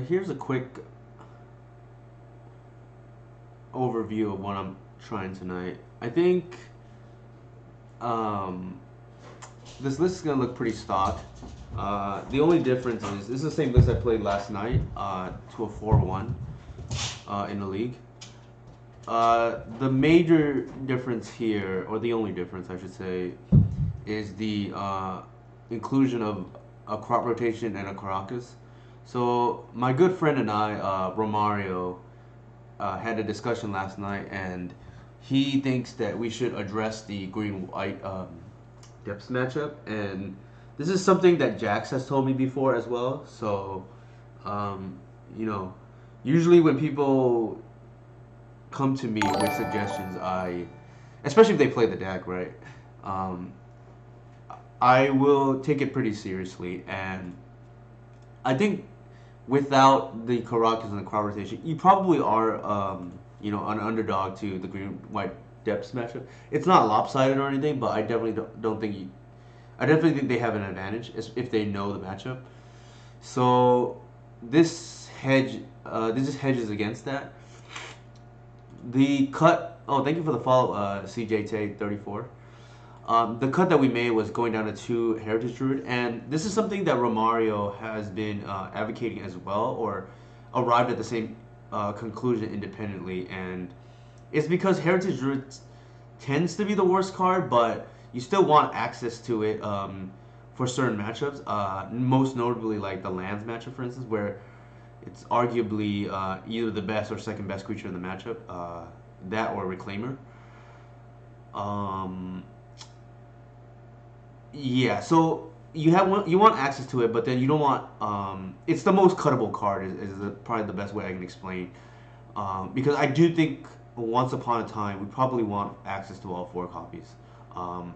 Here's a quick overview of what I'm trying tonight. I think um, this list is gonna look pretty stock. The only difference is this is the same list I played last night to a 4-1 in the league. The major difference here, or the only difference I should say, is the inclusion of a crop rotation and a Caracas. So my good friend and I, Romario, had a discussion last night, and he thinks that we should address the green white depths matchup, and this is something that Jax has told me before as well. So, um, you know, usually when people come to me with suggestions, especially if they play the deck right, um, I will take it pretty seriously, and I think without the Caracas and the crowd rotation, you probably are, an underdog to the green white depths matchup. It's not lopsided or anything, but I definitely don't think you. I definitely think they have an advantage if they know the matchup. So this just hedges against that. The cut. Oh, thank you for the follow, CJT34. The cut that we made was going down to 2 Heritage Druid, and this is something that Romario has been advocating as well, or arrived at the same conclusion independently, and it's because Heritage Druid tends to be the worst card, but you still want access to it for certain matchups, most notably like the lands matchup, for instance, where it's arguably either the best or second best creature in the matchup, that or Reclaimer. Um, Yeah, so you want access to it, but then you don't want. It's the most cuttable card probably the best way I can explain. Because I do think once upon a time we probably want access to all 4 copies. Um,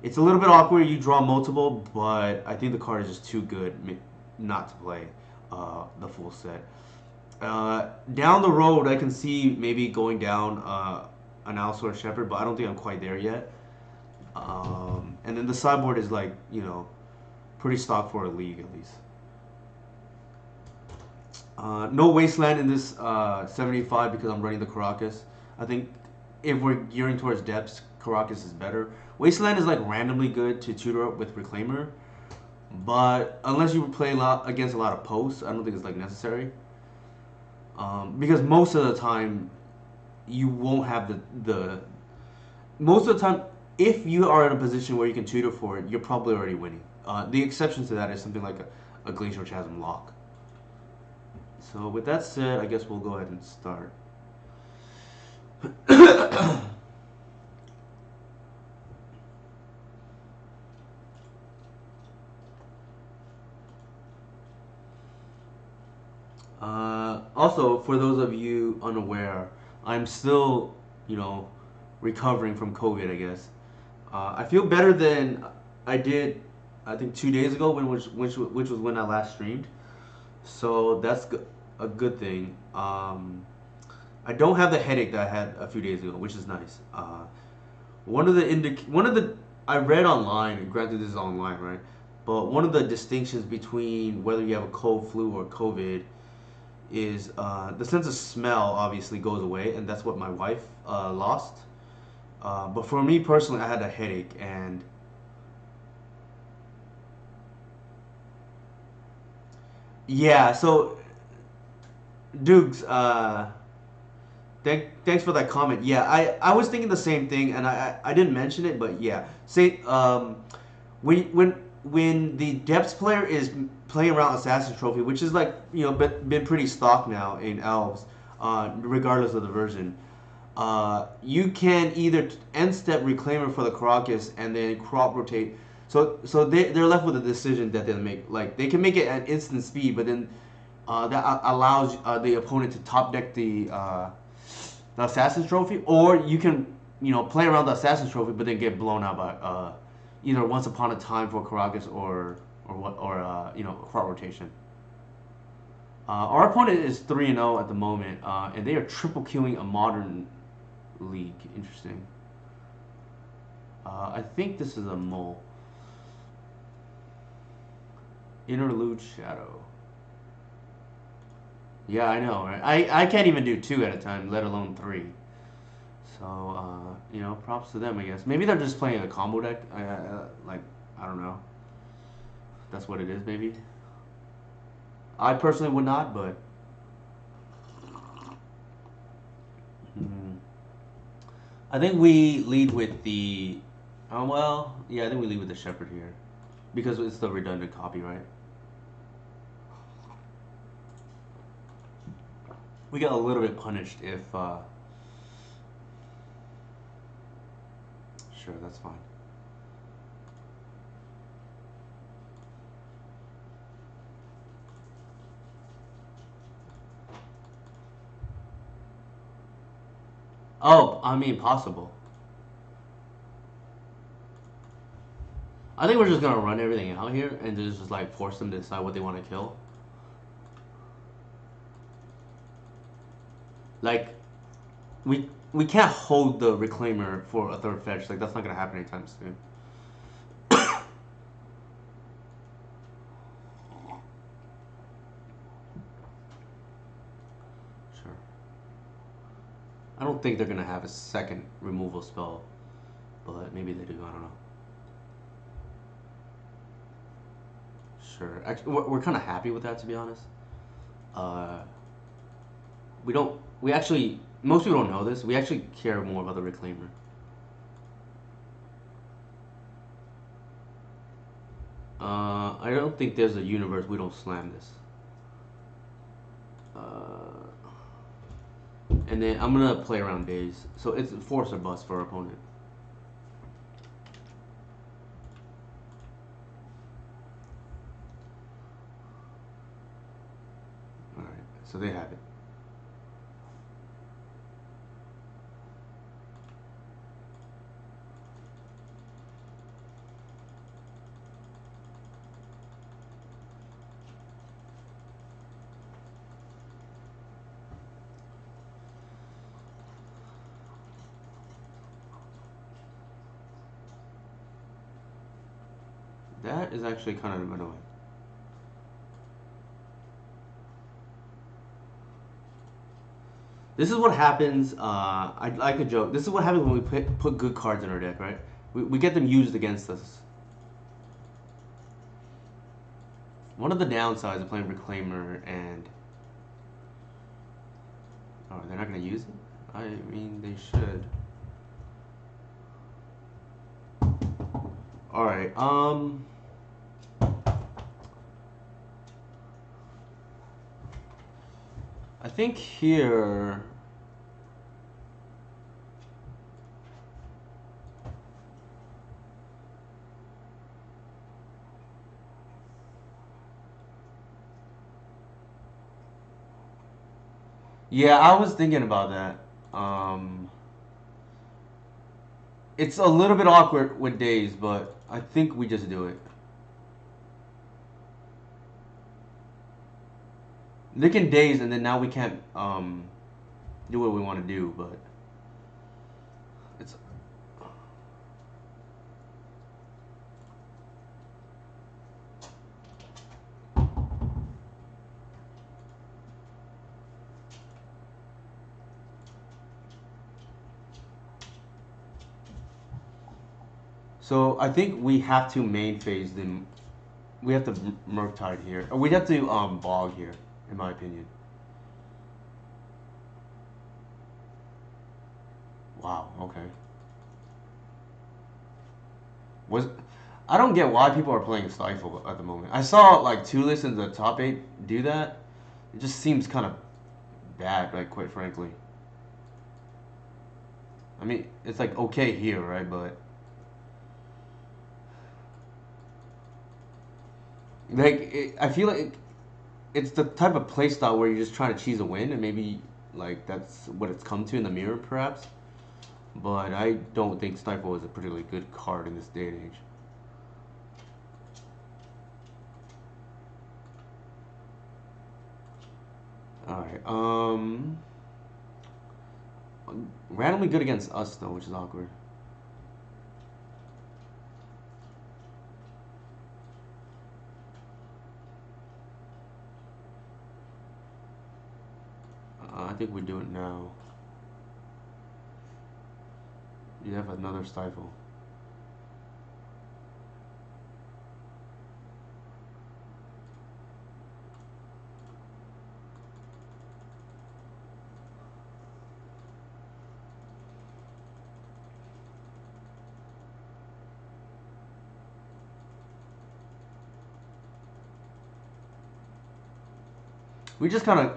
it's a little bit awkward. You draw multiple, but I think the card is just too good not to play the full set. Down the road, I can see maybe going down an Allosaur Shepherd, but I don't think I'm quite there yet. And then the sideboard is like, pretty stock for a league at least. No Wasteland in this 75 because I'm running the Caracas. I think if we're gearing towards depths, Caracas is better. Wasteland is like randomly good to tutor up with Reclaimer, but unless you play against a lot of posts, I don't think it's like necessary. Because most of the time, you won't have the most of the time, if you are in a position where you can tutor for it, you're probably already winning. The exception to that is something like a Glacial Chasm lock. So with that said, I guess we'll go ahead and start. Also, for those of you unaware, I'm still, recovering from COVID, I guess. I feel better than I did, I think 2 days ago, which was when I last streamed. So that's a good thing. I don't have the headache that I had a few days ago, which is nice. One of the I read online. Granted, this is online, right? But one of the distinctions between whether you have a cold, flu, or COVID is the sense of smell. Obviously, goes away, and that's what my wife lost. But for me personally, I had a headache, and yeah. So, Dukes, thanks for that comment. Yeah, I was thinking the same thing, and I didn't mention it, but yeah. Say when the depths player is playing around Assassin Trophy, which is like been pretty stock now in Elves, regardless of the version. You can either end step Reclaimer for the Caracas and then crop rotate. So they're left with a decision that they'll make. Like they can make it at instant speed, but then that allows the opponent to top deck the Assassin's Trophy, or you can play around the Assassin's Trophy, but then get blown out by either Once Upon a Time for Caracas or crop rotation. Our opponent is 3-0 at the moment, and they are triple killing a modern league. Interesting. I think this is a mole. Interlude Shadow. Yeah, I know, right? I can't even do two at a time, let alone three. So, you know, props to them, I guess. Maybe they're just playing a combo deck. Like, I don't know. That's what it is, maybe. I personally would not, but. Hmm. I think we lead with the. Well, yeah, I think we lead with the Shepherd here. Because it's the redundant copy, right? We got a little bit punished if. Sure, that's fine. Oh, I mean, possible. I think we're just gonna run everything out here and just like force them to decide what they want to kill. Like we can't hold the reclaimer for a third fetch. Like that's not gonna happen anytime soon. Sure. I don't think they're gonna have a second removal spell, but maybe they do. I don't know. Sure. Actually, we're kind of happy with that, to be honest. Uh, we don't. We actually. Most people don't know this. We actually care more about the reclaimer. I don't think there's a universe we don't slam this. Uh, and then I'm gonna play around days. So it's force or bust for our opponent. All right. So they have it. That is actually kind of annoying. This is what happens. I like a joke. This is what happens when we put good cards in our deck, right? We get them used against us. One of the downsides of playing Reclaimer and oh, they're not gonna use it. I mean, they should. All right. I think here. Yeah, I was thinking about that. It's a little bit awkward with days, but I think we just do it. They can days, and then now we can't do what we want to do, but it's so I think we have to main phase them. We have to Murktide here, or we have to bog here, in my opinion. Wow. Okay. Was I don't get why people are playing Stifle at the moment. I saw like two lists in the top eight do that. It just seems kind of bad, like quite frankly. I mean, it's like okay here, right? But I feel like it's the type of playstyle where you're just trying to cheese a win, and maybe like that's what it's come to in the mirror, perhaps. But I don't think Stifle is a particularly good card in this day and age. All right. Randomly good against us though, which is awkward. think we do it now. You have another stifle. We just kind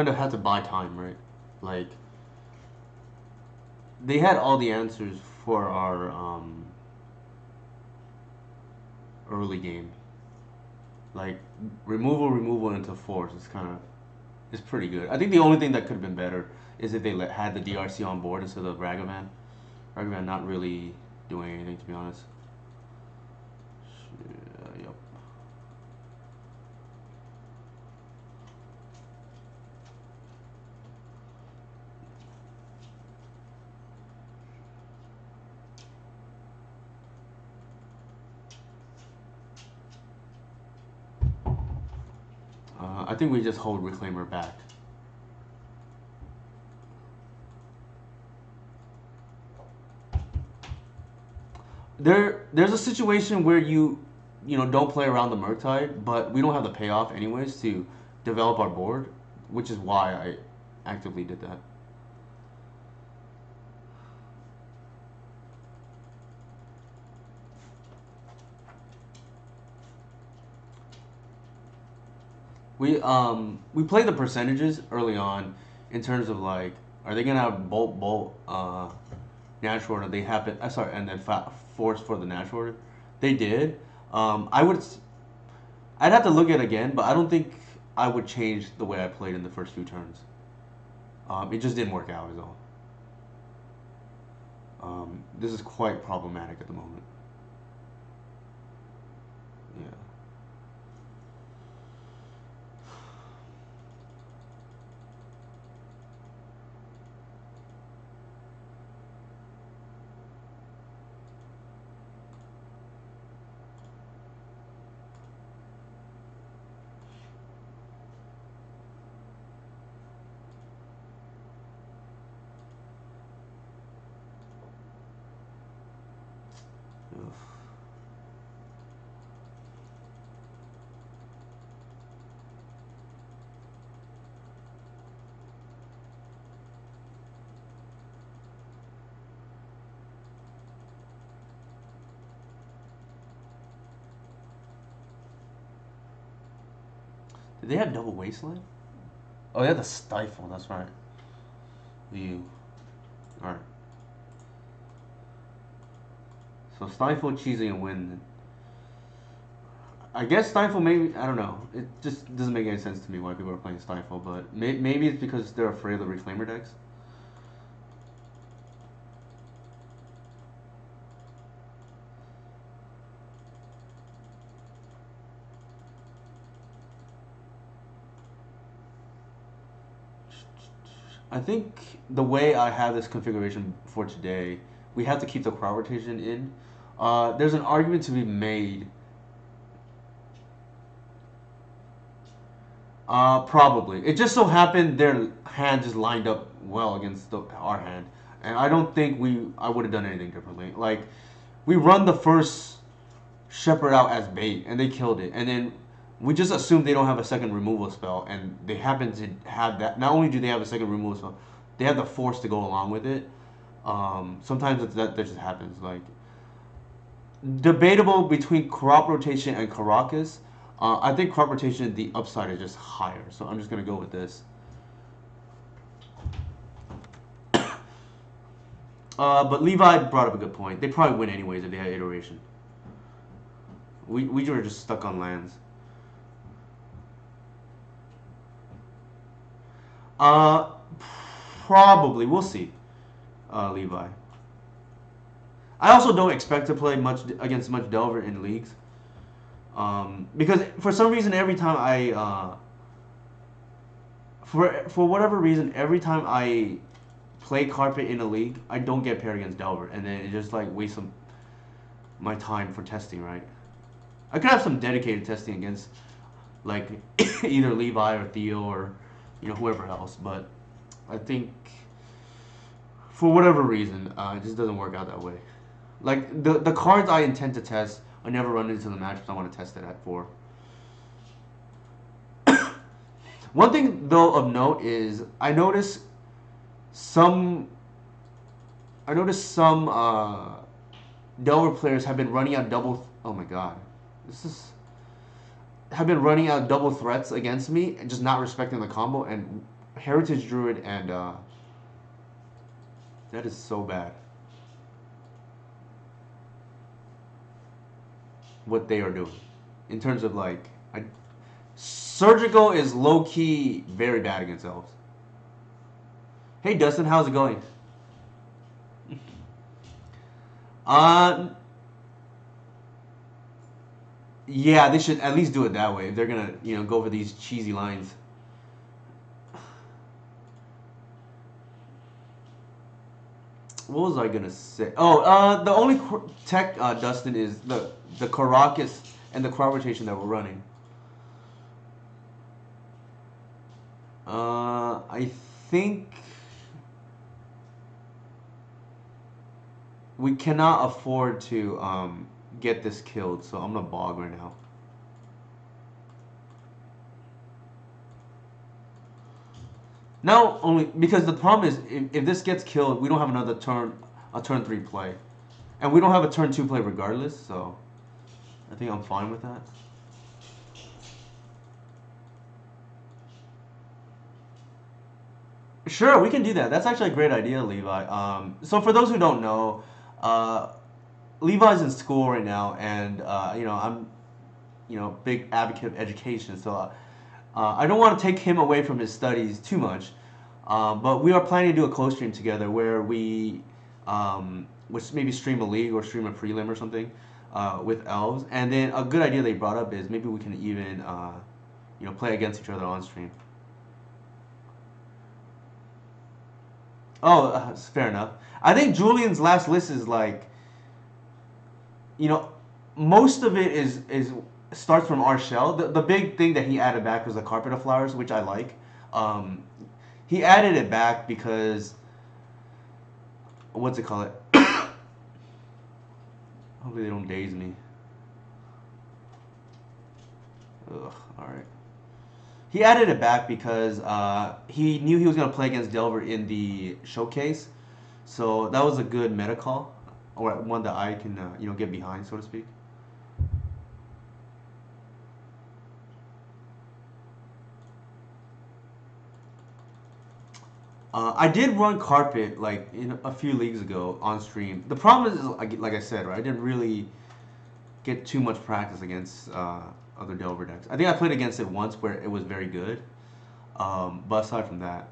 of had to buy time, right? Like they had all the answers for our early game. Like removal into force is is pretty good. I think the only thing that could have been better is if they had the DRC on board instead of Ragavan. Ragavan not really doing anything, to be honest. Yep. I think we just hold Reclaimer back. There's a situation where you don't play around the Murktide, but we don't have the payoff anyways to develop our board, which is why I actively did that. We play the percentages early on in terms of like, are they gonna have bolt natural order? They happen. Sorry, and then force for the natural order. They did. I'd have to look at it again, but I don't think I would change the way I played in the first few turns. It just didn't work out, is all. This is quite problematic at the moment. Yeah. Ugh. Did they have double wasteland? Oh, they had the stifle. That's right. You. All right. So stifle, cheesy, and win. I guess stifle maybe, I don't know. It just doesn't make any sense to me why people are playing stifle, but maybe it's because they're afraid of the reclaimer decks. I think the way I have this configuration for today, we have to keep the crowd rotation in. There's an argument to be made. Probably. It just so happened their hand just lined up well against our hand, and I don't think I would have done anything differently. Like, we run the first Shepherd out as bait, and they killed it, and then we just assume they don't have a second removal spell, and they happen to have that. Not only do they have a second removal spell, they have the force to go along with it. Sometimes that just happens. Like, debatable between crop rotation and Caracas. I think crop rotation, the upside is just higher, so I'm just gonna go with this. But Levi brought up a good point. They probably win anyways if they had iteration. We were just stuck on lands. Probably. We'll see. Levi. I also don't expect to play much against much Delver in leagues. Because for some reason, every time for whatever reason, every time I play Carpet in a league, I don't get paired against Delver, and then it just like wastes my time for testing, right? I could have some dedicated testing against like either Levi or Theo or whoever else, but I think for whatever reason, it just doesn't work out that way. Like the cards I intend to test, I never run into the matchups I want to test it at for. One thing though of note is some I noticed some Delver players have been running out double. Oh my god, this is have been running out double threats against me and just not respecting the combo. And Heritage Druid and that is so bad. What they are doing in terms of like Surgical is low key very bad against elves. Hey Dustin, how's it going? Uh, yeah, they should at least do it that way if they're gonna, go for these cheesy lines. What was I gonna say? Oh, the only tech, Dustin, is the Caracas and the crowd rotation that we're running. I think we cannot afford to get this killed, so I'm gonna bog right now. Now only because the problem is if this gets killed, we don't have another a turn 3 play, and we don't have a turn 2 play regardless. So I think I'm fine with that. Sure, we can do that. That's actually a great idea, Levi. So for those who don't know, uh, Levi's in school right now, and I'm big advocate of education. So I don't want to take him away from his studies too much. But we are planning to do a close stream together where we which maybe stream a league or stream a prelim or something with elves. And then a good idea they brought up is maybe we can even play against each other on stream. Oh, fair enough. I think Julian's last list is like, you know, most of it is starts from our shell. The big thing that he added back was the carpet of flowers, which I like. Um, he added it back because what's it called? Hopefully they don't daze me. Ugh. All right. He added it back because he knew he was gonna play against Delver in the showcase, so that was a good meta call, or one that I can get behind, so to speak. I did run carpet like in a few leagues ago on stream. The problem is, like I said, right? I didn't really get too much practice against other Delver decks. I think I played against it once where it was very good, but aside from that,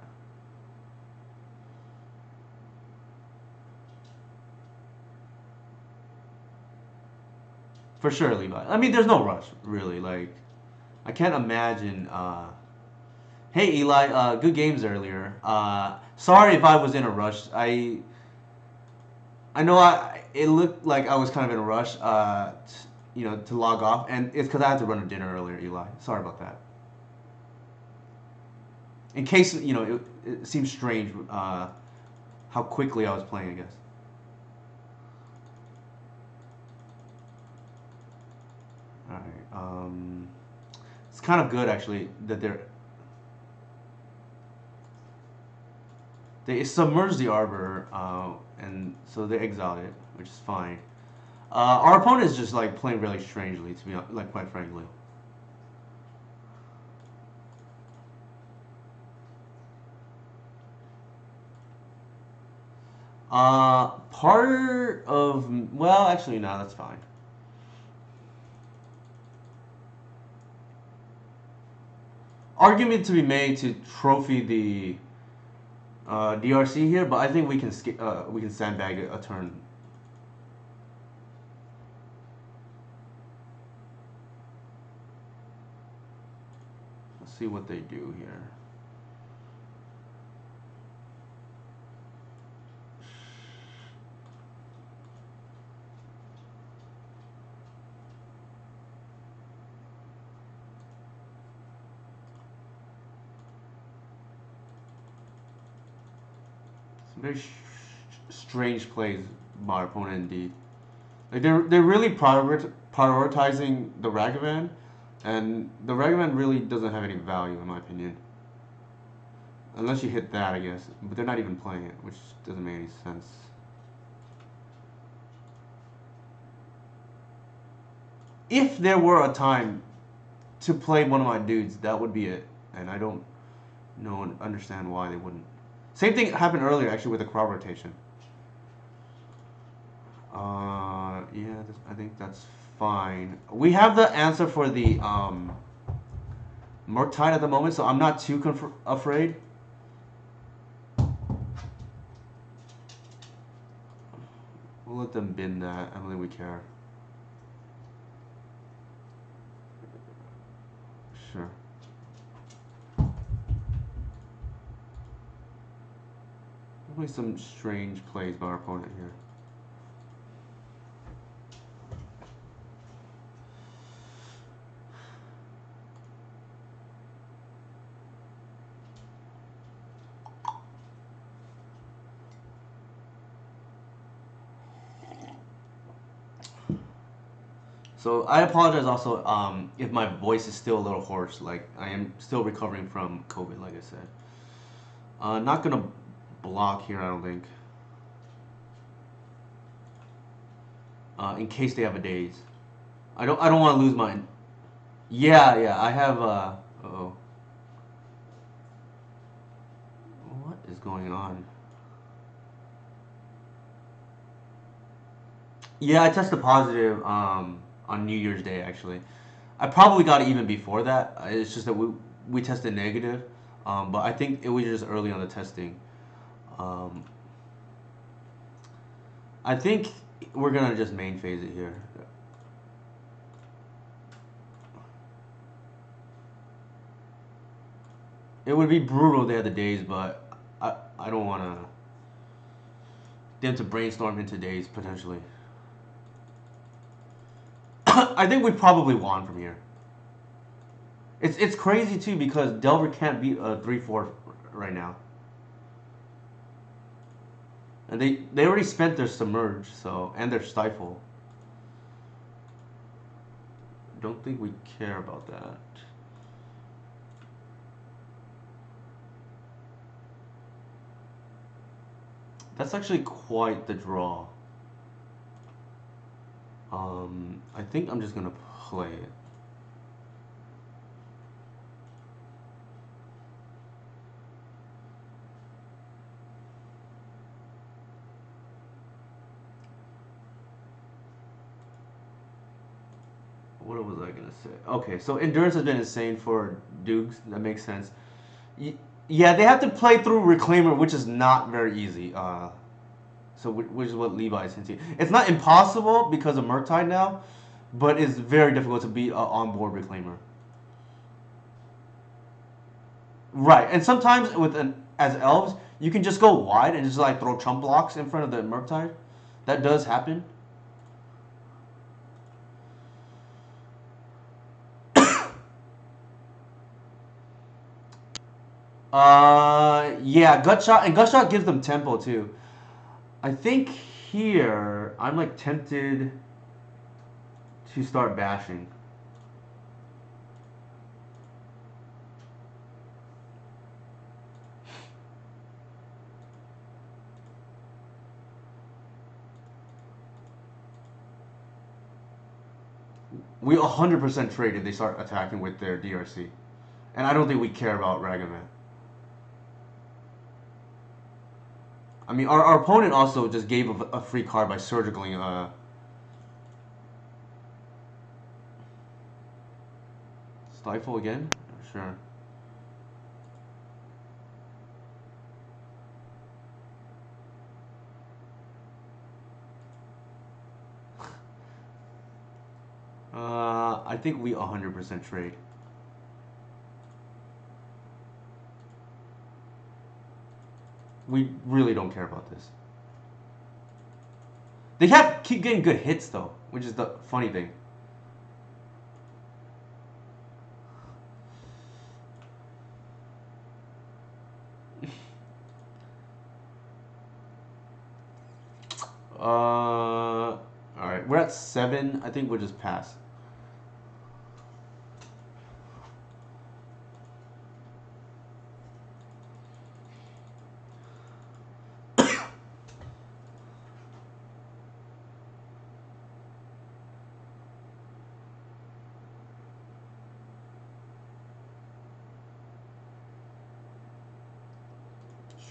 for sure, Levi. I mean, there's no rush really. Like, I can't imagine. Hey Eli, good games earlier. Sorry if I was in a rush. I know it looked like I was kind of in a rush, to log off, and it's because I had to run a dinner earlier, Eli. Sorry about that. In case it seems strange how quickly I was playing, I guess. All right. It's kind of good actually that they submerged the Arbor, and so they exiled it, which is fine. Our opponent is just like playing really strangely, to be like quite frankly. Part of well, actually, no, that's fine. Argument to be made to trophy the DRC here, but I think we can sandbag a turn. Let's see what they do here. Some very strange plays by our opponent indeed. Like they're really prioritizing the Ragavan, and the Ragavan really doesn't have any value in my opinion. Unless you hit that, I guess. But they're not even playing it, which doesn't make any sense. If there were a time to play one of my dudes, that would be it. And I don't know understand why they wouldn't. Same thing happened earlier, actually, with the crowd rotation. Yeah, I think that's fine. We have the answer for the Murktide at the moment, so I'm not too afraid. We'll let them bin that. I don't think we care. Sure. Definitely some strange plays by our opponent here. So I apologize also if my voice is still a little hoarse. Like I am still recovering from COVID, like I said. Not gonna block here, I don't think. In case they have a daze. I don't want to lose mine. Yeah, I have uh-oh. What is going on? Yeah, I tested positive on New Year's Day actually. I probably got it even before that. It's just that we tested negative. But I think it was just early on the testing. Um, I think we're gonna just main phase it here. It would be brutal if they had the days, but I don't want them to brainstorm into days potentially. I think we probably won from here. It's crazy too because Delver can't beat a 3/4 right now, and they already spent their submerge and their stifle. Don't think we care about that. That's actually quite the draw. I think I'm just gonna play it. What was I gonna say? Okay, so endurance has been insane for Dukes. That makes sense. Yeah, they have to play through Reclaimer, which is not very easy. So which is what Levi's hinting. It's not impossible because of Murktide now, but it's very difficult to beat onboard Reclaimer. Right, and sometimes as elves, you can just go wide and just like throw chump blocks in front of the Murktide. That does happen. Yeah, gut shot gives them tempo too. I think here I'm like tempted to start bashing. We 100% trade if they start attacking with their DRC. And I don't think we care about Ragavan. I mean, our opponent also just gave a free card by surgically. Stifle again? Sure. I think we 100% trade. We really don't care about this. They keep getting good hits though, which is the funny thing. All right, we're at 7. I think we'll just pass.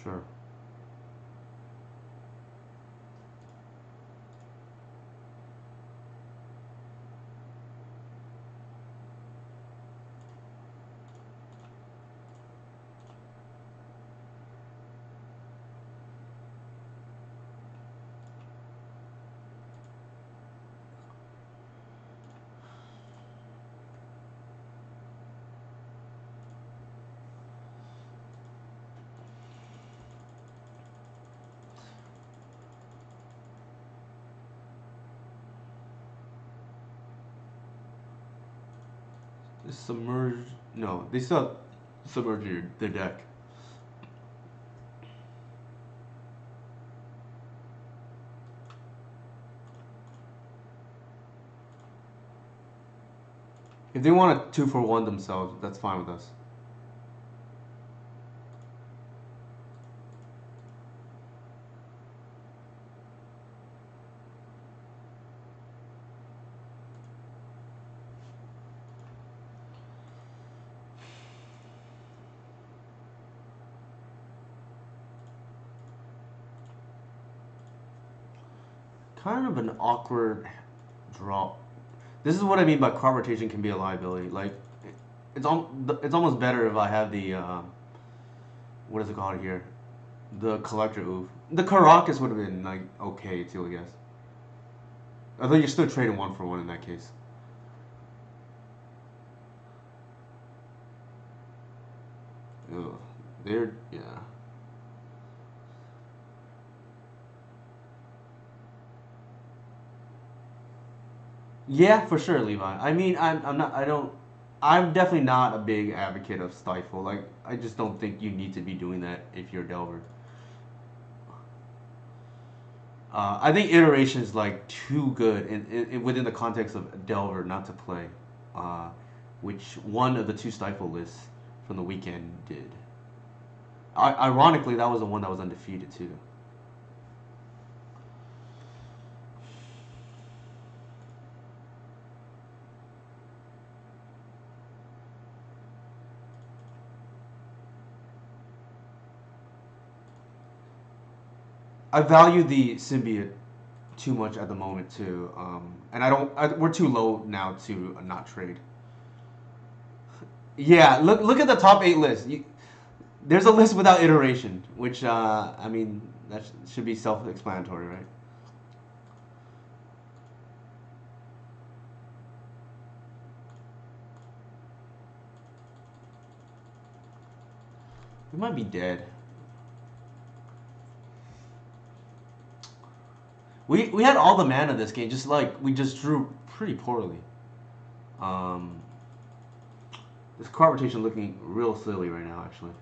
Sure. Submerge. No, they still submerge their deck. If they want a 2-for-1 themselves, that's fine with us. Kind of an awkward draw. This is what I mean by card rotation can be a liability. Like, it's almost better if I have the what is it called here? The collector oof. The Caracas would have been like okay too, I guess. Although you're still trading 1-for-1 in that case. Ugh. They're yeah. Yeah, for sure, Levi. I mean, I'm not. I don't. I'm definitely not a big advocate of stifle. Like, I just don't think you need to be doing that if you're a Delver. I think iteration is like too good within the context of Delver not to play, uh, which one of the two stifle lists from the weekend did. Ironically, that was the one that was undefeated too. I value the symbiote too much at the moment too, and I don't. We're too low now to not trade. Yeah, look at the top 8 list. There's a list without iteration, which I mean that should be self-explanatory, right? We might be dead. We had all the mana this game, just like we just drew pretty poorly. Um, this card rotation looking real silly right now, actually.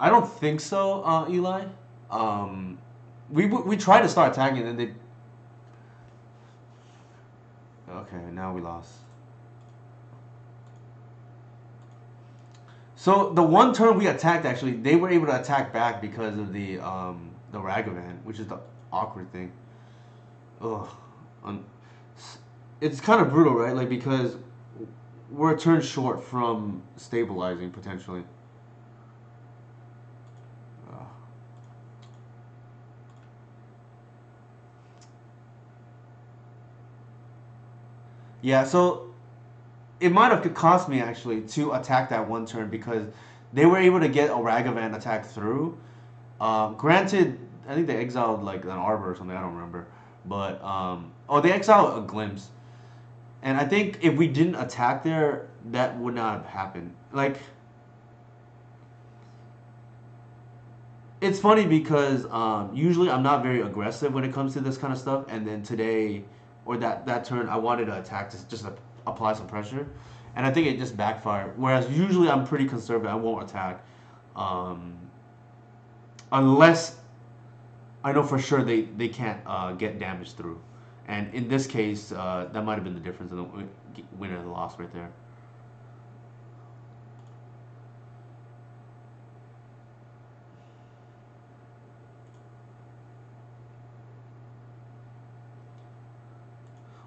I don't think so, Eli. Um, we tried to start attacking, and they. Okay, now we lost. So the one turn we attacked, actually, they were able to attack back because of the Ragavan, which is the awkward thing. Ugh, Un- it's kind of brutal, right? Like because we're a turn short from stabilizing potentially. Ugh. Yeah, so it might have cost me actually to attack that one turn because they were able to get a Ragavan attack through. Granted, I think they exiled like an Arbor or something. I don't remember, but oh, they exiled a Glimpse, and I think if we didn't attack there, that would not have happened. Like it's funny because usually I'm not very aggressive when it comes to this kind of stuff, and then today or that turn I wanted to attack to just apply some pressure, and I think it just backfired. Whereas usually I'm pretty conservative. I won't attack, um, unless I know for sure they can't get damage through. And in this case, that might have been the difference in the win or the loss right there.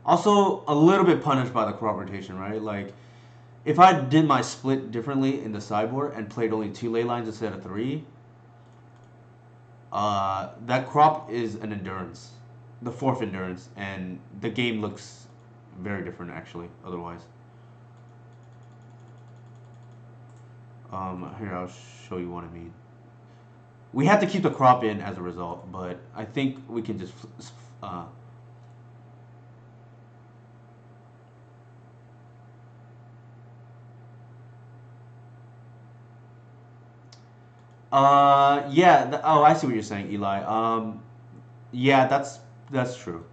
Also, a little bit punished by the crop rotation, right? Like, if I did my split differently in the sideboard and played only 2 ley lines instead of 3, that crop is an endurance, the fourth endurance, and the game looks very different actually. Otherwise, here I'll show you what I mean. We have to keep the crop in as a result, but I think we can just uh, yeah. Oh, I see what you're saying, Eli. Yeah, that's true.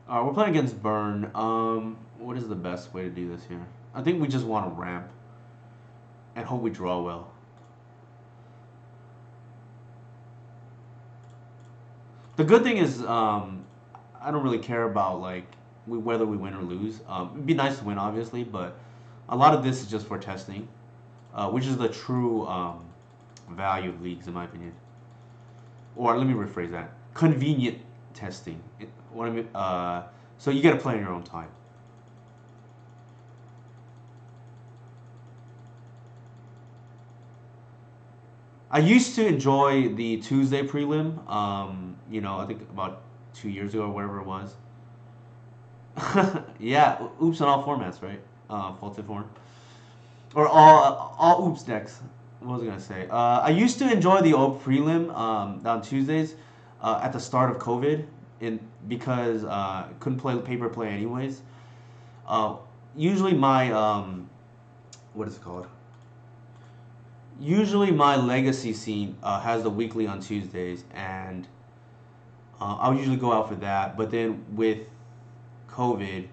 We're playing against Burn. What is the best way to do this here? I think we just want to ramp and hope we draw well. The good thing is, I don't really care about like whether we win or lose. It'd be nice to win, obviously, but a lot of this is just for testing, which is the true value of leagues, in my opinion. Or let me rephrase that: convenient testing. What I mean, so you got to play on your own time. I used to enjoy the Tuesday prelim. I think about 2 years ago or whatever it was. Yeah, oops on all formats, right? Faulted form or all oops decks. What was I gonna say? I used to enjoy the old prelim on Tuesdays at the start of COVID, in because couldn't play paper play anyways. Uh, Usually my what is it called? Usually my legacy scene has the weekly on Tuesdays, and I'll usually go out for that. But then with COVID,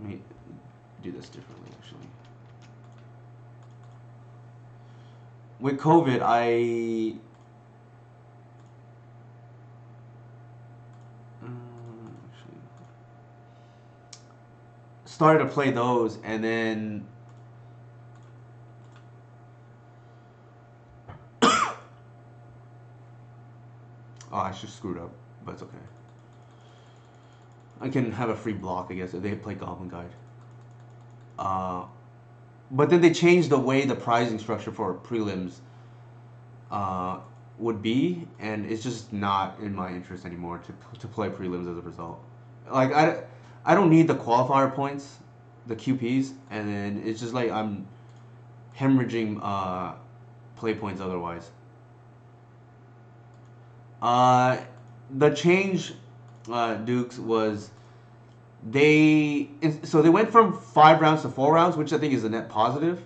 let me do this differently actually. With COVID, I actually started to play those, and then oh, I just screwed up, but it's okay. I can have a free block, I guess, if they play Goblin Guide. Uh, but then they changed the way the pricing structure for prelims uh, would be, and it's just not in my interest anymore to play prelims as a result. Like I don't need the qualifier points, the QPs, and then it's just like I'm hemorrhaging play points otherwise. Uh, the change, Dukes, was they went from 5 rounds to 4 rounds, which I think is a net positive.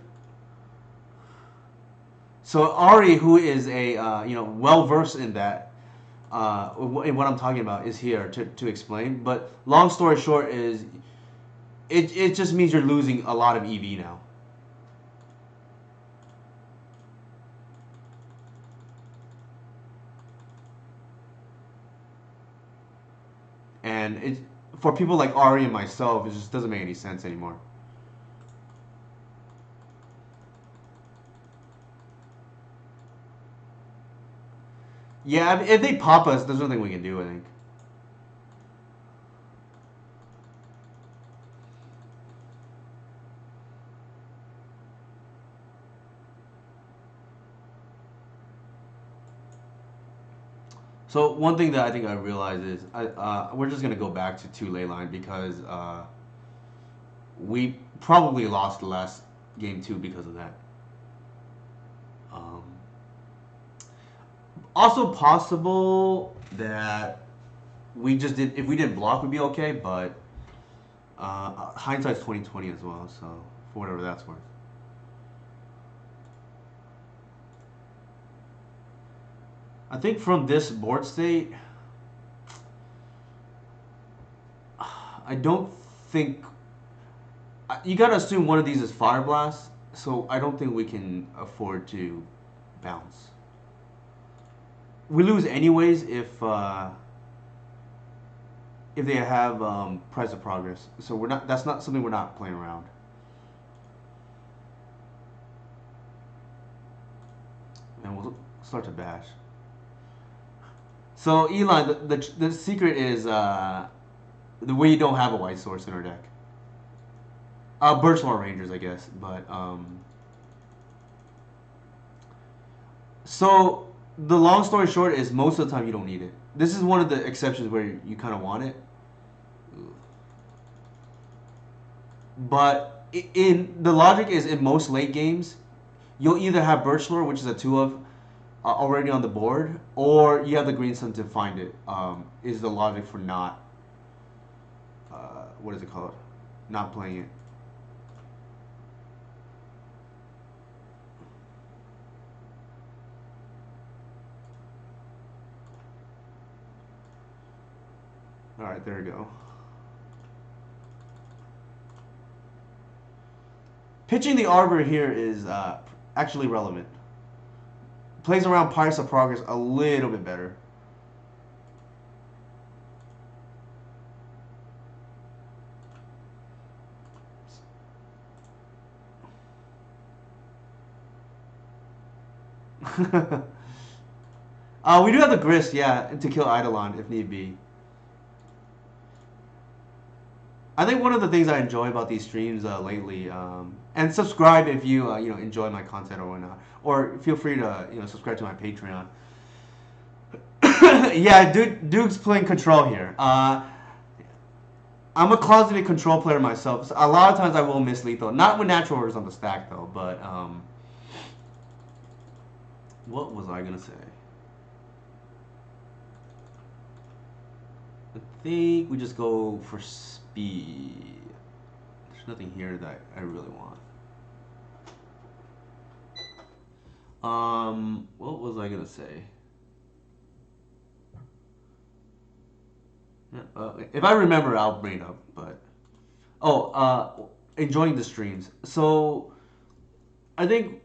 So Ari, who is a well versed in that, in what I'm talking about, is here to explain. But long story short is, it just means you're losing a lot of EV now, and it for people like Ari and myself, it just doesn't make any sense anymore. Yeah, I mean, if they pop us, there's nothing we can do, I think. So one thing that I think I realized is we're just gonna go back to 2 ley line because we probably lost the last game two because of that. Um, Also possible that we just did if we didn't block we'd be okay, but hindsight's 2020 as well. So for whatever that's worth. I think from this board state, I don't think you gotta assume one of these is Fire Blast. So I don't think we can afford to bounce. We lose anyways if they have Price of Progress. So we're not. That's not something we're not playing around. And we'll start to bash. So Elon, the secret is the way you don't have a white source in our deck. Birchmore Rangers, I guess, but so the long story short is most of the time you don't need it. This is one of the exceptions where you kind of want it, but in the logic is in most late games, you'll either have Birchlore, which is a two of already on the board, or you have the Green Sun to find it. Is the logic for not what is it called? Not playing it. All right, there we go. Pitching the Arbor here is actually relevant. Plays around Pirates of Progress a little bit better. We do have the Grist, yeah, to kill Eidolon if need be. I think one of the things I enjoy about these streams lately, and subscribe if you enjoy my content or whatnot, or feel free to subscribe to my Patreon. Yeah, Duke's playing control here. I'm a closeted control player myself. So a lot of times I will miss lethal, not with natural orders on the stack though. But what was I gonna say? I think we just go for speed. There's nothing here that I really want. What was I gonna say? If I remember, I'll bring it up. But enjoying the streams. So I think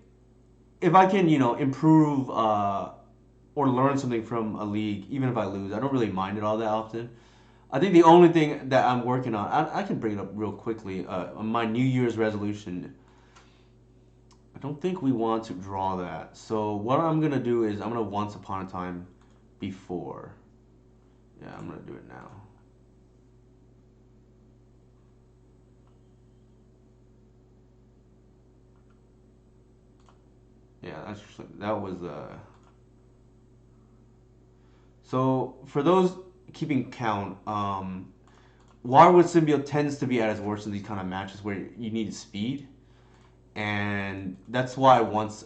if I can, improve or learn something from a league, even if I lose, I don't really mind it all that often. I think the only thing that I'm working on, I can bring it up real quickly. On my New Year's resolution, I don't think we want to draw that. So what I'm gonna do is I'm gonna Once Upon a Time before. Yeah, I'm gonna do it now. Yeah, that was. So for those keeping count, Wirewood Symbiote tends to be at its worst in these kind of matches where you need speed, and that's why once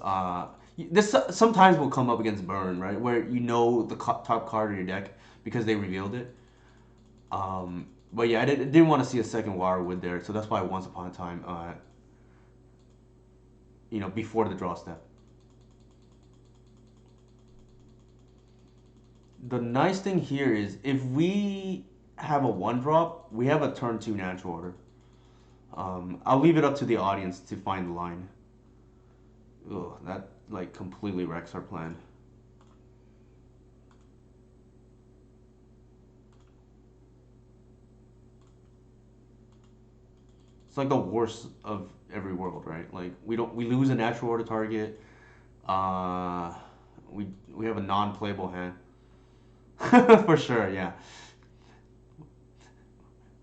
this sometimes will come up against Burn, right, where you know the top card of your deck because they revealed it. But yeah, I didn't want to see a second Wirewood there, so that's why Once Upon a Time, before the draw step. The nice thing here is if we have a one drop, we have a turn two natural order. I'll leave it up to the audience to find the line. Ugh, that like completely wrecks our plan. It's like the worst of every world, right? Like we lose a natural order target. Uh, we have a non-playable hand. For sure, yeah.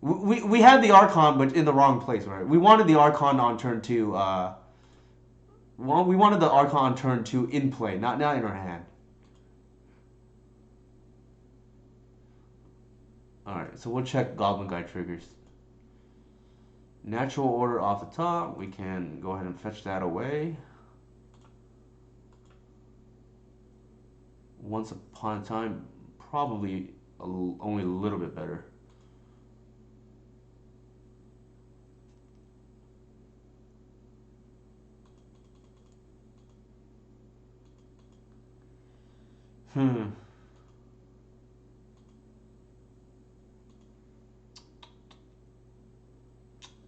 We had the Archon, but in the wrong place, right? We wanted the Archon on turn two. Well, we wanted the Archon on turn two in play, not in our hand. All right, so we'll check Goblin Guy triggers. Natural order off the top. We can go ahead and fetch that away. Once Upon a Time, probably only a little bit better. Hmm.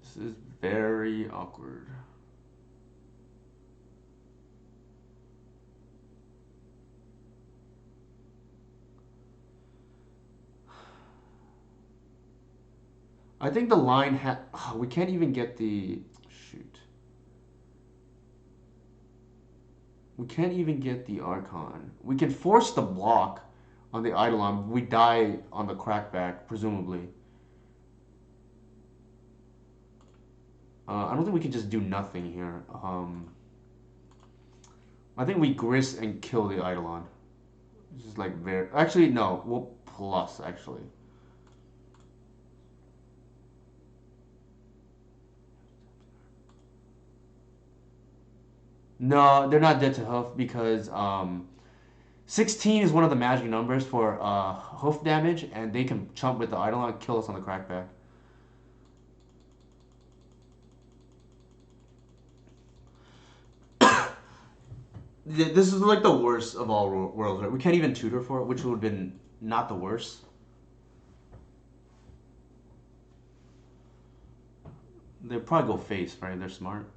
This is very awkward. I think the line we can't even get the shoot. We can't even get the Archon. We can force the block on the Eidolon. We die on the crackback, presumably. I don't think we can just do nothing here. I think we grist and kill the Eidolon. This is like very. Actually, no. We'll plus, actually. No, they're not dead to hoof because 16 is one of the magic numbers for hoof damage, and they can chump with the Eidolon and kill us on the crackback. This is like the worst of all worlds, right? We can't even tutor for it, which would have been not the worst. They'd probably go face, right? They're smart.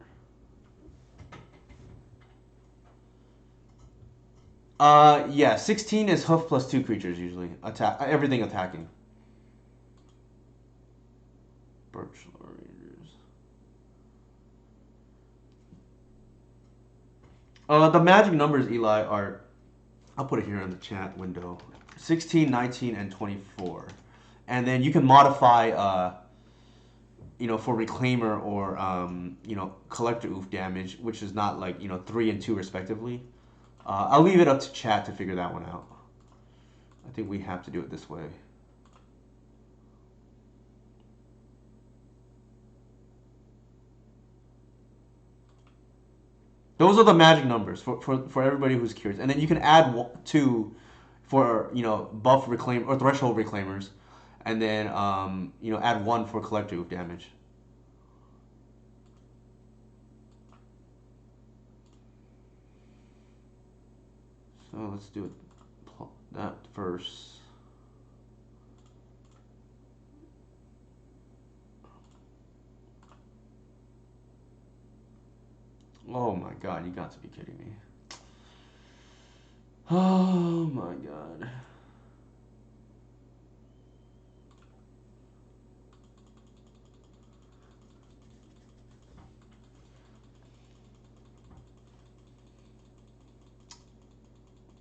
Yeah, 16 is hoof plus two creatures usually. Attack everything attacking. Birch Rangers. The magic numbers, Eli, are I'll put it here in the chat window. 16, 19, and 24. And then you can modify for reclaimer or collector oof damage, which is not like 3 and 2 respectively. I'll leave it up to chat to figure that one out. I think we have to do it this way. Those are the magic numbers for everybody who's curious. And then you can add 2 for buff reclaim or threshold reclaimers, and then add 1 for collector oof damage. So let's do that first. Oh my god, you got to be kidding me. Oh my god.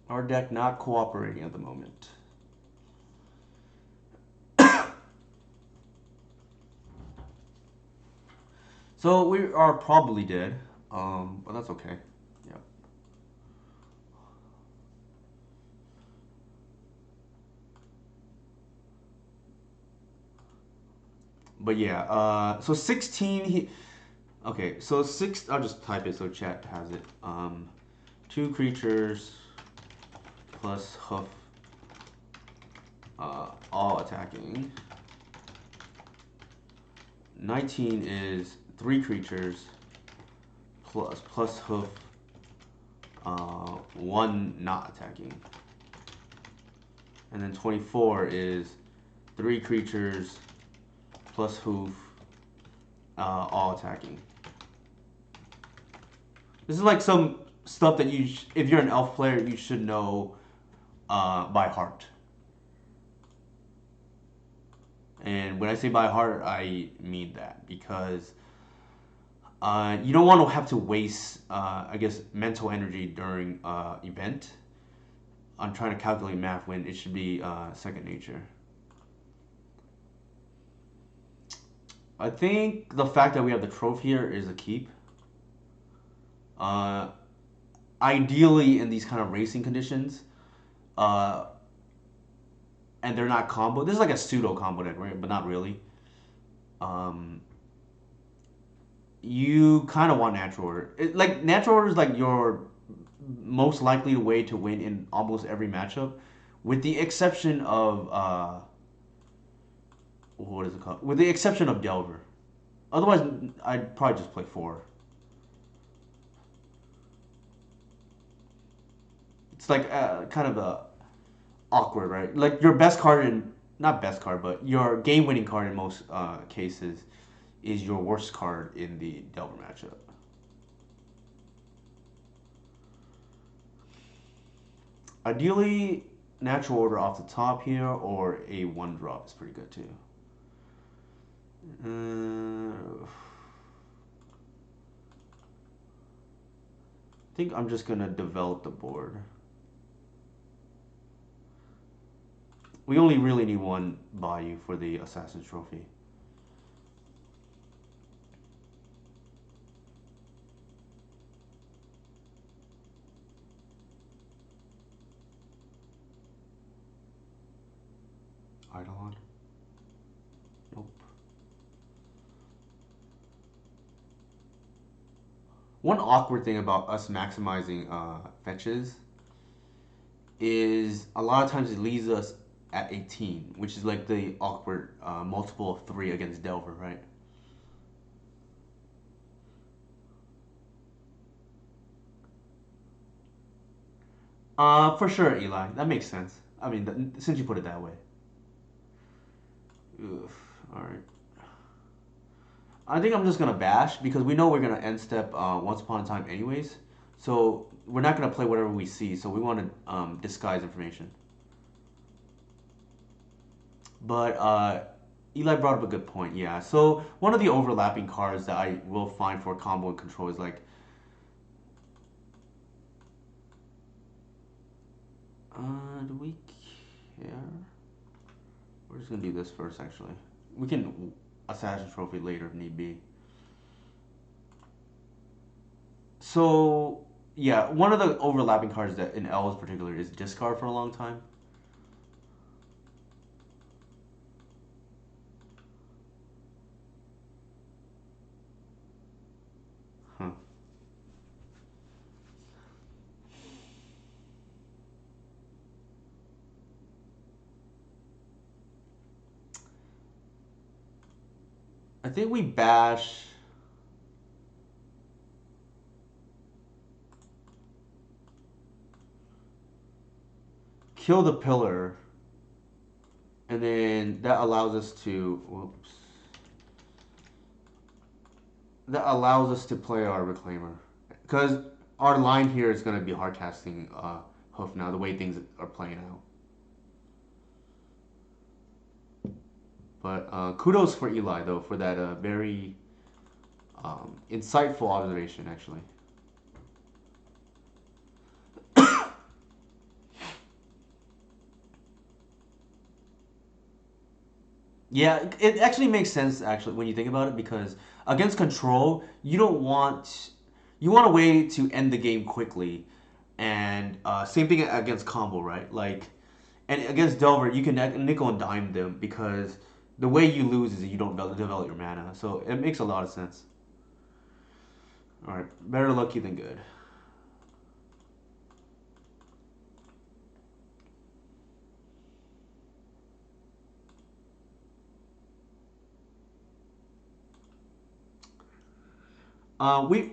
Our deck not cooperating at the moment. So we are probably dead, but that's okay. Yeah. But yeah, so 16. Okay, so 6. I'll just type it so chat has it. 2 creatures plus hoof, all attacking. 19 is 3 creatures plus hoof, 1 not attacking. And then 24 is 3 creatures plus hoof, all attacking. This is like some stuff that if you're an elf player, you should know by heart. And when I say by heart, I mean that because you don't want to have to waste, I guess, mental energy during event on trying to calculate math when it should be second nature. I think the fact that we have the trophy here is a keep. Ideally, in these kind of racing conditions, and they're not combo. This is like a pseudo combo deck, right? But not really. You kind of want natural order. Natural order is like your most likely way to win in almost every matchup, with the exception of what is it called? With the exception of Delver. Otherwise, I'd probably just play 4. It's like kind of a awkward, right? Like your best card in not best card, but your game winning card in most cases is your worst card in the Delver matchup. Ideally, natural order off the top here or a one drop is pretty good too. I think I'm just gonna develop the board. We only really need one Bayou for the Assassin's Trophy. Eidolon? Nope. One awkward thing about us maximizing fetches is a lot of times it leaves us at 18, which is like the awkward multiple of 3 against Delver, right? For sure, Eli. That makes sense. I mean, since you put it that way. Oof. All right. I think I'm just gonna bash because we know we're gonna end step once upon a time anyways. So we're not gonna play whatever we see. So we want to disguise information. But Eli brought up a good point. Yeah. So one of the overlapping cards that I will find for combo and control is like, do we care? We're just gonna do this first, actually. We can Assassin Trophy later if need be. So yeah, one of the overlapping cards that in Elves particular is discard for a long time. Huh. I think we bash. Kill the pillar, and then that allows us to. Whoops. That allows us to play our reclaimer, because our line here is going to be hard casting hoof now. The way things are playing out. But kudos for Eli though for that very insightful observation actually. Yeah, it actually makes sense actually when you think about it because against control, you want a way to end the game quickly, and same thing against combo, right? Like, and against Delver, you can nickel and dime them because the way you lose is you don't develop your mana, so it makes a lot of sense. All right, better lucky than good.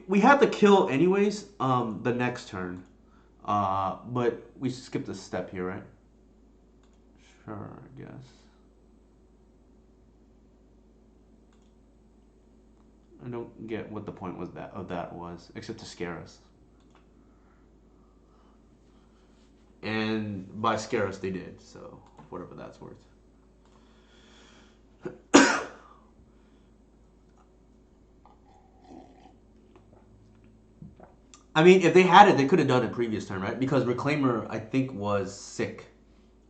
We have to kill anyways. The next turn. But we skipped a step here, right? Sure, I guess. I don't get what the point was that of that was, except to scare us. And by scare us, they did. So whatever that's worth. I mean, if they had it, they could have done it previous turn, right? Because Reclaimer, I think, was sick.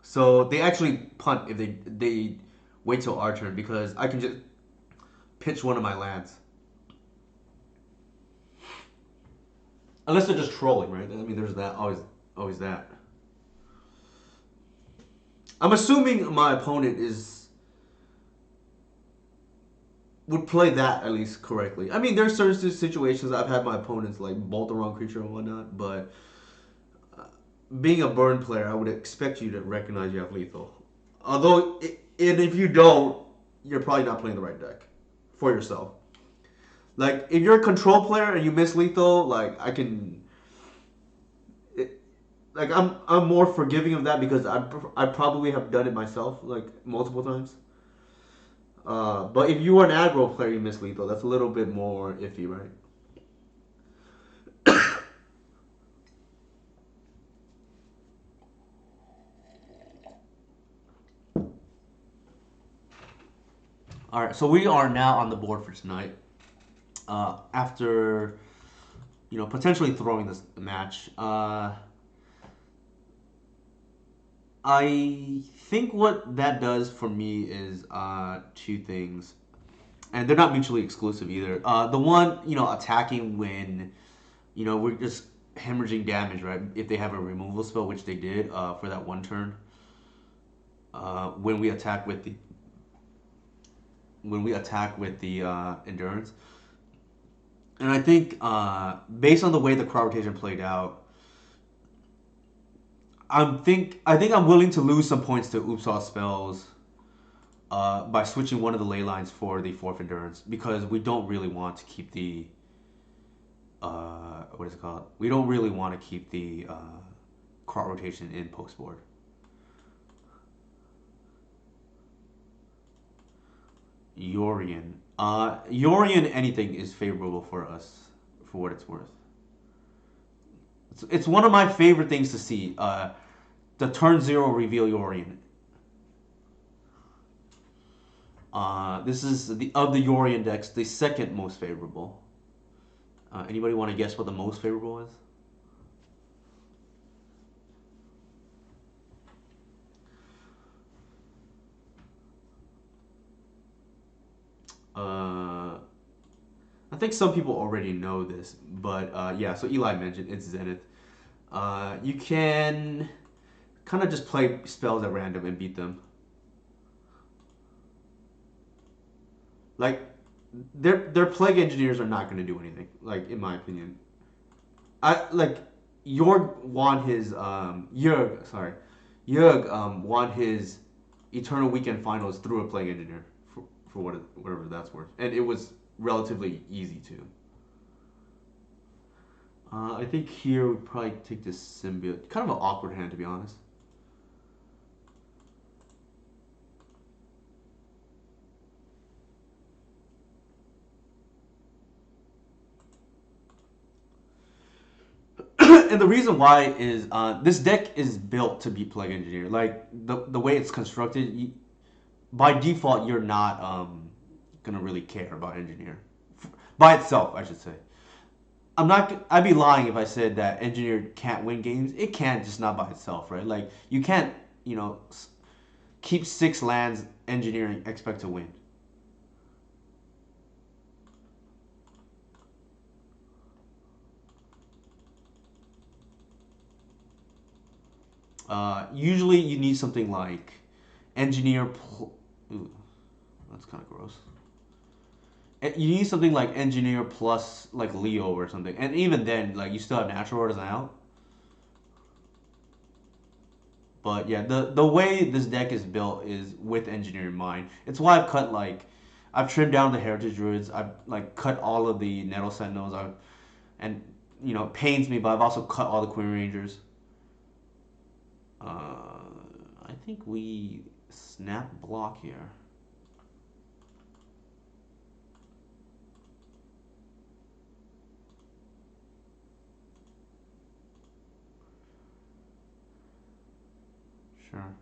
So they actually punt if they wait till our turn because I can just pitch one of my lands. Unless they're just trolling, right? I mean, there's that always that. I'm assuming my opponent is would play that at least correctly. I mean, there's certain situations I've had my opponents like bolt the wrong creature and whatnot, but being a burn player, I would expect you to recognize you have lethal. Although, and if you don't, you're probably not playing the right deck for yourself. Like if you're a control player and you miss lethal, like like I'm more forgiving of that because I probably have done it myself like multiple times. But if you are an aggro player, you miss lethal. That's a little bit more iffy, right? All right, so we are now on the board for tonight. After potentially throwing this match, I think what that does for me is two things, and they're not mutually exclusive either. The one, attacking when we're just hemorrhaging damage, right? If they have a removal spell, which they did for that one turn, when we attack with the endurance. And I think based on the way the crowd rotation played out, I think I'm willing to lose some points to Upsal spells by switching one of the ley lines for the fourth endurance because we don't really want to keep the what is it called? We don't really want to keep the crowd rotation in post board. Yorian. Yorian anything is favorable for us, for what it's worth. It's one of my favorite things to see. The turn zero reveal Yorian. This is the of the Yorian decks, the second most favorable. Anybody want to guess what the most favorable is? Uh, I think some people already know this, but yeah. So Eli mentioned it's Zenith. You can kind of just play spells at random and beat them. Like their plague engineers are not going to do anything. Like in my opinion, I like Jorg won his Jurg sorry Jurg won his Eternal Weekend Finals through a plague engineer for whatever that's worth, and it was relatively easy too. I think here we probably take this symbiote. Kind of an awkward hand to be honest. And the reason why is this deck is built to be plague engineer. Like the way it's constructed, by default you're not gonna really care about engineer by itself. I should say. I'm not. I'd be lying if I said that engineer can't win games. It can, just not by itself, right? Like you can't, you know, keep six lands engineering expect to win. Usually you need something like engineer. Ooh, that's kind of gross. You need something like engineer plus like Leo or something, and even then, like you still have natural orders out. But yeah, the way this deck is built is with engineer in mind. It's why I've cut like I've trimmed down the heritage druids. I've like cut all of the nettle sentinels. And it pains me, but I've also cut all the queen rangers. I think we snap block here. Sure.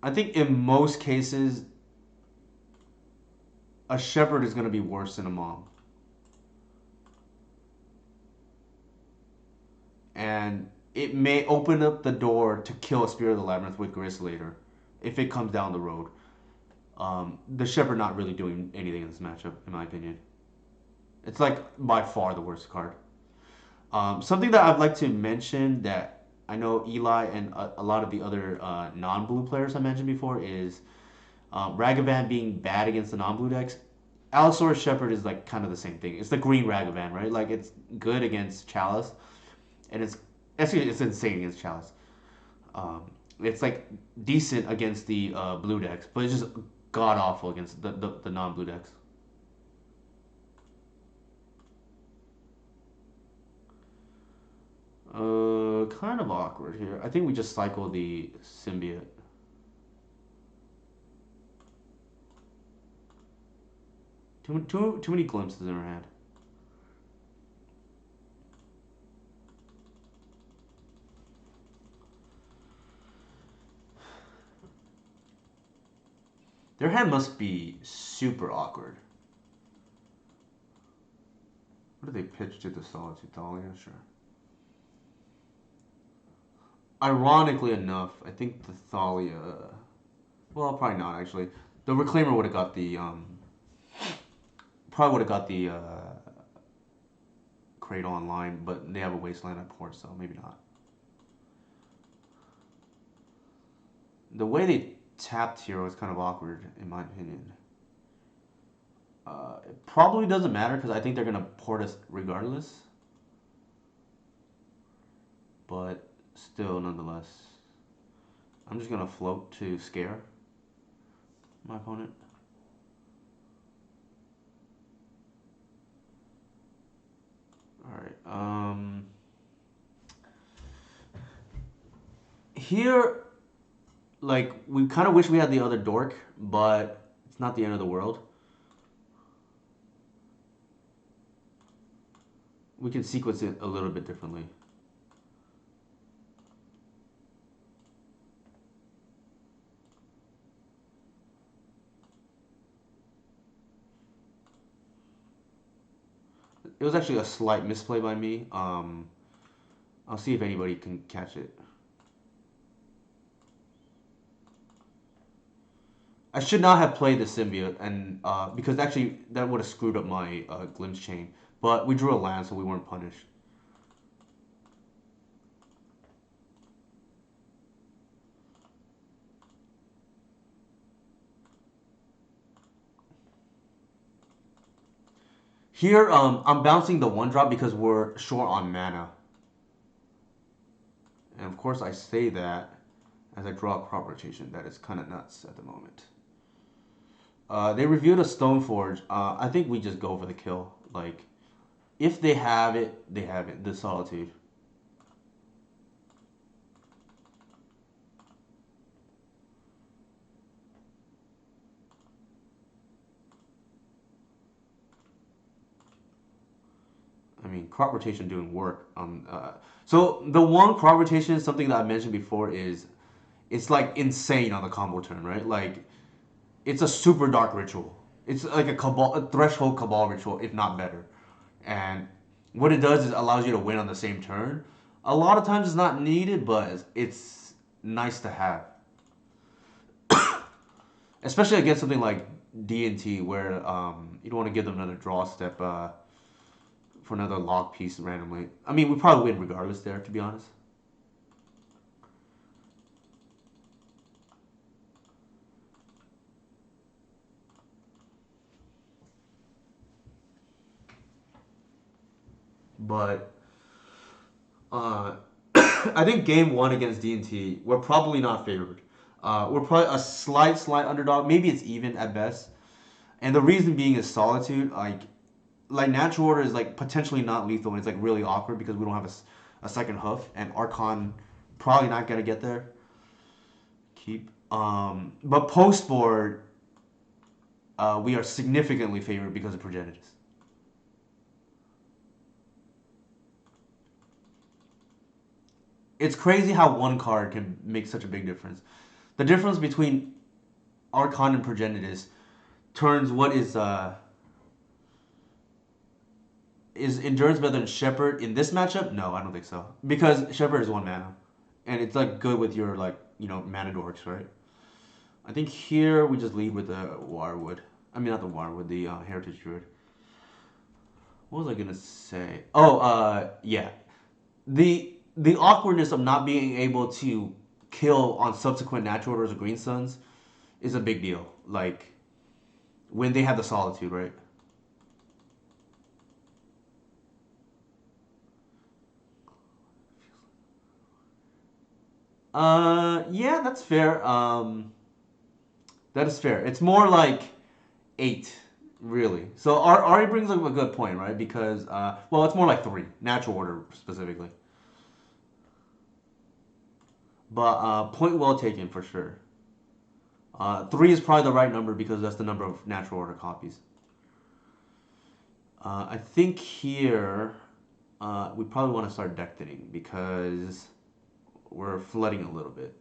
I think in most cases, a shepherd is going to be worse than a mom. And it may open up the door to kill a Spirit of the Labyrinth with Gris later, if it comes down the road. The shepherd not really doing anything in this matchup, in my opinion. It's like by far the worst card. Something that I'd like to mention that I know Eli and a lot of the other non-blue players I mentioned before is Ragavan being bad against the non-blue decks. Allosaurus Shepherd is like kind of the same thing. It's the green Ragavan, right? Like it's good against Chalice, and it's actually it's insane against Chalice. Um, It's like decent against the blue decks, but it's just god awful against the non blue decks. Kind of awkward here. I think we just cycle the symbiote. Too many glimpses in our hand. Their hand must be super awkward. What did they pitch to the Solitude Thalia? Sure. Ironically enough, I think the Thalia. Well, probably not actually. The Reclaimer would have got the probably would have got the Cradle online, but they have a Wasteland at port, so maybe not. The way they tapped here was kind of awkward, in my opinion. It probably doesn't matter because I think they're gonna port us regardless. But still, nonetheless, I'm just gonna float to scare my opponent. All right. Here, like, we kind of wish we had the other dork, but it's not the end of the world. We can sequence it a little bit differently. It was actually a slight misplay by me. I'll see if anybody can catch it. I should not have played the symbiote, and because actually that would have screwed up my glimpse chain. But we drew a land, so we weren't punished. Here, I'm bouncing the 1-drop because we're short on mana. And of course I say that as I draw a crop rotation. That is kind of nuts at the moment. They reviewed a Stoneforge. I think we just go for the kill. Like, if they have it, they have it. The Solitude. I mean, crop rotation doing work. So the one crop rotation is something that I mentioned before is it's like insane on the combo turn, right? Like it's a super dark ritual. It's like a threshold cabal ritual, if not better. And what it does is allows you to win on the same turn. A lot of times it's not needed, but it's nice to have, especially against something like D&T where you don't want to give them another draw step for another lock piece randomly. I mean, we probably win regardless there, to be honest. But I think game one against D&T, we're probably not favored. We're probably a slight underdog. Maybe it's even at best. And the reason being is Solitude. Like natural order is like potentially not lethal, and it's like really awkward because we don't have a second hoof, and Archon probably not gonna get there. Keep. But post board, we are significantly favored because of Progenitus. It's crazy how one card can make such a big difference. The difference between Archon and Progenitus turns what is Endurance better than Shepherd in this matchup? No, I don't think so. Because Shepherd is 1 mana. And it's like good with your like, mana dorks, right? I think here we just lead with the Wirewood. I mean not the Wirewood, the Heritage Druid. What was I gonna say? Oh, yeah. The awkwardness of not being able to kill on subsequent natural orders of Green Suns is a big deal. Like when they have the Solitude, right? Yeah, that's fair. That is fair. It's more like 8, really. So Ari brings up a good point, right? Because well, it's more like 3, natural order specifically. But point well taken for sure. 3 is probably the right number because that's the number of natural order copies. I think here we probably want to start deck thinning because we're flooding a little bit.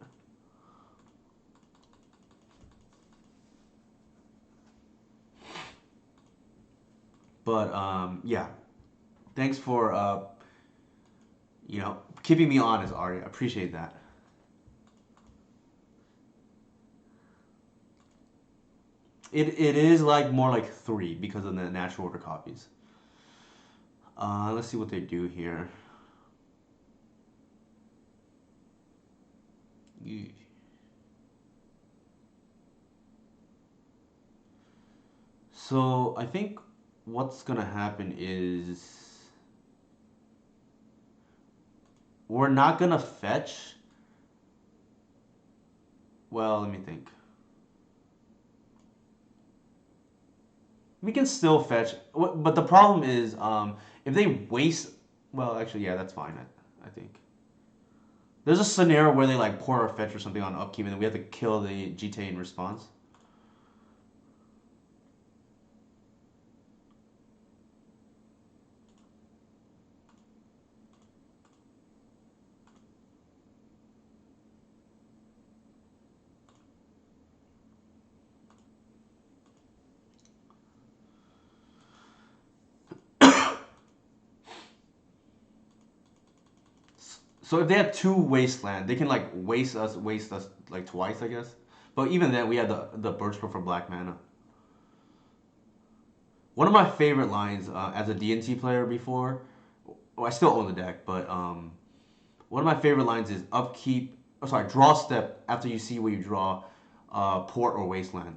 But yeah, thanks for keeping me honest, Ari. I appreciate that. It is like more like 3 because of the natural order copies. Let's see what they do here. So I think what's gonna happen is we're not gonna fetch. Well, let me think. We can still fetch, but the problem is, if they waste. Well, actually, yeah, that's fine. I think there's a scenario where they like pour a fetch or something on upkeep, and then we have to kill the GTA in response. So if they have 2 wasteland, they can like waste us like twice, I guess. But even then, we have the birch for black mana. One of my favorite lines as a D&T player before, well, I still own the deck, but one of my favorite lines is upkeep. Oh, sorry, draw step after you see what you draw, port or wasteland.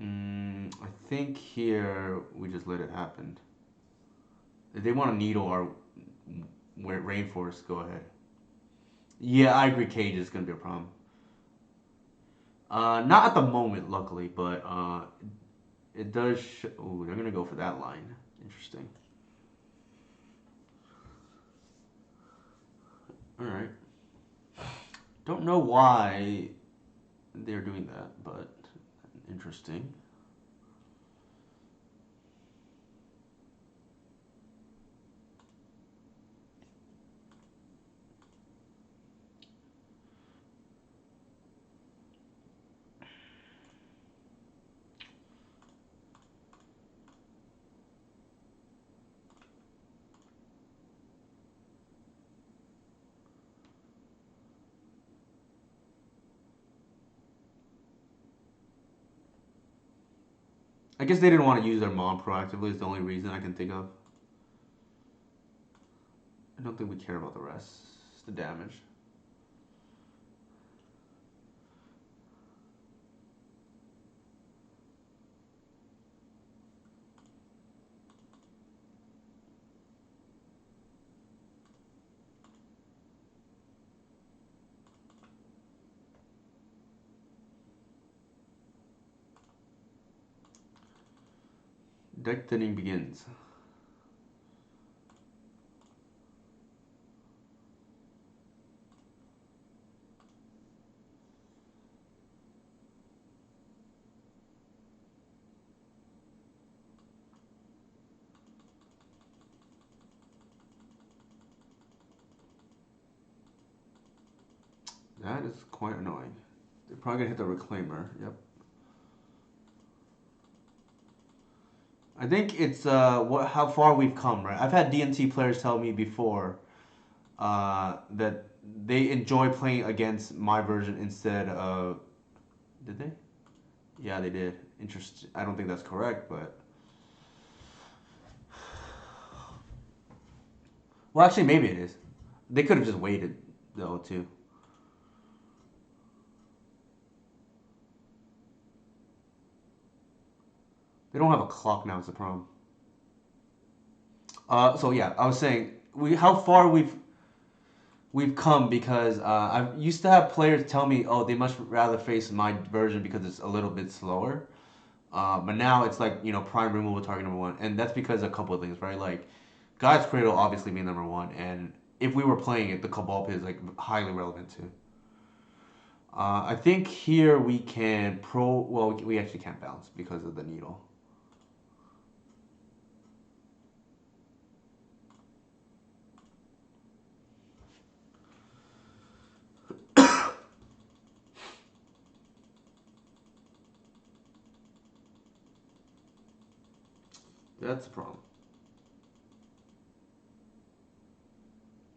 I think here we just let it happen. If they want to needle our rainforest, go ahead. Yeah, I agree. Cage is gonna be a problem. Not at the moment, luckily, but it does. Ooh, they're gonna go for that line. Interesting. All right. Don't know why they're doing that, but interesting. I guess they didn't want to use their mom proactively. Is the only reason I can think of. I don't think we care about the rest. It's the damage. Deck thinning begins. That is quite annoying. They're probably gonna hit the reclaimer. Yep. I think it's how far we've come, right? I've had D&T players tell me before that they enjoy playing against my version instead of. Did they? Yeah, they did. Interesting. I don't think that's correct, but well, actually, maybe it is. They could have just waited though too. They don't have a clock now. It's a problem. So yeah, I was saying we how far we've come because I used to have players tell me, oh, they much rather face my version because it's a little bit slower. But now it's like, prime removal target number one, and that's because a couple of things, right? Like, God's Cradle obviously being number one, and if we were playing it, the Cabal Pit is like highly relevant too. I think here we can well, we actually can't bounce because of the needle. That's the problem.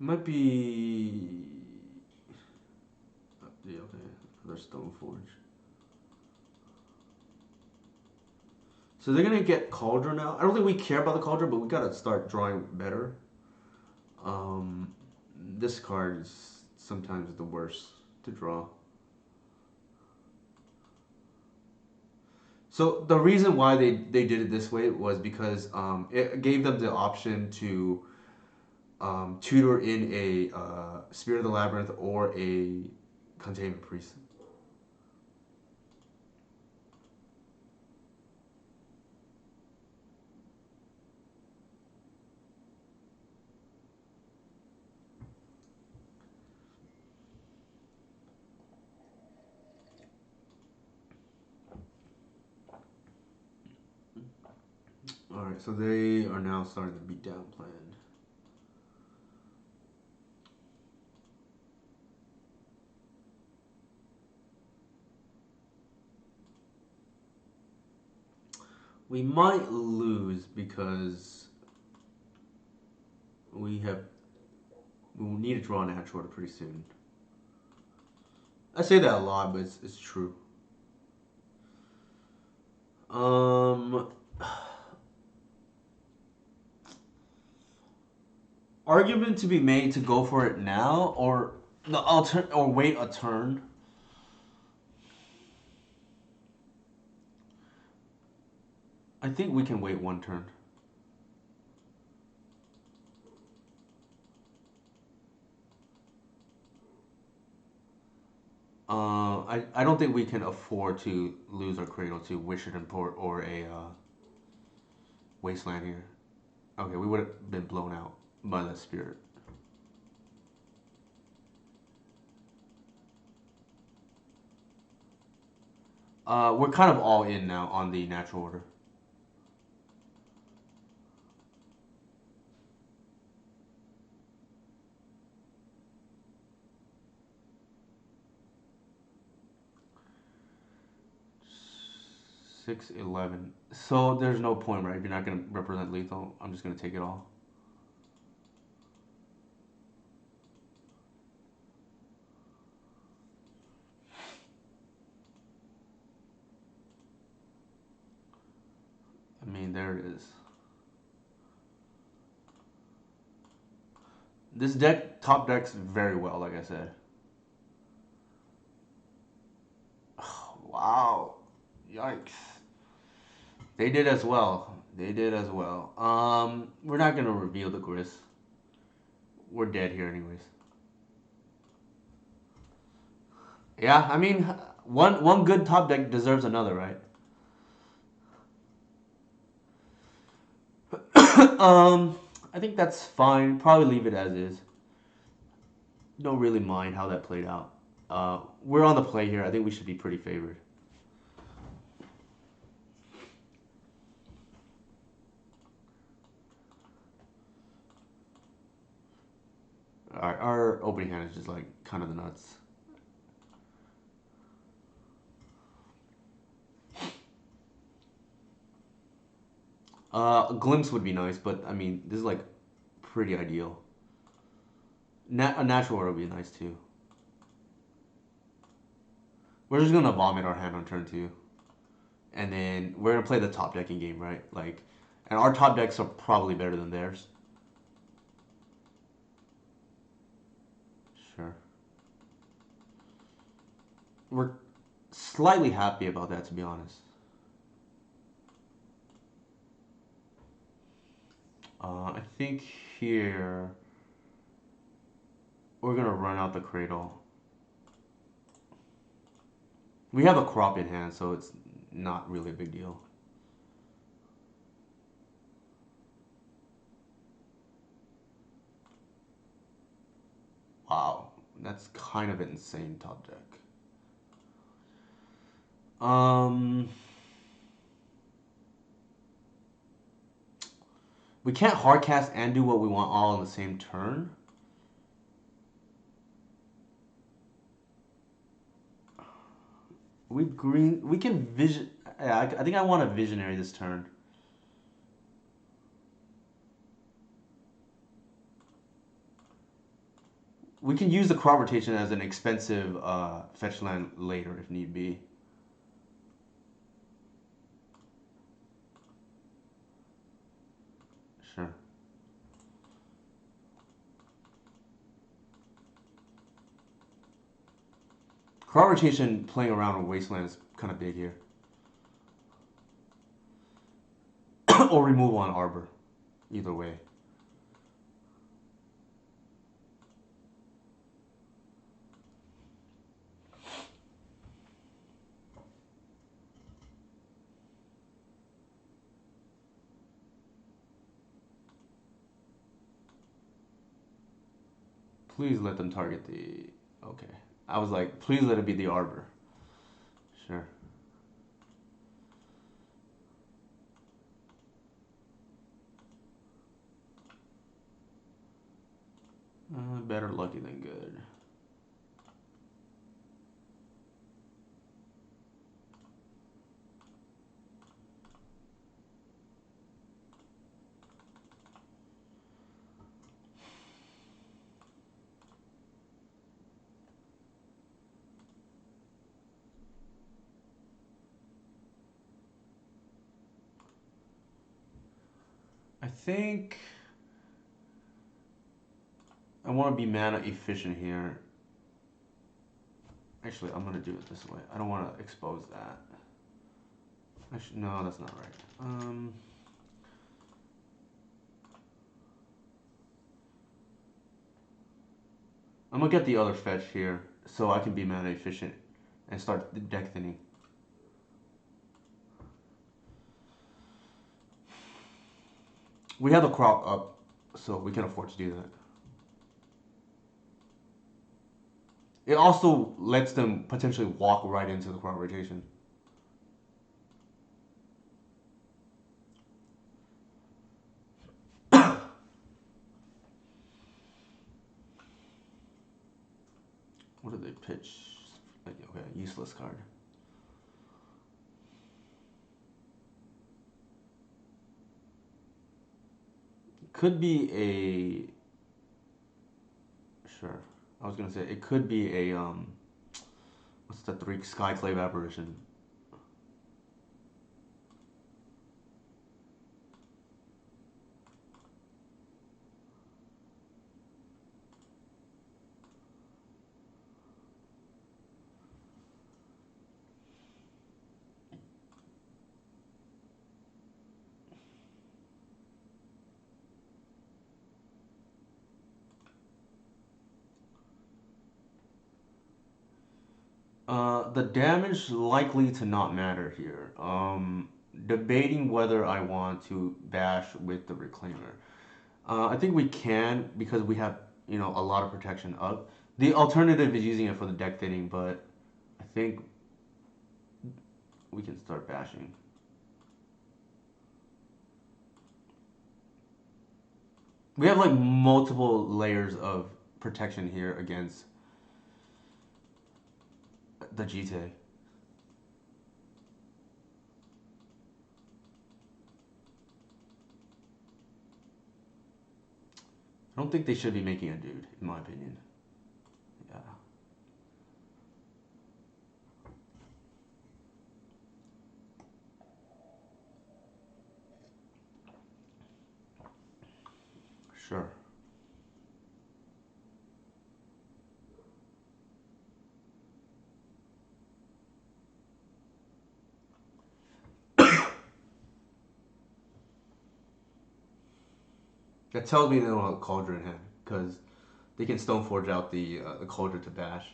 Might be. Yeah, okay. Another Stone Forge. So they're gonna get Cauldron now. I don't think we care about the Cauldron, but we gotta start drawing better. Um, this card is sometimes the worst to draw. So the reason why they did it this way was because it gave them the option to tutor in a Spirit of the Labyrinth or a Containment Priest. Alright, so they are now starting the beatdown plan. We might lose because we will need to draw an natural order pretty soon. I say that a lot, but it's true. Argument to be made to go for it now or wait a turn. I think we can wait one turn. I don't think we can afford to lose our Cradle to Wishard Import or a Wasteland here. Okay, we would have been blown out by that Spirit. We're kind of all in now on the natural order. Six, 11. So there's no point, right? If you're not going to represent lethal, I'm just going to take it all. I mean, there it is. This deck top decks very well, like I said. Wow. Yikes. They did as well. They did as well. We're not gonna reveal the Gris. We're dead here anyways. Yeah, I mean, one good top deck deserves another, right? I think that's fine. Probably leave it as is. Don't really mind how that played out. We're on the play here. I think we should be pretty favored. Our opening hand is just like kind of the nuts. A glimpse would be nice, but I mean, this is like pretty ideal. A natural order would be nice too. We're just gonna vomit our hand on turn 2, and then we're gonna play the top decking game, right? Like, and our top decks are probably better than theirs. Sure. We're slightly happy about that, to be honest. I think here We're gonna run out the cradle. We have a crop in hand, so it's not really a big deal. Wow, that's kind of an insane top deck. We can't hardcast and do what we want all in the same turn. We green. We can vision. Yeah, I think I want a visionary this turn. We can use the crop rotation as an expensive fetch land later if need be. Sure. Crop rotation playing around with Wasteland is kind of big here. Or removal on Arbor. Either way. Please let them target the... Okay. I was like, please let it be the Arbor. Sure. Better lucky than good. I think I want to be mana efficient here. Actually, I'm going to do it this way. I don't want to expose that. Actually, no, that's not right. I'm going to get the other fetch here so I can be mana efficient and start the deck thinning. We have the crop up, so we can afford to do that. It also lets them potentially walk right into the crop rotation. What did they pitch? Okay, useless card. Could be a... Sure. I was gonna say, it could be a, what's the 3 Skyclave Apparition? The damage likely to not matter here. Debating whether I want to bash with the Reclaimer. I think we can because we have, a lot of protection up. The alternative is using it for the deck thinning, but I think we can start bashing. We have like multiple layers of protection here against the GT. I don't think they should be making a dude, in my opinion. Yeah. Sure. That tells me they don't have Cauldron in hand, because They can Stoneforge out the culture to bash.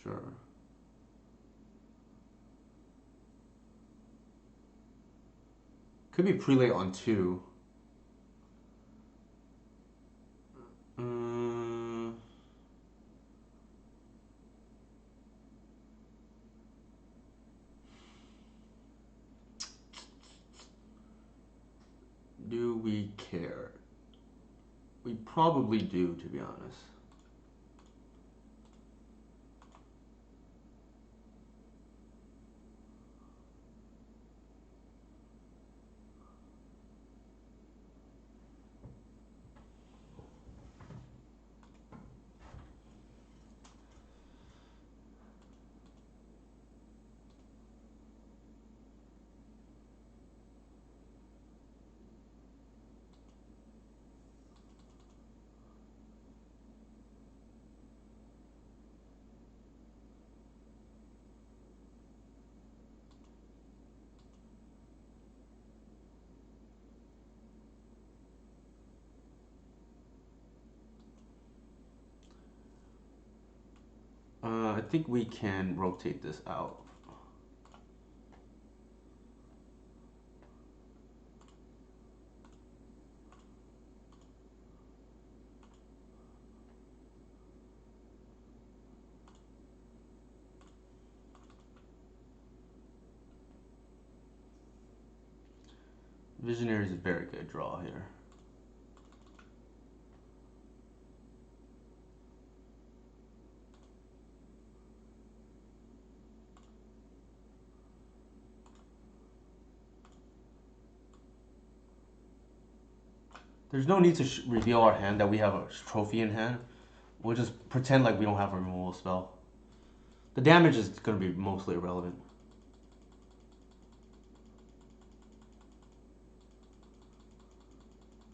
Sure. Could be prelate on 2. Mm, do we care? We probably do, to be honest. I think we can rotate this out. Visionary is a very good draw here. There's no need to reveal our hand that we have a trophy in hand. We'll just pretend like we don't have a removal spell. The damage is going to be mostly irrelevant.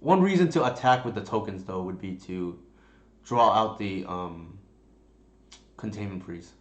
One reason to attack with the tokens, though, would be to draw out the containment freeze.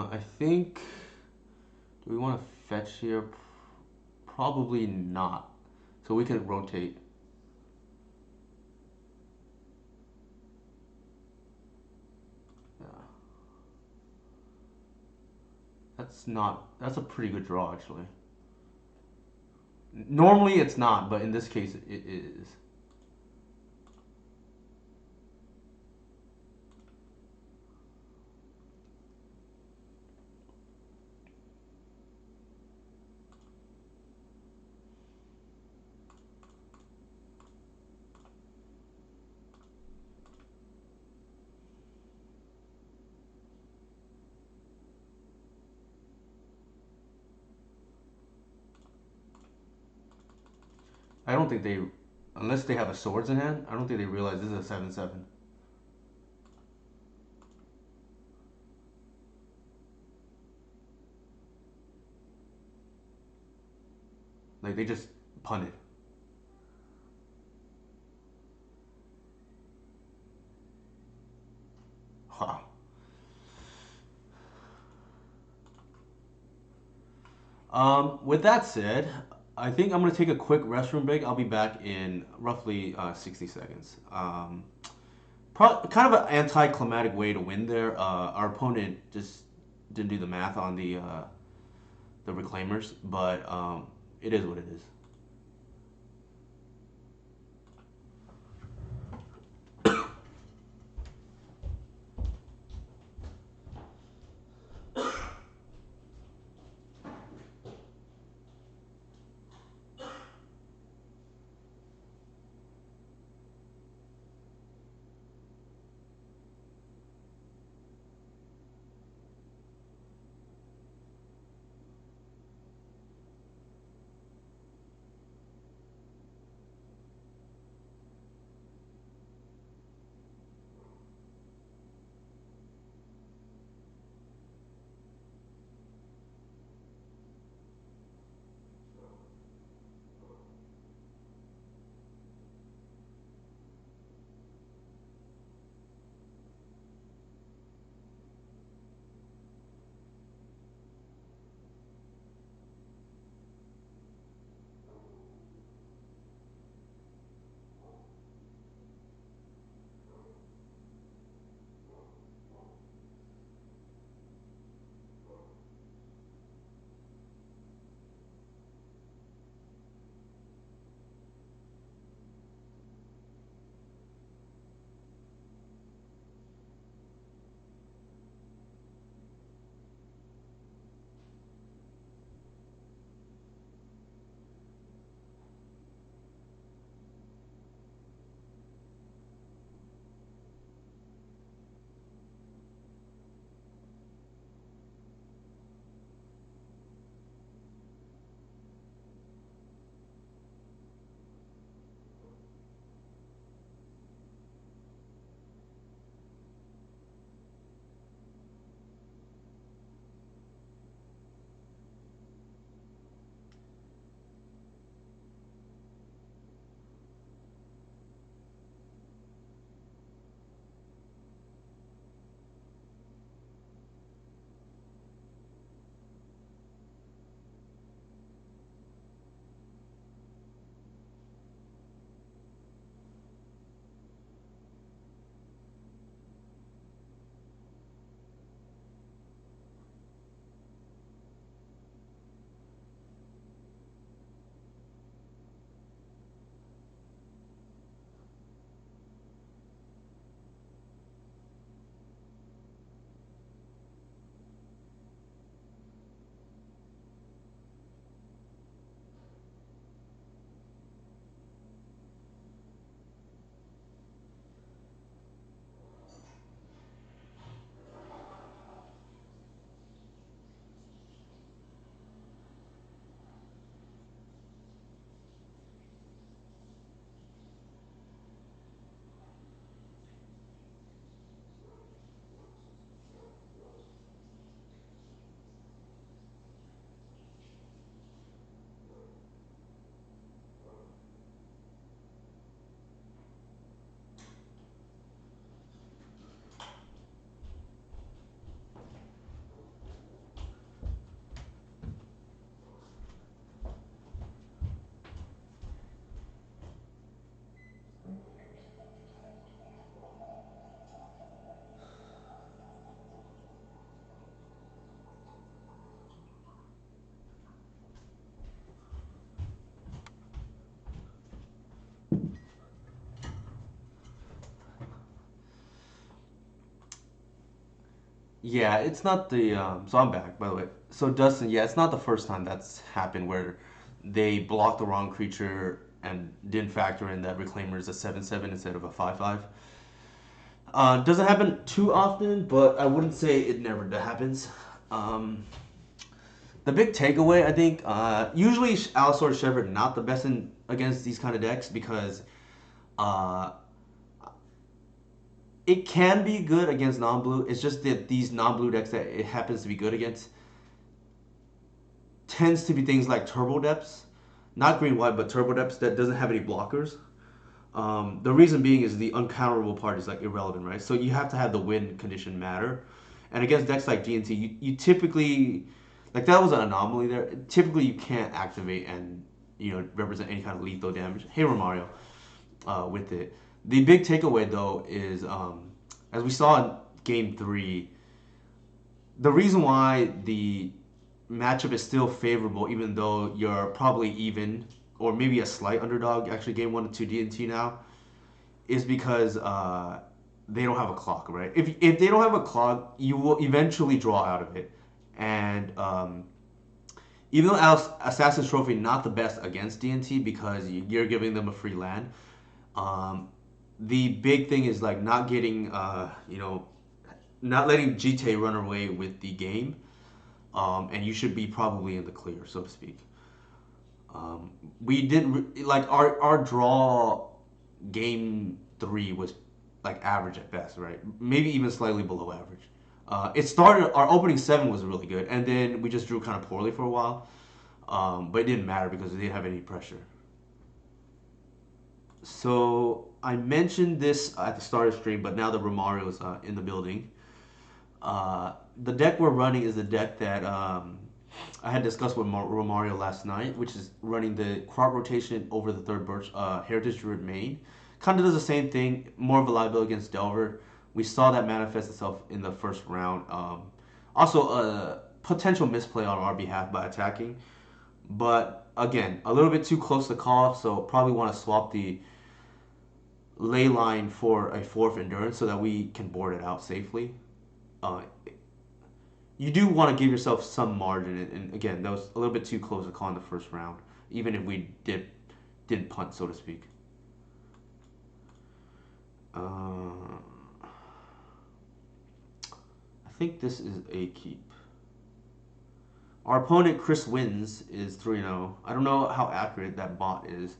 I think. Do we want to fetch here? Probably not. So we can rotate. Yeah. That's not. That's a pretty good draw, actually. Normally it's not, but in this case it is. I don't think they, unless they have a swords in hand, I don't think they realize this is a 7/7. Like they just punt it. Wow. With that said, I think I'm gonna take a quick restroom break. I'll be back in roughly 60 seconds. Kind of an anticlimactic way to win there. Our opponent just didn't do the math on the reclaimers, but it is what it is. Yeah, it's not the so I'm back by the way. So Dustin, yeah, it's not the first time that's happened where they blocked the wrong creature and didn't factor in that Reclaimer is a 7/7 instead of a 5/5. Doesn't happen too often, but I wouldn't say it never happens. Um, the big takeaway, I think, usually Allosaur Shepherd not the best in against these kind of decks because uh, it can be good against non-blue. It's just that these non-blue decks that it happens to be good against tends to be things like Turbo Depths, not green white, but Turbo Depths that doesn't have any blockers. The reason being is the uncounterable part is like irrelevant, right? So you have to have the win condition matter, and against decks like GNT, you typically like that was an anomaly there. Typically, you can't activate and represent any kind of lethal damage. Hey Romario, with it. The big takeaway though is as we saw in Game Three, the reason why the matchup is still favorable, even though you're probably even or maybe a slight underdog. Actually, Game 1 to 2 DNT now is because they don't have a clock, right? If they don't have a clock, you will eventually draw out of it. And even though Assassin's Trophy not the best against DNT because you're giving them a free land, um, the big thing is like not getting, not letting GTA run away with the game, and you should be probably in the clear, so to speak. We didn't like our draw game three was like average at best, right? Maybe even slightly below average. It started our opening seven was really good, and then we just drew kind of poorly for a while. But it didn't matter because we didn't have any pressure. So I mentioned this at the start of the stream, but now that Romario is in the building, the deck we're running is the deck that I had discussed with Romario last night, which is running the crop rotation over the third birch Heritage Druid main. Kind of does the same thing, more of a liability against Delver. We saw that manifest itself in the first round. Also, a potential misplay on our behalf by attacking, but again, a little bit too close to call, so probably want to swap the ley line for a fourth endurance so that we can board it out safely. Uh, you do want to give yourself some margin, and again, that was a little bit too close to call in the first round, even if we did punt, so to speak. Uh, I think this is a keep. Our opponent Chris Wins is 3-0. I don't know how accurate that bot is.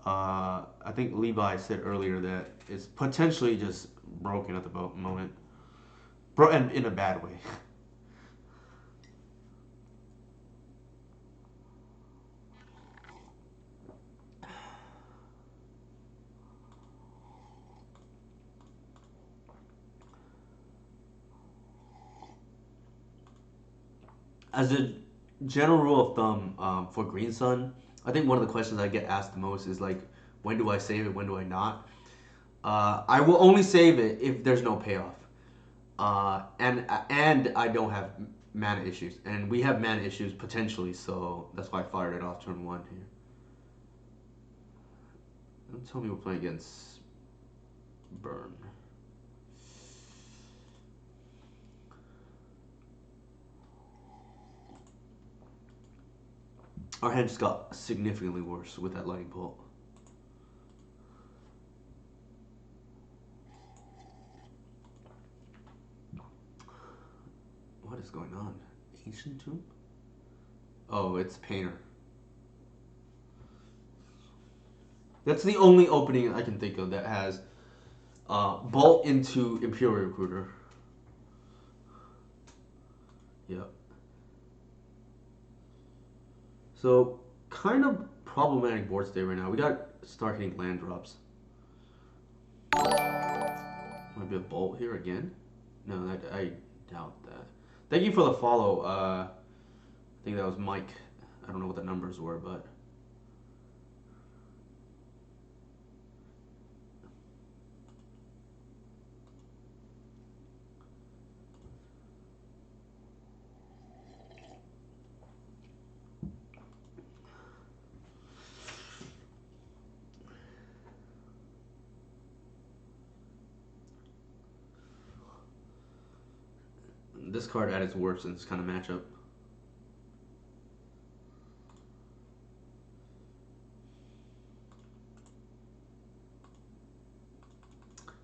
I think Levi said earlier that it's potentially just broken at the moment, and in a bad way. As a general rule of thumb, for Green Sun, I think one of the questions I get asked the most is like, when do I save it? When do I not? I will only save it if there's no payoff, and I don't have mana issues, and we have mana issues potentially, so that's why I fired it off turn one here. Don't tell me we're playing against Burn. Our hand just got significantly worse with that lightning bolt. What is going on? Ancient Tomb? Oh, it's Painter. That's the only opening I can think of that has Bolt into Imperial Recruiter. Yep. So, kind of problematic board state right now. We got start hitting land drops. Might be a Bolt here again. No, I doubt that. Thank you for the follow. I think that was Mike. I don't know what the numbers were, but this card at its worst in this kind of matchup.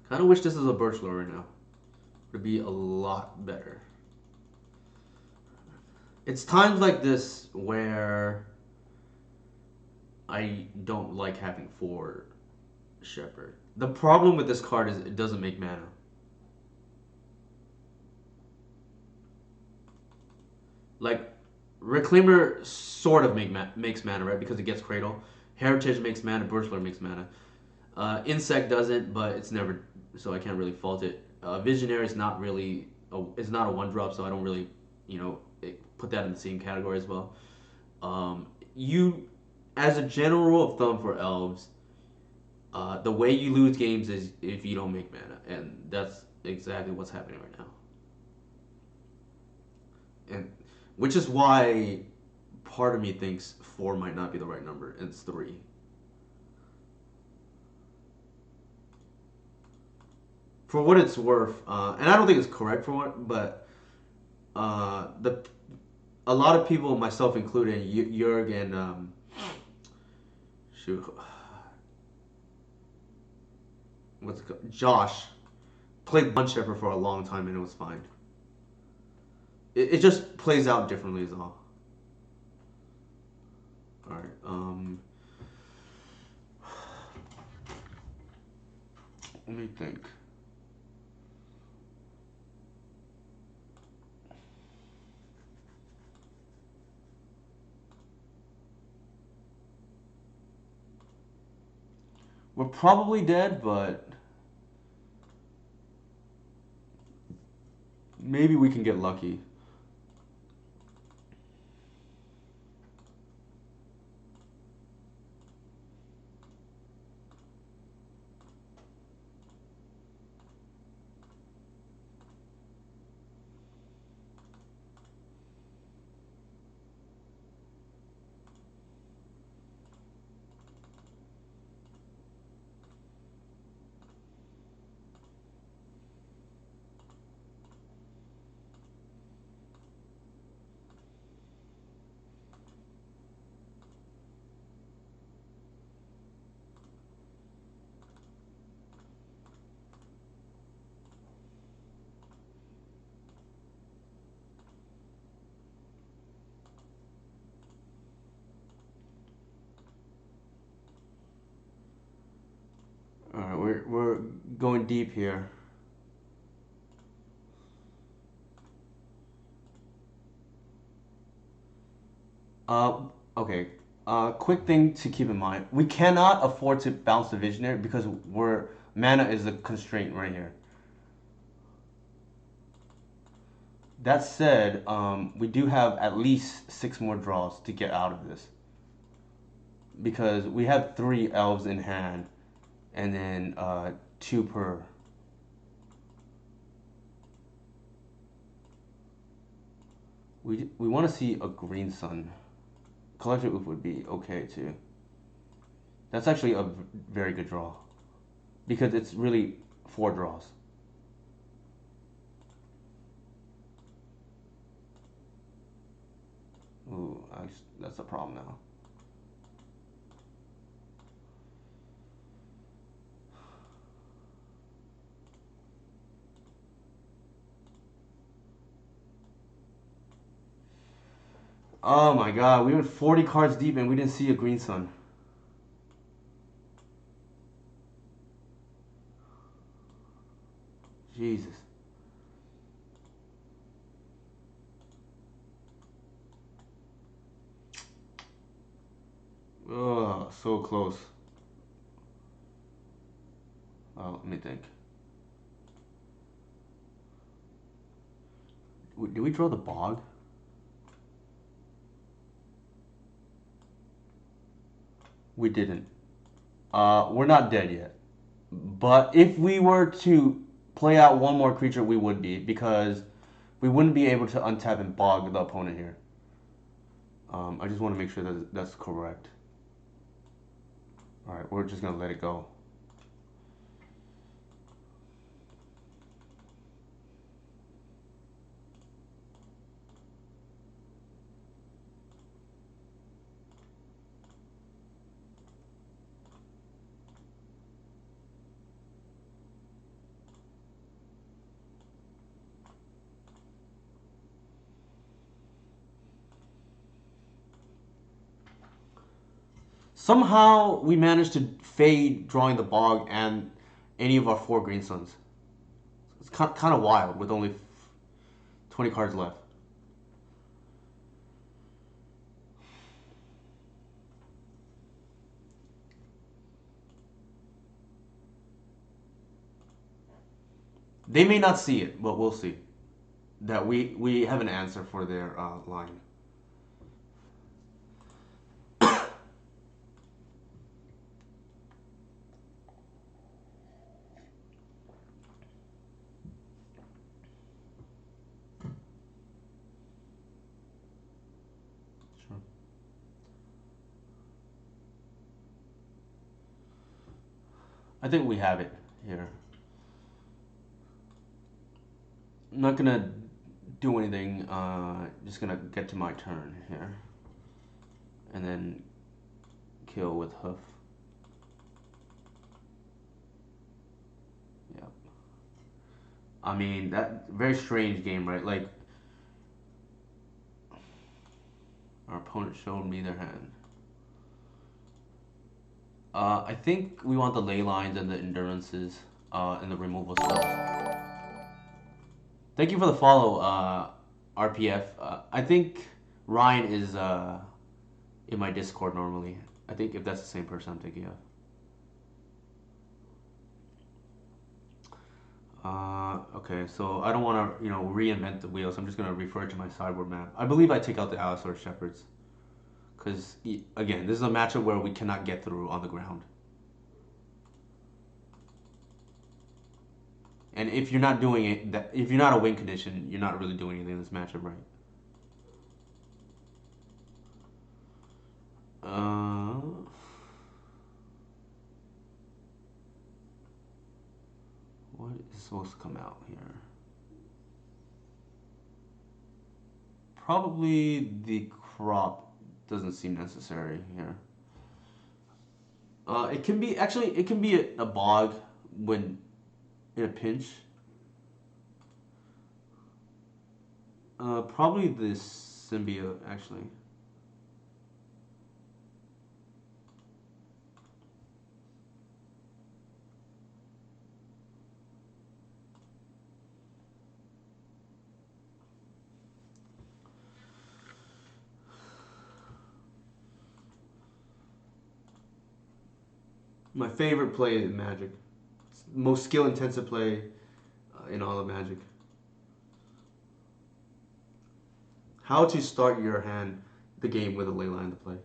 Kind of wish this is a Birchler right now. Would be a lot better. It's times like this where I don't like having 4 Shepherd. The problem with this card is it doesn't make mana. Like, Reclaimer sort of makes mana, right? Because it gets Cradle. Heritage makes mana, Birchler makes mana. Insect doesn't, but it's never, so I can't really fault it. Visionary is not really, it's not a 1-drop, so I don't really, put that in the same category as well. You, as a general rule of thumb for Elves, the way you lose games is if you don't make mana, and that's exactly what's happening right now. And which is why part of me thinks 4 might not be the right number, and it's 3. For what it's worth, and I don't think it's correct for what, but the a lot of people, myself included, Jurg and shoot, what's it called? Josh played One Shepherd for a long time and it was fine. It just plays out differently is all. All right. Let me think. We're probably dead, but maybe we can get lucky. All right, we're going deep here. Okay. Quick thing to keep in mind: we cannot afford to bounce the Visionary because mana is a constraint right here. That said, we do have at least 6 more draws to get out of this because we have 3 Elves in hand, and then 2 per. We want to see a Green Sun. Collected Oof would be okay too. That's actually a very good draw because it's really 4 draws. Ooh, that's a problem now. Oh my god, we went 40 cards deep and we didn't see a Green Sun. Jesus. Oh, so close. Oh, let me think. Did we draw the Bog? We didn't. We're not dead yet. But if we were to play out one more creature, we would be, because we wouldn't be able to untap and Bog the opponent here. I just want to make sure that that's correct. Alright, we're just going to let it go. Somehow we managed to fade drawing the bog and any of our 4 green suns. It's kind of wild with only 20 cards left. They may not see it, but we'll see. That we have an answer for their line. Sure. I think we have it here. I'm not gonna do anything. Just gonna get to my turn here, and then kill with hoof. Yep. I mean that very strange game, right? Like our opponent showed me their hand. I think we want the ley lines and the endurances and the removal stuff. Thank you for the follow, RPF. I think Ryan is in my Discord normally. I think if that's the same person I'm thinking of. Okay, so I don't want to, reinvent the wheel, so I'm just going to refer to my sideboard map. I believe I take out the Allosaur Shepherds. Because, again, this is a matchup where we cannot get through on the ground. And if you're not doing it, if you're not a win condition, you're not really doing anything in this matchup, right? What is supposed to come out here? Probably the crop doesn't seem necessary here. It can be a bog when in a pinch. Probably the symbiote actually. My favorite play in Magic. It's the most skill intensive play in all of Magic. How to start your hand, the game with a ley line to play.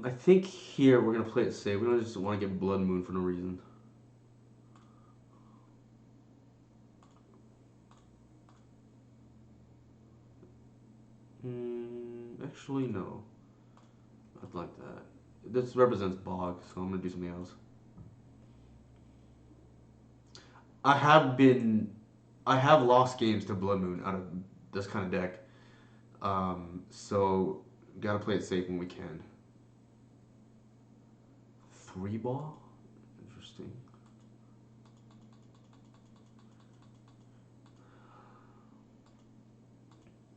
I think here we're gonna play it safe. We don't just want to get Blood Moon for no reason. Actually, no. I'd like that. This represents Bog, so I'm gonna do something else. I have lost games to Blood Moon out of this kind of deck. So gotta play it safe when we can. 3 ball? Interesting.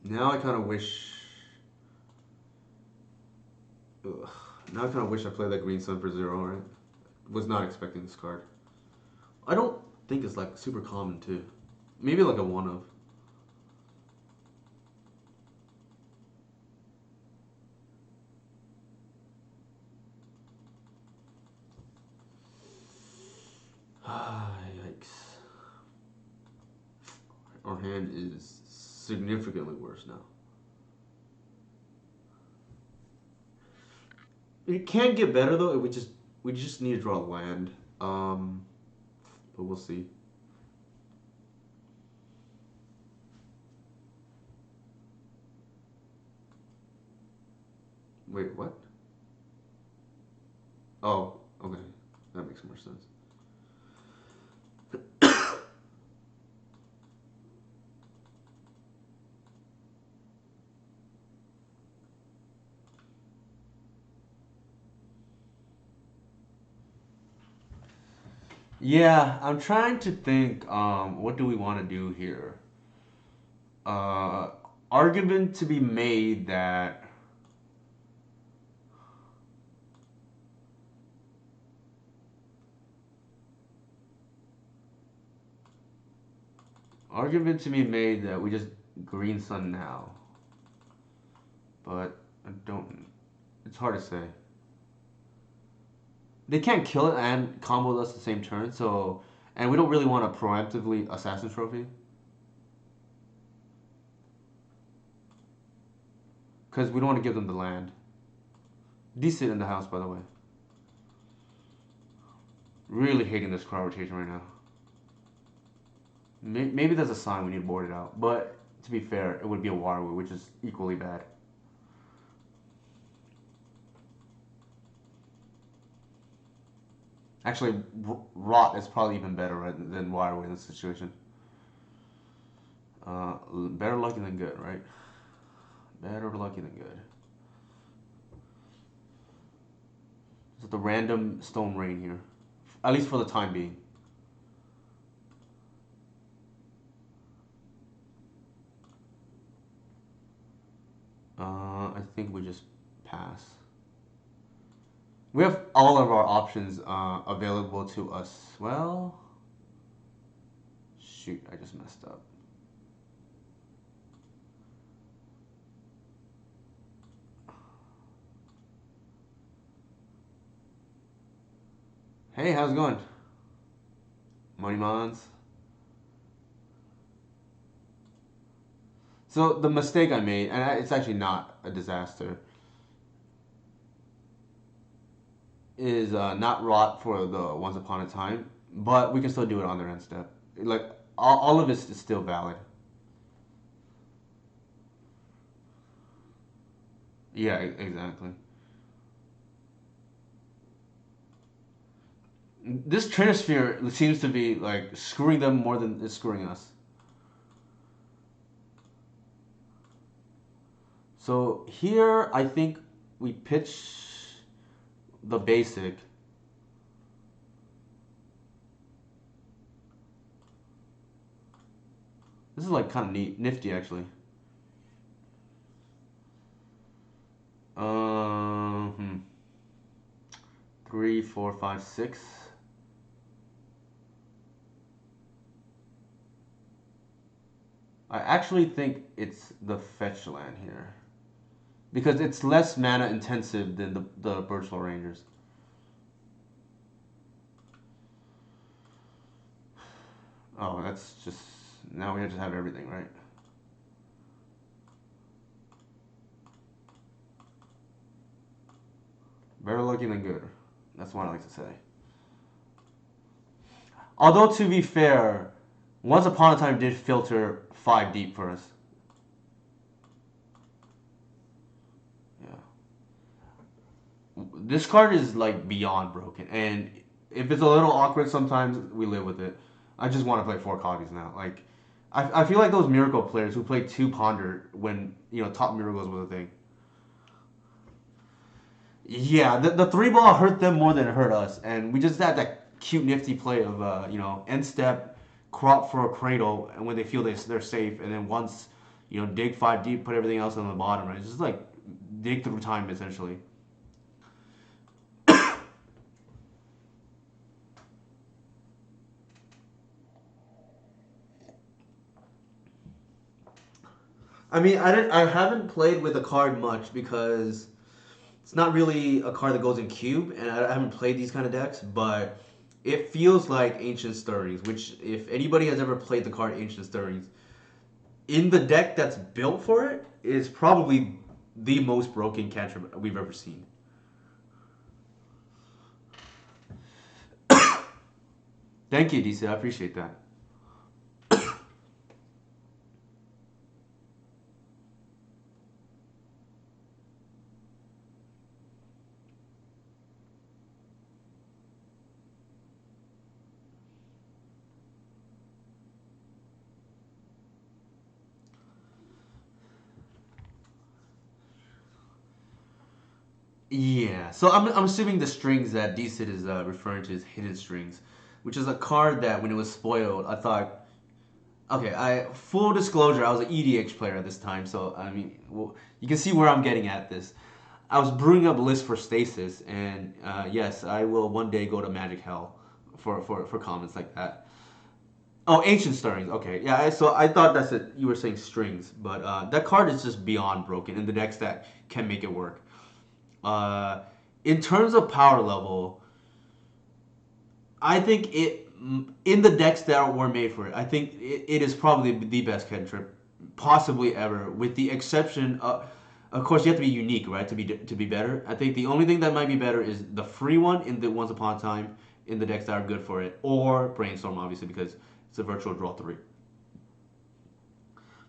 Now I kind of wish. Ugh. Now I kind of wish I played that Green Sun for 0, right? Was not expecting this card. I don't think it's like super common too. Maybe like a one of. Yikes. Our hand is significantly worse now. It can get better though. We just need to draw land. But we'll see. Wait, what? Oh, okay. That makes more sense. Yeah, I'm trying to think. What do we want to do here? Uh, Argument to be made that argument to be made that we just green sun now, but I don't. It's hard to say. They can't kill it and combo us the same turn, so and we don't really want to proactively assassin trophy because we don't want to give them the land. Decent in the house, by the way. Really hating this card rotation right now. Maybe there's a sign we need to board it out, but to be fair, it would be a Waterway, which is equally bad. Actually, Rot is probably even better right, than Waterway in this situation. Better lucky than good, right? Better lucky than good. It's the random Stone Rain here, at least for the time being. I think we just pass. We have all of our options available to us. Well, shoot, I just messed up. Hey, how's it going? Money Mons. So the mistake I made, and it's actually not a disaster, is not rot for the Once Upon a Time, but we can still do it on their end step. Like all of this is still valid. Yeah, exactly. This Trinosphere seems to be like screwing them more than it's screwing us. So here, I think we pitch the basic. This is like kind of neat, nifty actually. Hmm. 3, 4, 5, 6. I actually think it's the fetch land here because it's less mana intensive than the Birchwell Rangers. Oh, that's just now we just have everything, right? Better lucky than good. That's what I like to say. Although to be fair, Once Upon a Time did filter 5 deep for us. Yeah. This card is like beyond broken, and if it's a little awkward, sometimes we live with it. I just want to play 4 copies now. Like, I feel like those Miracle players who played 2 Ponder when top Miracles was a thing. Yeah, the 3 ball hurt them more than it hurt us, and we just had that cute nifty play of end step, crop for a cradle, and when they feel they're safe, and then once dig 5 deep, put everything else on the bottom. Right, it's just like dig through time essentially. I mean, I haven't played with the card much because it's not really a card that goes in cube, and I haven't played these kind of decks. But it feels like Ancient Stirrings, which if anybody has ever played the card Ancient Stirrings, in the deck that's built for it, is probably the most broken cantrip we've ever seen. Thank you, DC. I appreciate that. Yeah. So I'm assuming the strings that DCIT is referring to is hidden strings. which is a card that when it was spoiled, I thought, okay, I full disclosure, I was an EDH player at this time, so I mean, well, you can see where I'm getting at this. I was brewing up lists for Stasis, and yes, I will one day go to Magic Hell for comments like that. Oh, Ancient Stirrings. Okay, yeah. So I thought that's it. You were saying strings, but that card is just beyond broken in the decks that can make it work. Uh, in terms of power level, I think it in the decks that were made for it. I think it is probably the best cantrip possibly ever, with the exception of course, you have to be unique, right, to be better. I think the only thing that might be better is the free one in the Once Upon a Time in the decks that are good for it, or Brainstorm, obviously, because it's a virtual draw three.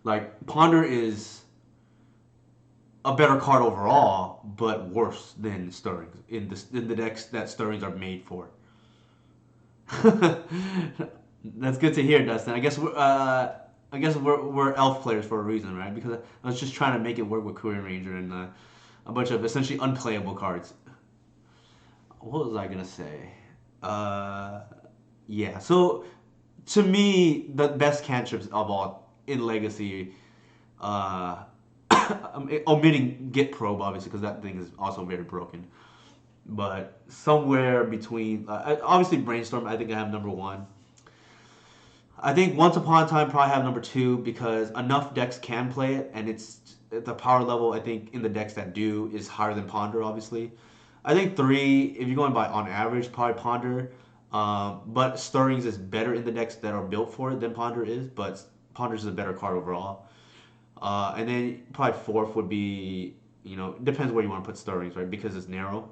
Like Ponder is a better card overall, but worse than Stirrings in the decks that Stirrings are made for. That's good to hear, Dustin. I guess we're elf players for a reason, right? Because I was just trying to make it work with Korean Ranger and a bunch of essentially unplayable cards. What was I gonna say? Uh, yeah. So to me, the best cantrips of all in Legacy, uh, omitting Git Probe obviously because that thing is also very broken. But somewhere between, obviously Brainstorm, I think I have number one. I think Once Upon a Time probably have number two because enough decks can play it, and it's the power level I think in the decks that do is higher than Ponder, obviously. I think three, if you're going by on average, probably Ponder. But Stirrings is better in the decks that are built for it than Ponder is, but Ponder is a better card overall. And then probably fourth would be, it depends where you want to put Stirrings, right? Because it's narrow.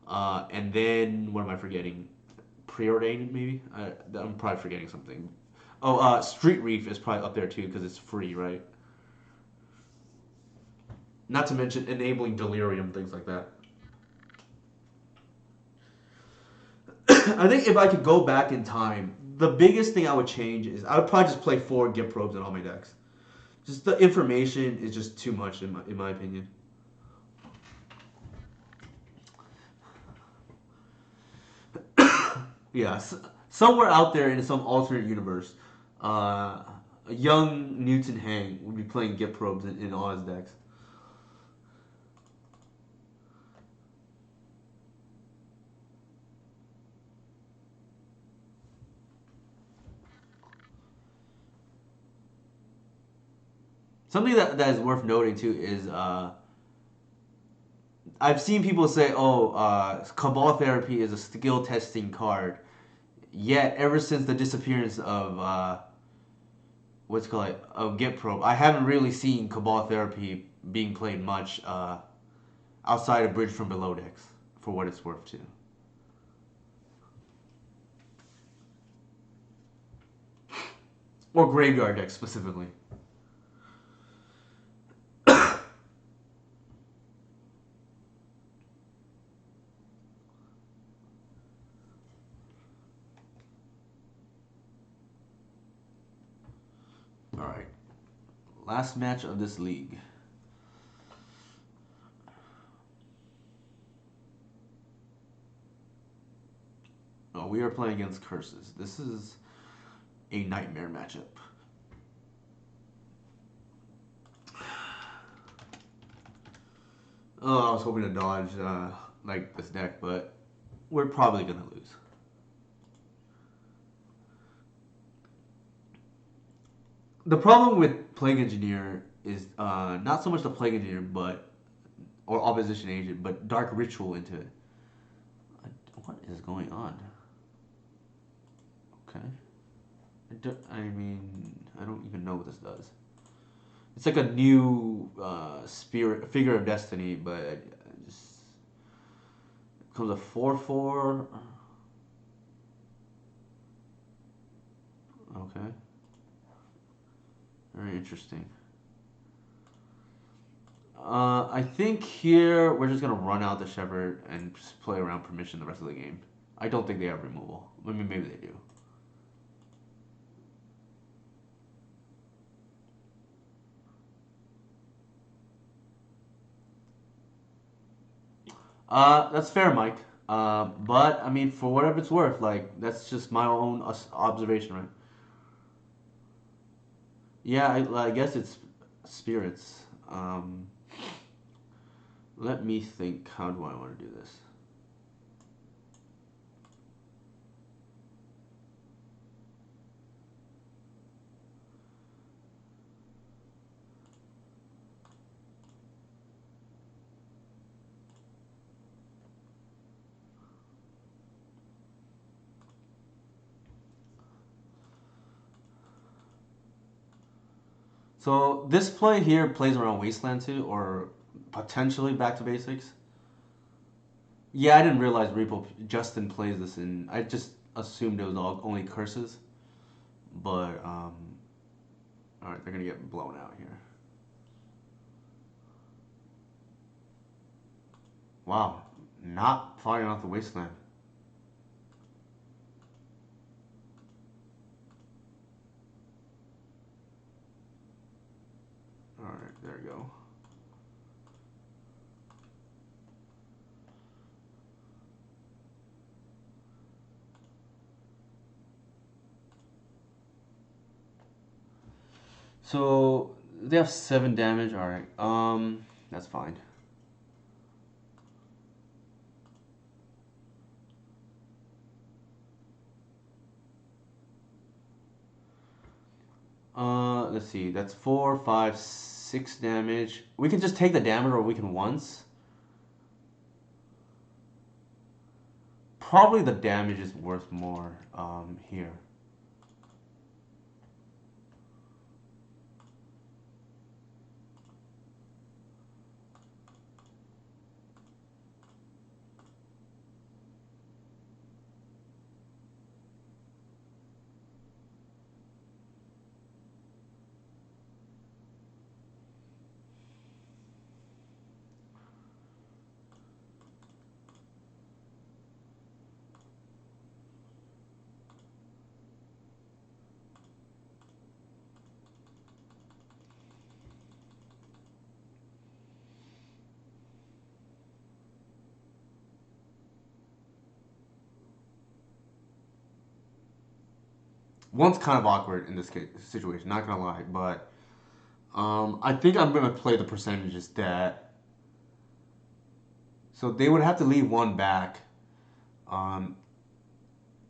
And then what am I forgetting? Preordained, maybe. I'm probably forgetting something. Oh, Street Reef is probably up there too because it's free, right? Not to mention enabling delirium, things like that. I think if I could go back in time, the biggest thing I would change is I would probably just play four Gift Probes in all my decks. Just the information is just too much in my opinion. Yeah, somewhere out there in some alternate universe, uh, a young Newton Hang would be playing Gift Probes in all his decks. Something that is worth noting too is I've seen people say, "Oh, Cabal Therapy is a skill testing card." Yet, ever since the disappearance of what's it called of Get Probe, I haven't really seen Cabal Therapy being played much outside of Bridge from Below decks, for what it's worth too. Or Graveyard decks specifically. All right, last match of this league. Oh, we are playing against Curses. This is a nightmare matchup. Oh, I was hoping to dodge like this deck, but we're probably gonna lose. The problem with Plague Engineer is not so much the Plague Engineer, but or Opposition Agent, but Dark Ritual into it. What is going on? Okay. I mean, I don't even know what this does. It's like a new spirit figure of destiny, but it just becomes a 4/4. Okay, very interesting. I think here we're just gonna run out the Shepherd and just play around permission the rest of the game. I don't think they have removal. I mean, maybe they do. That's fair, Mike. But I mean, for whatever it's worth, like that's just my own observation, right? Yeah, I guess it's spirits. Let me think. How do I want to do this? So this play here plays around Wasteland 2 or potentially Back to Basics. Yeah, I didn't realize Repo Justin plays this in. I just assumed it was only curses, but all right, they're gonna get blown out here. Wow, not firing off the Wasteland. All right, there we go. So they have 7 damage. All right, that's fine. Let's see. That's 4, 5, 6 damage. We can just take the damage, or we can once. Probably the damage is worth more here. One's kind of awkward in this case, situation, not gonna lie, but I think I'm gonna play the percentages that. So they would have to leave one back. Um,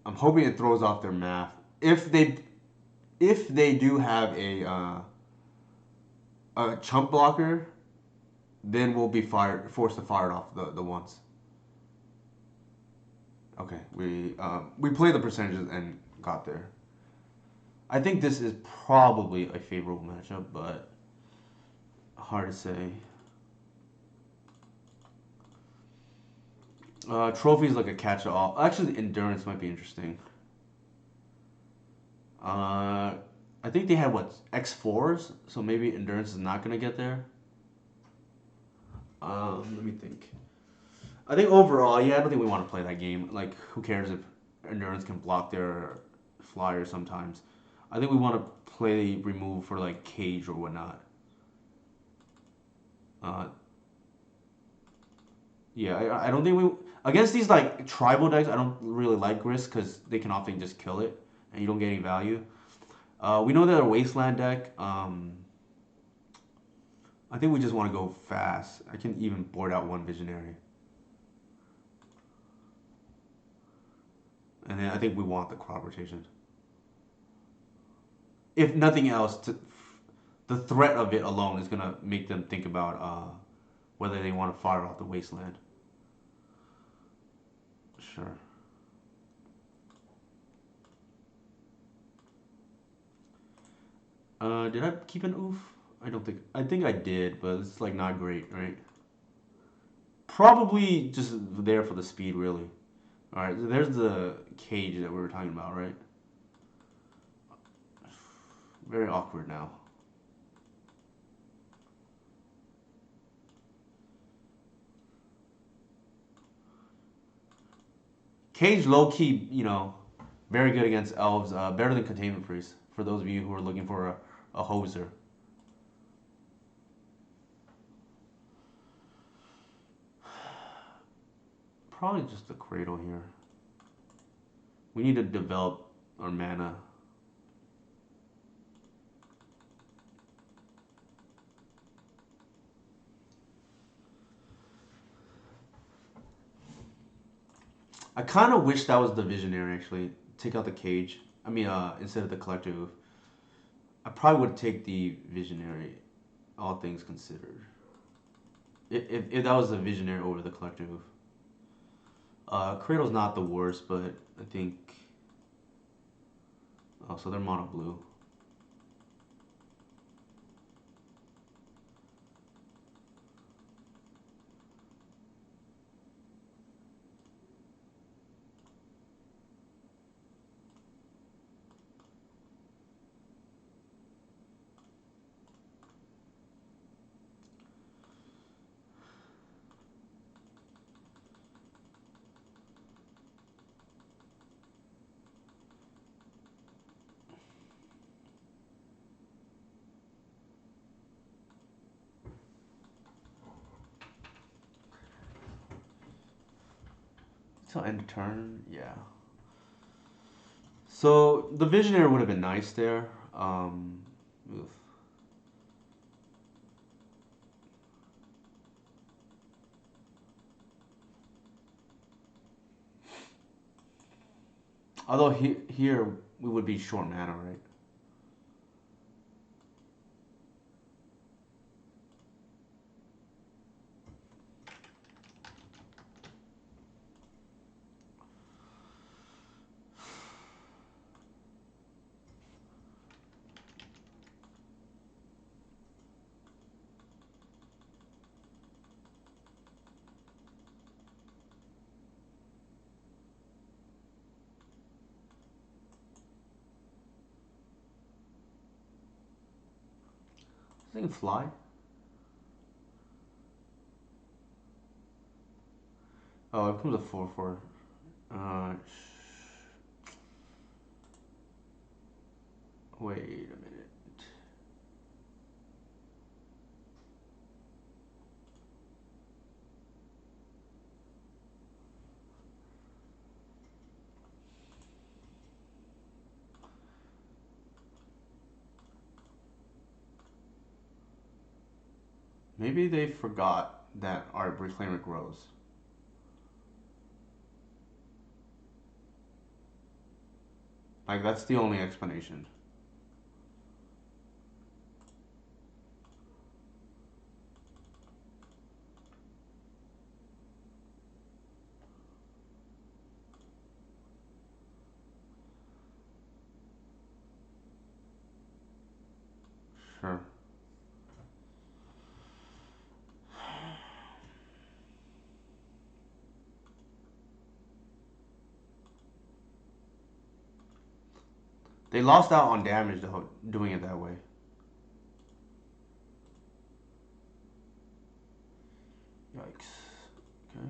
I'm hoping it throws off their math. If they do have a chump blocker, then we'll be forced to fire it off the ones. Okay, we played the percentages and got there. I think this is probably a favorable matchup, but hard to say. Trophy is like a catch-all. Actually, endurance might be interesting. Uh, I think they have what X4s, so maybe endurance is not gonna get there. Let me think. I think overall, yeah, I don't think we want to play that game. Like, who cares if endurance can block their flyer sometimes? I think we want to play remove for like cage or whatnot. Uh, yeah, I don't think we against these like tribal decks. I don't really like risk because they can often just kill it and you don't get any value. We know they're a wasteland deck. I think we just want to go fast. I can even board out one visionary, and then I think we want the crop rotation. If nothing else, the threat of it alone is gonna make them think about whether they want to fire off the wasteland. Sure. Did I keep an oof? I don't think. I think I did, but it's like not great, right? Probably just there for the speed, really. All right, so there's the cage that we were talking about, right? Very awkward now. Cage low key, very good against elves. Better than containment priest. For those of you who are looking for a hoser. Probably just the Cradle here. We need to develop our mana. I kind of wish that was the Visionary, actually. Take out the Cage. I mean, instead of the Collective. I probably would take the Visionary, all things considered. If that was the Visionary over the Collective. Cradle's not the worst, but I think... Oh, so they're mono blue. Till end of turn, yeah. So the Visionary would have been nice there. Oof. Although here we would be short mana, right? I think fly. Oh, it becomes a 4/4. Uh, Wait a minute. Maybe they forgot that our Reclaimer grows. Like, that's the only explanation. Sure. They lost out on damage though, doing it that way. Yikes. Okay.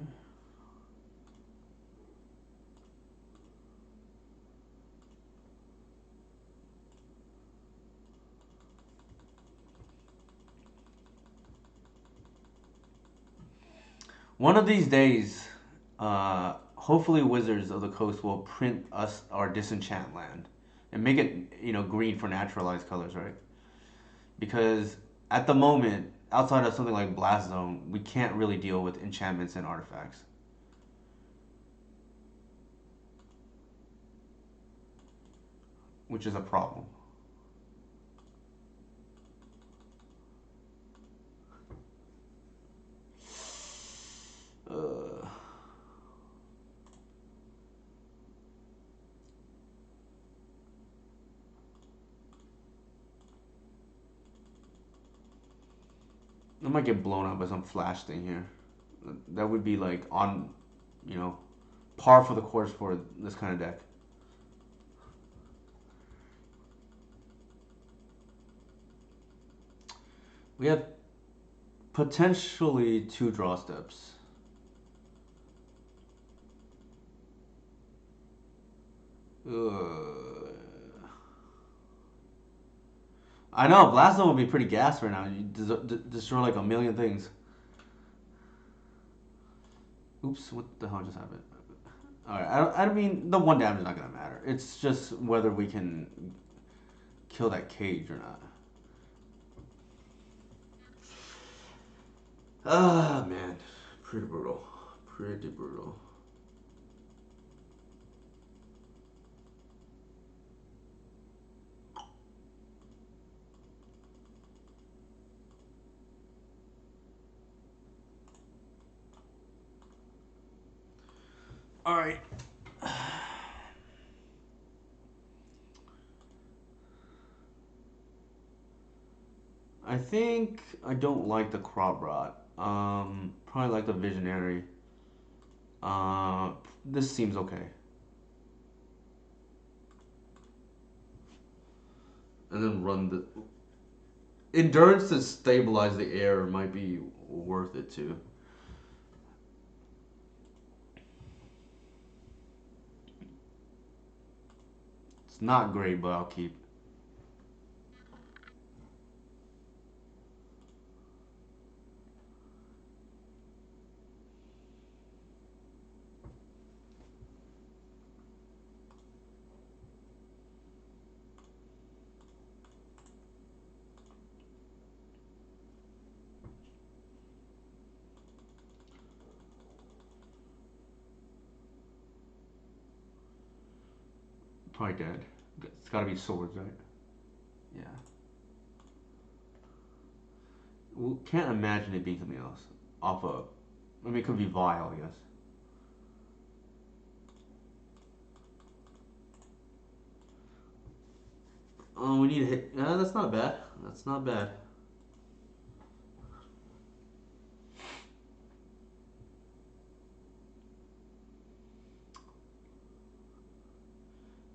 One of these days, hopefully Wizards of the Coast will print us our disenchant land and make it, green for naturalized colors, right? Because at the moment, outside of something like Blast Zone, we can't really deal with enchantments and artifacts, which is a problem. Uh, I might get blown up by some flash thing here. That would be like on, you know, par for the course for this kind of deck. We have potentially 2 draw steps. I know, Blast Zone would be pretty gas right now. You destroy like a million things. Oops, what the hell just happened? Alright, I mean, the one damage is not gonna matter. It's just whether we can kill that cage or not. Ah, man. Pretty brutal. Pretty brutal. Alright. I think I don't like the crop rot. Probably like the visionary. Uh, this seems okay. And then run the endurance to stabilize the air might be worth it too. It's not great, but I'll keep. Probably dead. It's got to be swords, right? Yeah. Well, can't imagine it being something else. Off of, I mean, it could be vile, I guess. Oh, we need to hit. Yeah, that's not bad. That's not bad.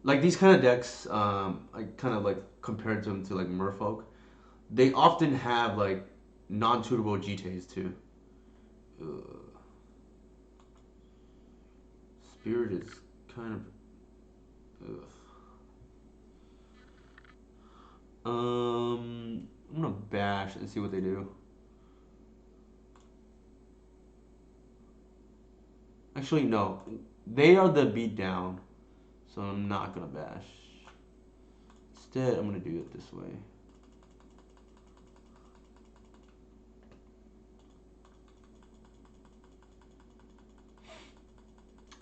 Like these kind of decks, I kind of like compared them to like Merfolk. They often have like non-tunable GTAs too. Ugh. Spirit is kind of. Ugh. I'm gonna bash and see what they do. Actually, no. They are the beat down, so I'm not gonna bash. Instead, I'm gonna do it this way.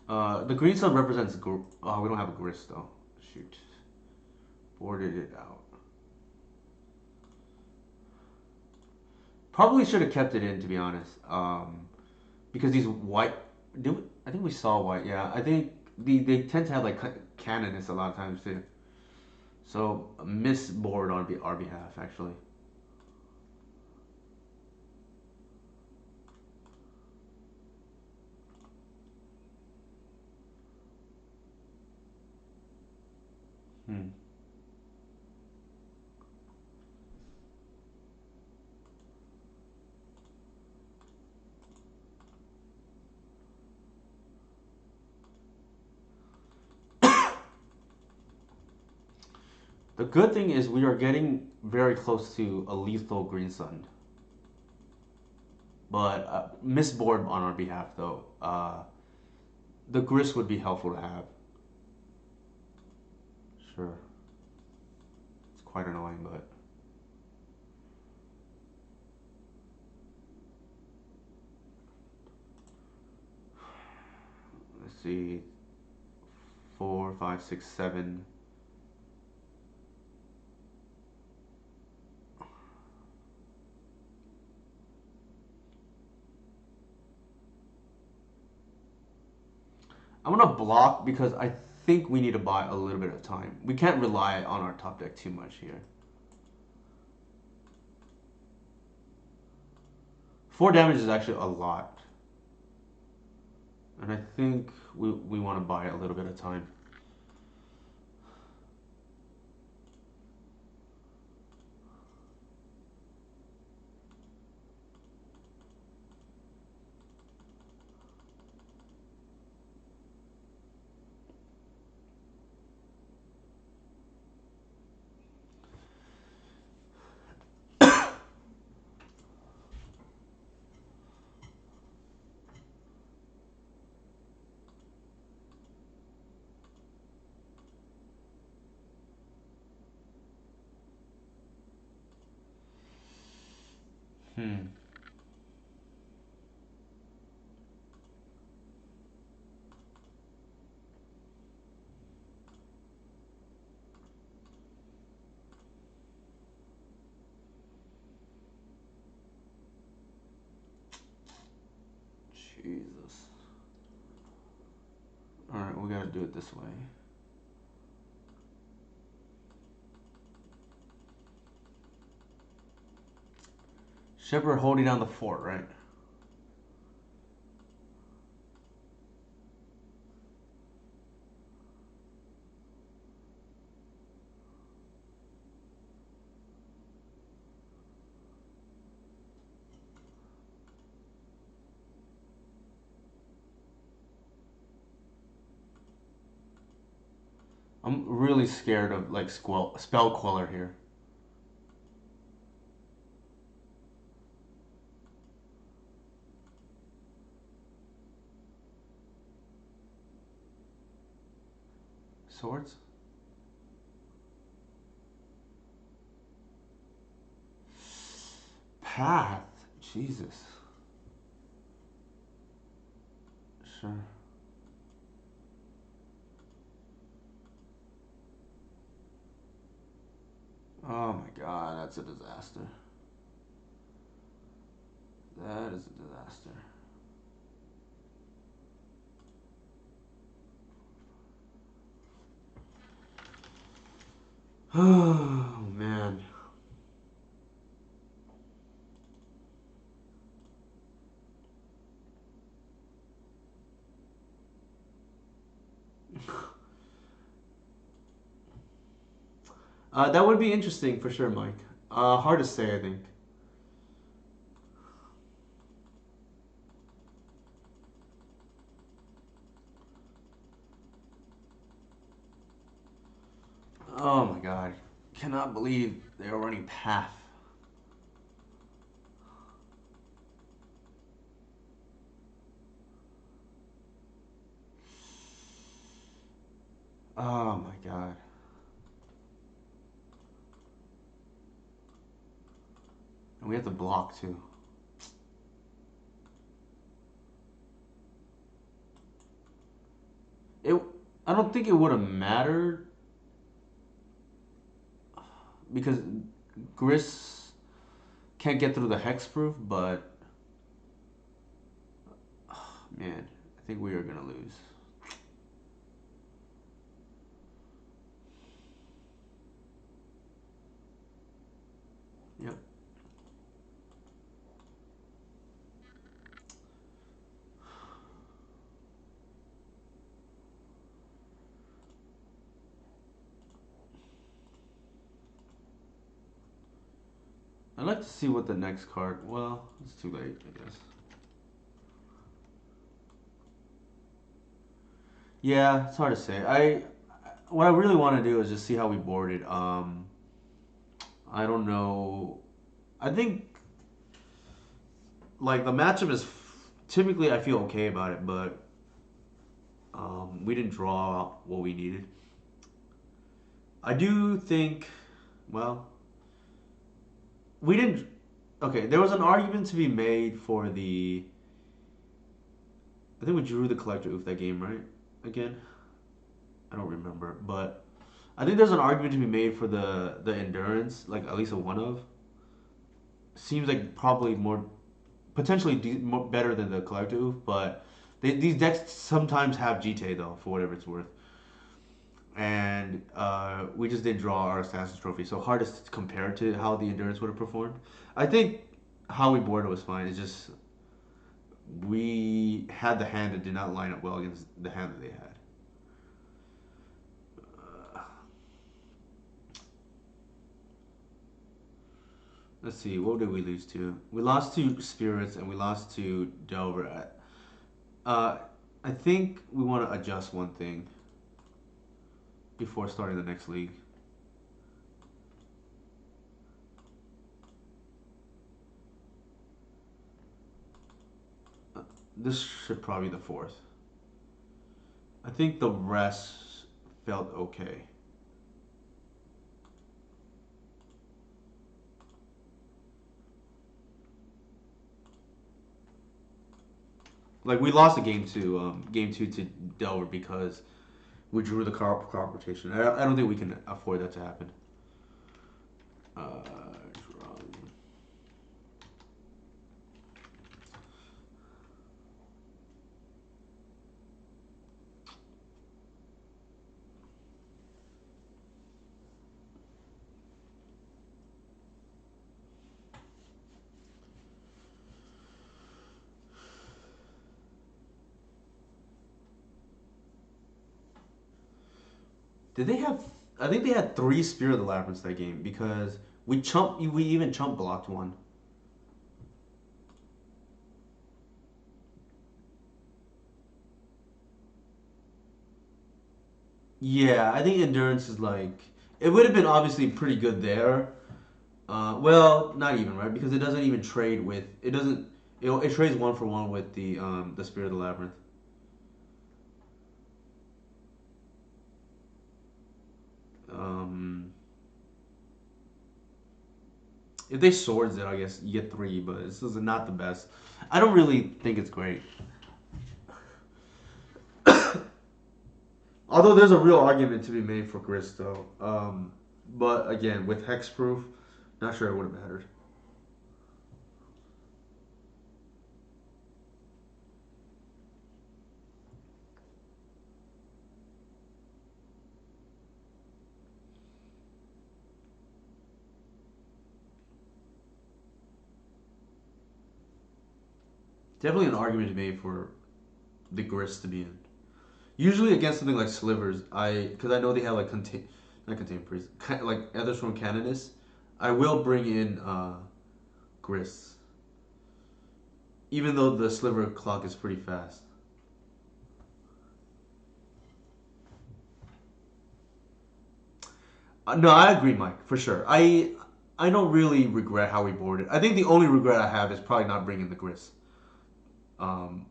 The green sun represents. Oh, we don't have a grist though. Shoot, boarded it out. Probably should have kept it in, to be honest. Because these white, I think we saw white. Yeah, I think they tend to have like cannonists a lot of times too. So miss board on our behalf actually. Hmm. The good thing is we are getting very close to a lethal green sun. But miss board on our behalf though. The grist would be helpful to have. Sure, it's quite annoying, but let's see. 4, 5, 6, 7. I'm gonna block because I think we need to buy a little bit of time. We can't rely on our top deck too much here. 4 damage is actually a lot, and I think we want to buy a little bit of time. Hmm. Jesus. Alright, we gotta do it this way. Shepherd holding down the fort, right? I'm really scared of like spell queller here. Swords? Path. Jesus. Sure. Oh my god, that's a disaster. That is a disaster. Oh man. That would be interesting for sure, Mike. Hard to say, I think. Oh my god. Cannot believe they are running Path. Oh my god. And we have to block too. It. I don't think it would have mattered because Gris can't get through the hexproof, but man, I think we are gonna lose. Yep. I'd like to see what the next card. Well, it's too late, I guess. Yeah, it's hard to say. What I really want to do is just see how we board it. I don't know. I think like the matchup is typically I feel okay about it, but we didn't draw what we needed. I do think, well, we didn't. Okay, there was an argument to be made for the. I think we drew the collector oof that game, right? Again, I don't remember, but I think there's an argument to be made for the endurance, like at least a one of. Seems like probably more potentially more, better than the collector oof, but these decks sometimes have GT though, for whatever it's worth. And we just didn't draw our Assassin's Trophy, so hard to compare to how the endurance would have performed. I think how we boarded was fine. It's just we had the hand that did not line up well against the hand that they had. Let's see, what did we lose to? We lost to Spirits and we lost to Delver. Uh, I think we want to adjust one thing before starting the next league. This should probably be the fourth. I think the rest felt okay. Like we lost the game two to Delver because we drew the crop rotation. I don't think we can afford that to happen. Draw. Did they have? I think they had three Spear of the Labyrinth that game because we even chump blocked one. Yeah, I think endurance is like it would have been obviously pretty good there. Well, not even right because it doesn't even trade with it doesn't it trades one for one with the Spirit of the Labyrinth. Um, if they swords it, I guess you get three, but this is not the best. I don't really think it's great. Although there's a real argument to be made for Grist though. But again, with hexproof, not sure it would have mattered. Definitely an argument to be made for the Grist to be in. Usually against something like Slivers, because I know they have like not contain priest, like others from Canonus, I will bring in Grist, even though the Sliver clock is pretty fast. No, I agree, Mike, for sure. I don't really regret how we boarded. I think the only regret I have is probably not bringing the Grist. Um,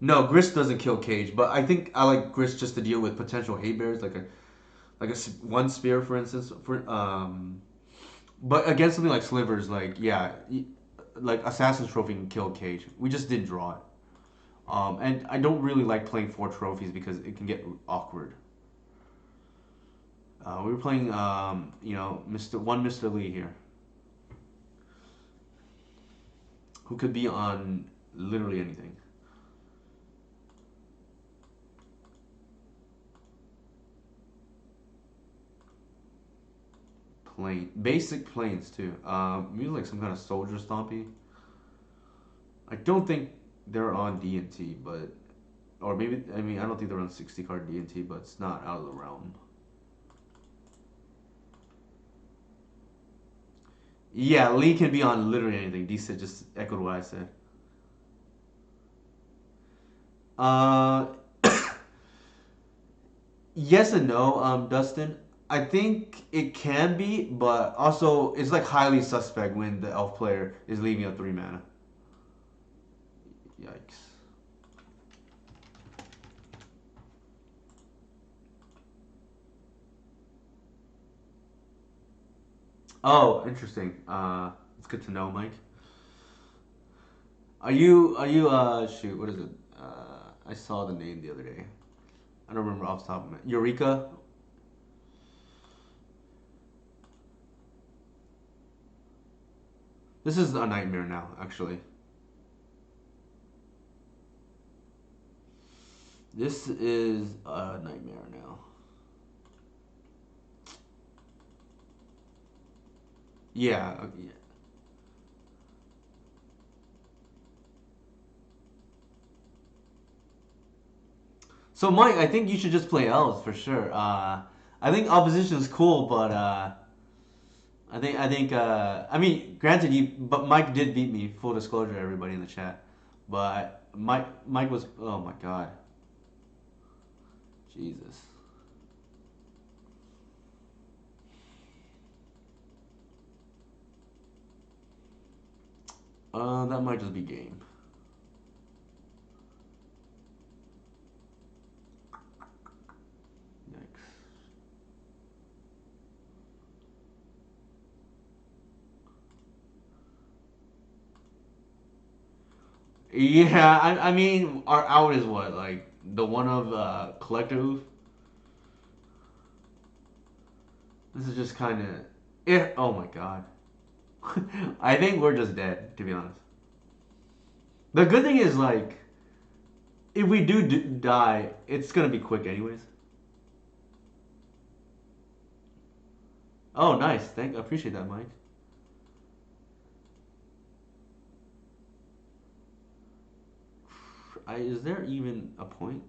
no, Grist doesn't kill Cage, but I think I like Grist just to deal with potential hate bears, one spear, for instance. But against something like Slivers, like yeah, like Assassin's Trophy can kill Cage. We just didn't draw it. And I don't really like playing four trophies because it can get awkward. We were playing, Mr. Lee here, who could be on literally anything. Basic planes too. Maybe like some kind of soldier stompy. I don't think they're on D&T, but or maybe I mean I don't think they're on 60 card D&T, but it's not out of the realm. Yeah, Lee can be on literally anything. D said just echoed what I said. Uh, yes and no, Dustin. I think it can be, but also it's like highly suspect when the elf player is leaving a 3 mana. Yikes. Oh, interesting. It's good to know, Mike. Are you shoot, what is it? I saw the name the other day. I don't remember off the top of my Eureka? This is a nightmare now, actually. This is a nightmare now. Yeah, yeah. So Mike, I think you should just play elves for sure. I think opposition is cool, but I mean, granted, but Mike did beat me. Full disclosure, everybody in the chat. But Mike was. Oh my god, Jesus. That might just be game. Yikes. Yeah, I mean, our out is what, like the one of collective. This is just kind of it. Oh my god, I think we're just dead, to be honest. The good thing is like if we do die, it's gonna be quick anyways. Oh, nice. I appreciate that, Mike. Is there even a point?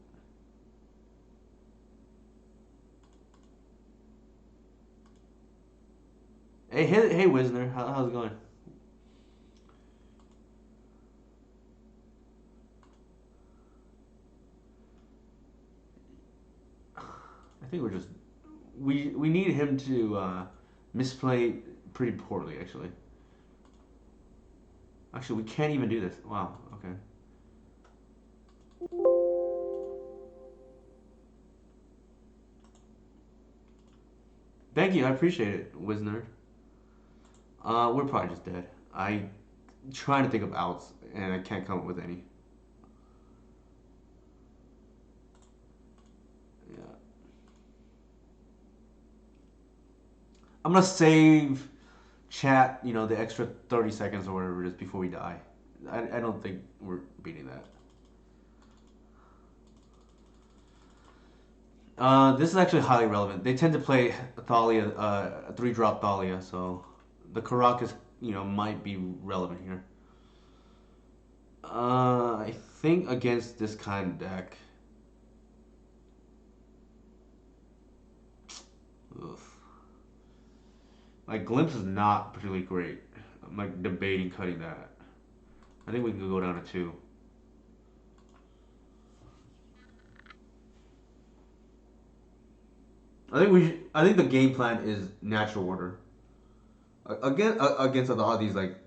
Hey, Wisner, how's it going? I think we're just we need him to misplay pretty poorly. Actually, we can't even do this. Wow. Okay. Thank you. I appreciate it, Wisner. We're probably just dead. I trying to think of outs and I can't come up with any. Yeah. I'm gonna save chat. The extra 30 seconds or whatever it is before we die. I don't think we're beating that. This is actually highly relevant. They tend to play Thalia, a three drop Thalia, so the Karakas, might be relevant here. I think against this kind of deck, oof. Like Glimpse is not particularly great. I'm like debating cutting that. I think we can go down to two. I think the game plan is natural order. Against a lot of these like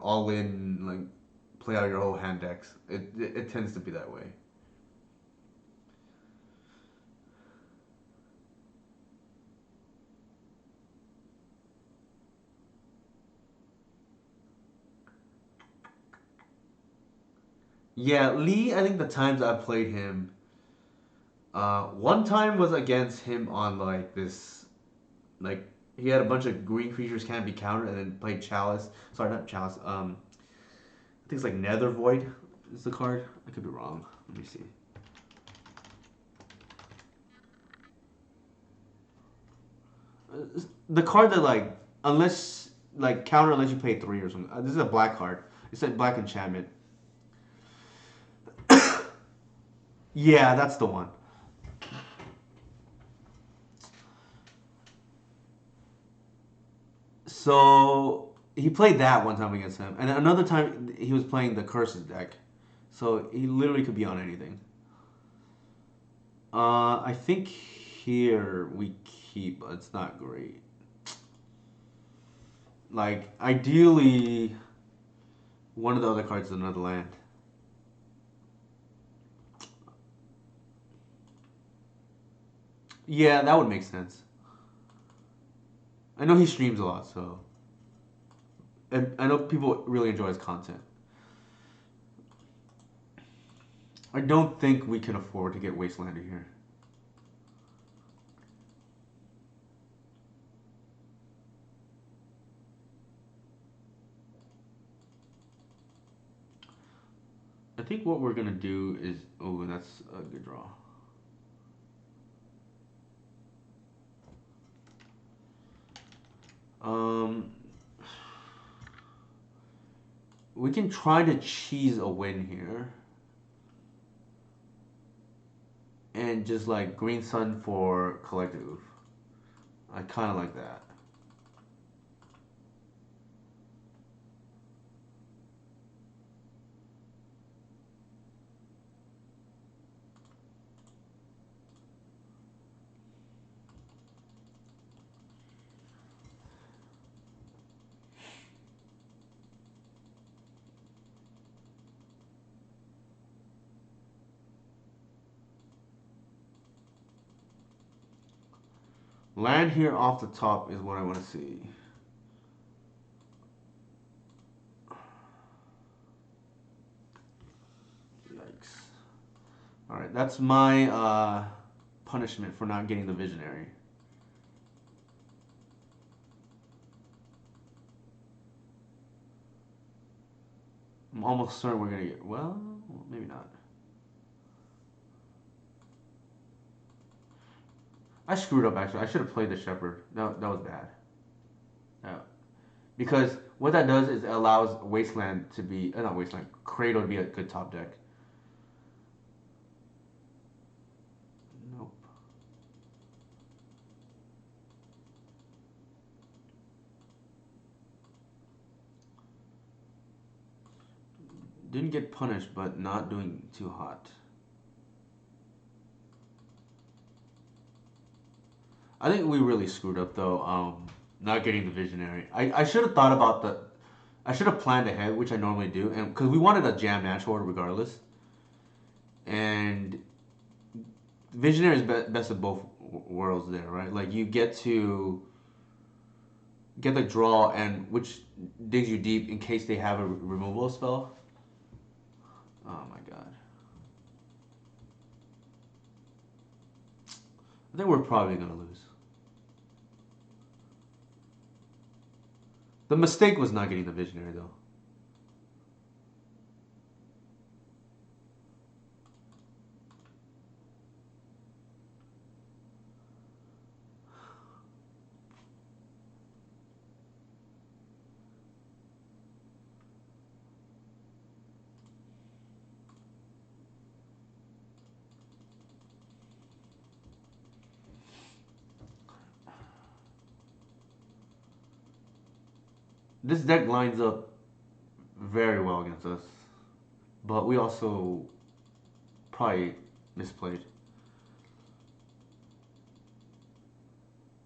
all in like play out your whole hand decks. It tends to be that way. Yeah, Lee. I think the times I played him, one time was against him on like this, like he had a bunch of green creatures can't be countered, and then played Chalice. Sorry, not Chalice. I think it's like Nether Void is the card. I could be wrong. Let me see. The card that like unless like counter unless you pay three or something. This is a black card. It's a black enchantment. Yeah, that's the one. So he played that one time against him, and another time he was playing the curses deck. So he literally could be on anything. I think here we keep, but it's not great. Like ideally, one of the other cards is another land. Yeah, that would make sense. I know he streams a lot, so and I know people really enjoy his content. I don't think we can afford to get Wastelander here. I think what we're gonna do is, oh, that's a good draw. Um, we can try to cheese a win here, and just like Green Sun for Collective. I kind of like that. Land here off the top is what I want to see. All right, that's my punishment for not getting the visionary. I'm almost certain we're gonna get. Well, maybe not. I screwed up actually. I should have played the shepherd. That was bad. Yeah. Because what that does is it allows Wasteland to be not Wasteland, Cradle to be a good top deck. Nope. Didn't get punished, but not doing too hot. I think we really screwed up though. Not getting the visionary. I should have thought about the. I should have planned ahead, which I normally do, and because we wanted a jam natural order regardless. And visionary is best of both worlds there, right? Like you get to get the draw, and which digs you deep in case they have a removal spell. Oh my god. I think we're probably gonna lose. The mistake was not getting the visionary though. This deck lines up very well against us, but we also probably misplayed.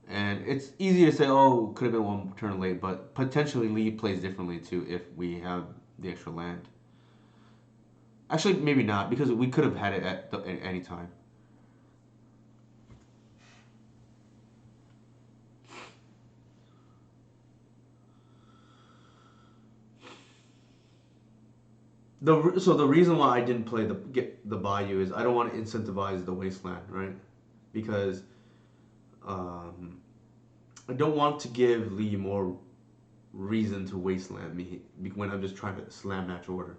And it's easy to say, oh, could have been one turn late, but potentially Lee plays differently too if we have the extra land. Actually, maybe not because we could have had it at any time. So the reason why I didn't play the Bayou is I don't want to incentivize the wasteland, right? Because um, I don't want to give Lee more reason to wasteland me when I'm just trying to slam match order.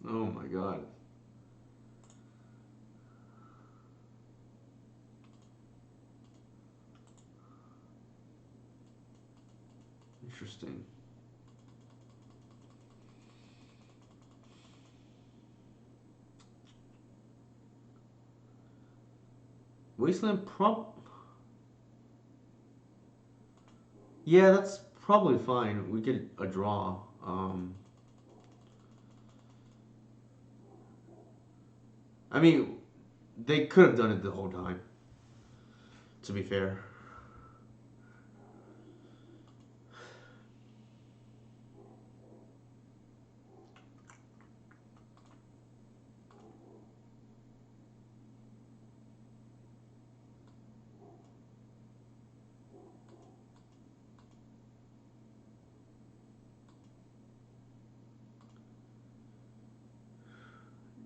Oh my god. Interesting. Wasteland prop. Yeah, that's probably fine. We get a draw. I mean, they could have done it the whole time. To be fair.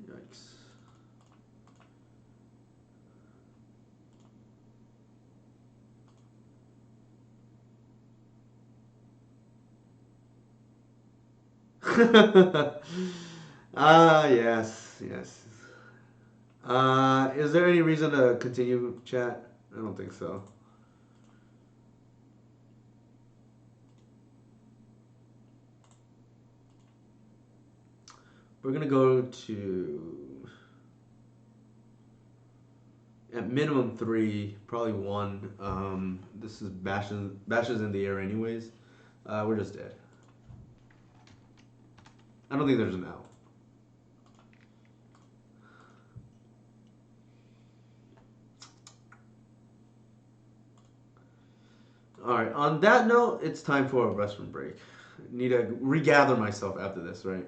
Yikes. Yes, yes. Is there any reason to continue chat? I don't think so. We're gonna go to at minimum 3, probably 1. This is bashes in the air anyways. We're just dead. I don't think there's an out. All right. On that note, it's time for a restroom break. Need to regather myself after this, right?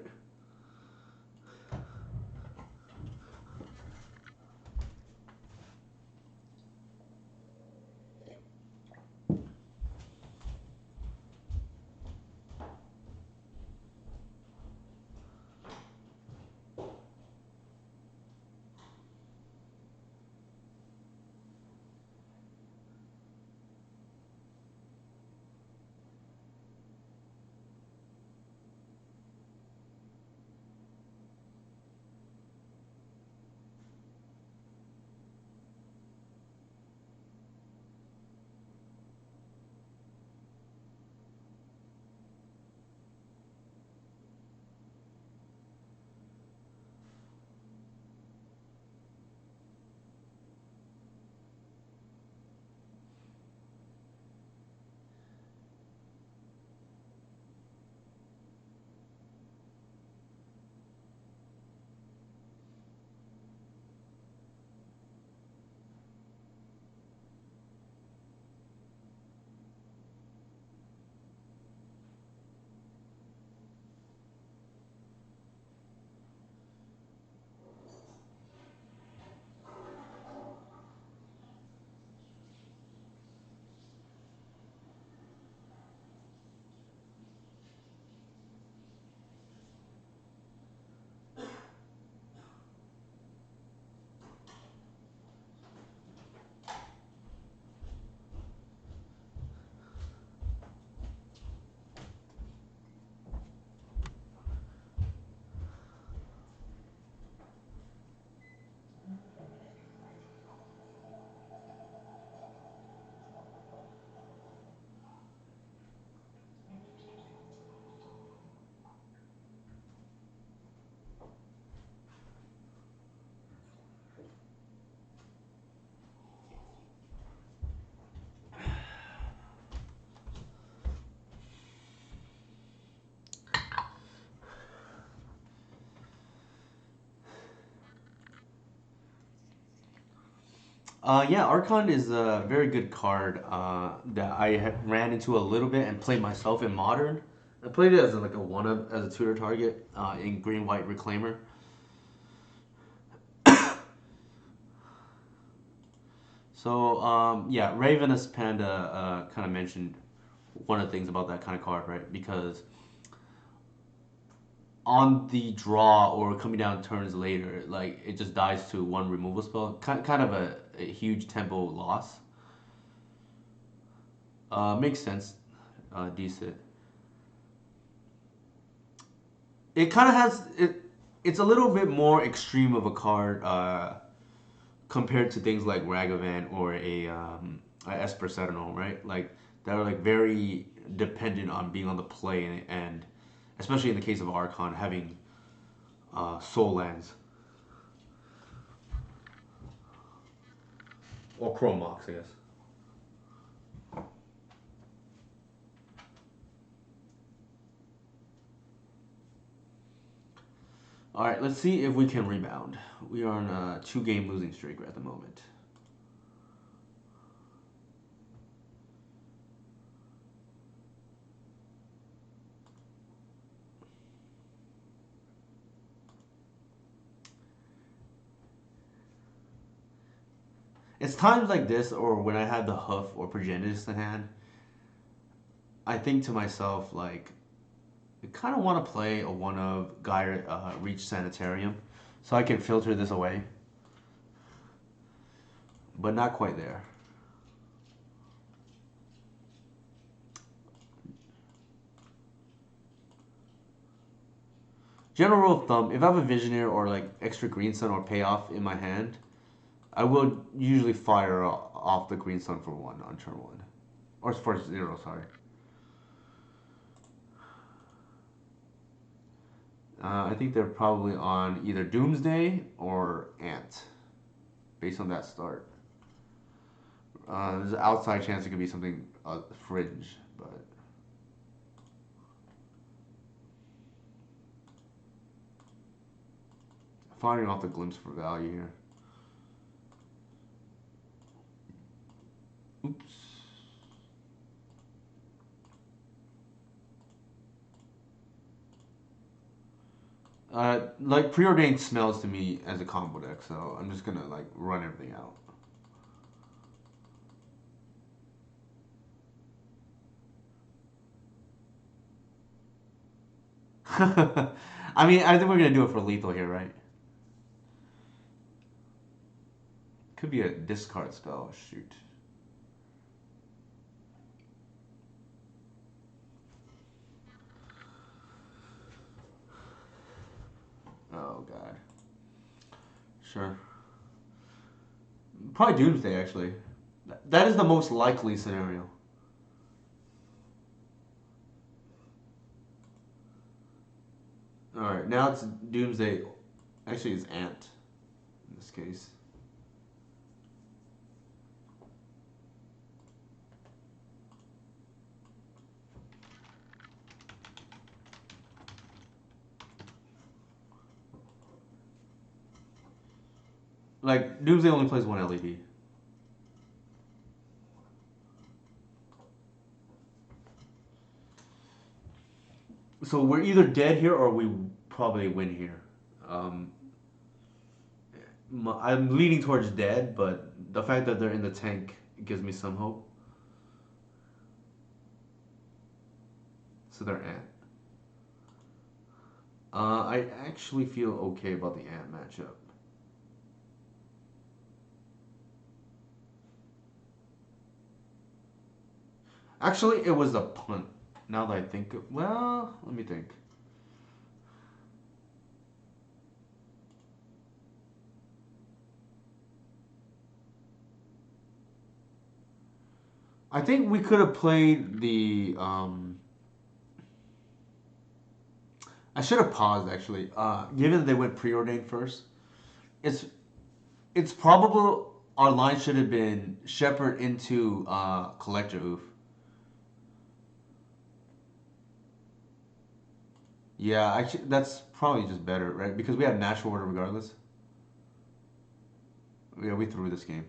Yeah, Archon is a very good card that ran into a little bit and played myself in Modern. I played it as like a one of as a tutor target in Green White Reclaimer. So yeah, Ravenous Panda kind of mentioned one of the things about that kind of card, right? Because on the draw or coming down turns later, like it just dies to one removal spell. Kind of a huge tempo loss. Makes sense. Decent. It kind of has it. It's a little bit more extreme of a card compared to things like Ragavan or a Esper Sentinel, right? Like that are like very dependent on being on the play and especially in the case of Archon having soul lands or Chrome Mox, I guess. All right, let's see if we can rebound. We are on a two-game losing streak at the moment. It's times like this, or when I have the hoof or progenitus in hand, I think to myself like, I kind of want to play a one of Gaia Reach Sanitarium, so I can filter this away, but not quite there. General rule of thumb: if I have a Visioneer or like extra Green Sun or Payoff in my hand, I will usually fire off the Green Sun for one on turn one, or for zero. Sorry. I think they're probably on either Doomsday or Ant, based on that start. There's an outside chance it could be something fringe, but firing off the glimpse for value here. Oops. Like preordained smells to me as a combo deck, so I'm just gonna like run everything out. I mean, I think we're gonna do it for lethal here, right? Could be a discard spell. Shoot. Oh god. Sure. Probably Doomsday actually. That is the most likely scenario. All right, now it's Doomsday. Actually, it's Ant in this case. Like Doomsday only plays one LED. So we're either dead here or we probably win here. Um, I'm leaning towards dead, but the fact that they're in the tank gives me some hope. So they're Ant. I actually feel okay about the Ant matchup. Actually, it was a punt. Now that I think, well, let me think. I think we could have played the. I should have paused actually. Given that they went preordained first, it's it's probable our line should have been Shepherd into Collector Oof. Yeah, actually, that's probably just better, right? Because we have natural order regardless. Yeah, we threw this game.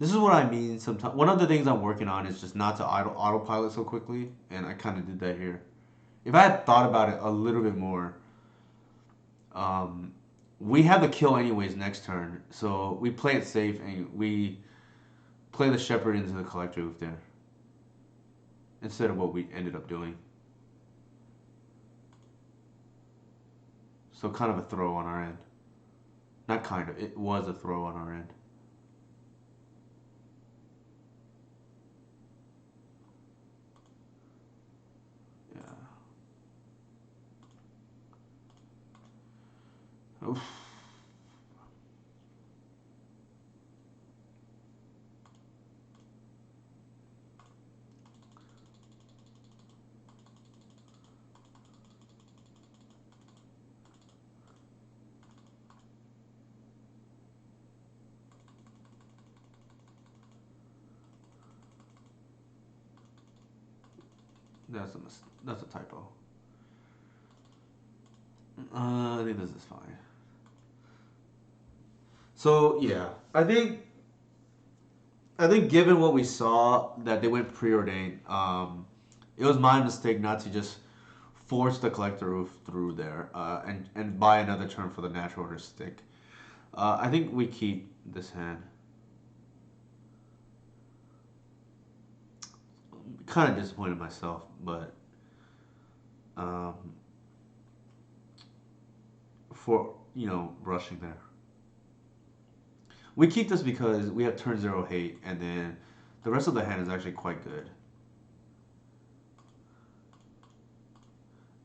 This is what I mean. Sometimes one of the things I'm working on is just not to autopilot so quickly, and I kind of did that here. If I had thought about it a little bit more, um, we have the kill anyways next turn, so we play it safe and we play the shepherd into the collector roof there instead of what we ended up doing. So kind of a throw on our end. Not kind of, it was a throw on our end. Yeah. Oof. That's a typo. I think this is fine. So yeah, I think given what we saw that they went preordained, it was my mistake not to just force the collector roof through there and buy another turn for the natural order stick. I think we keep this hand. Kind of disappointed myself, but um, for rushing there. We keep this because we have turn zero hate, and then the rest of the hand is actually quite good.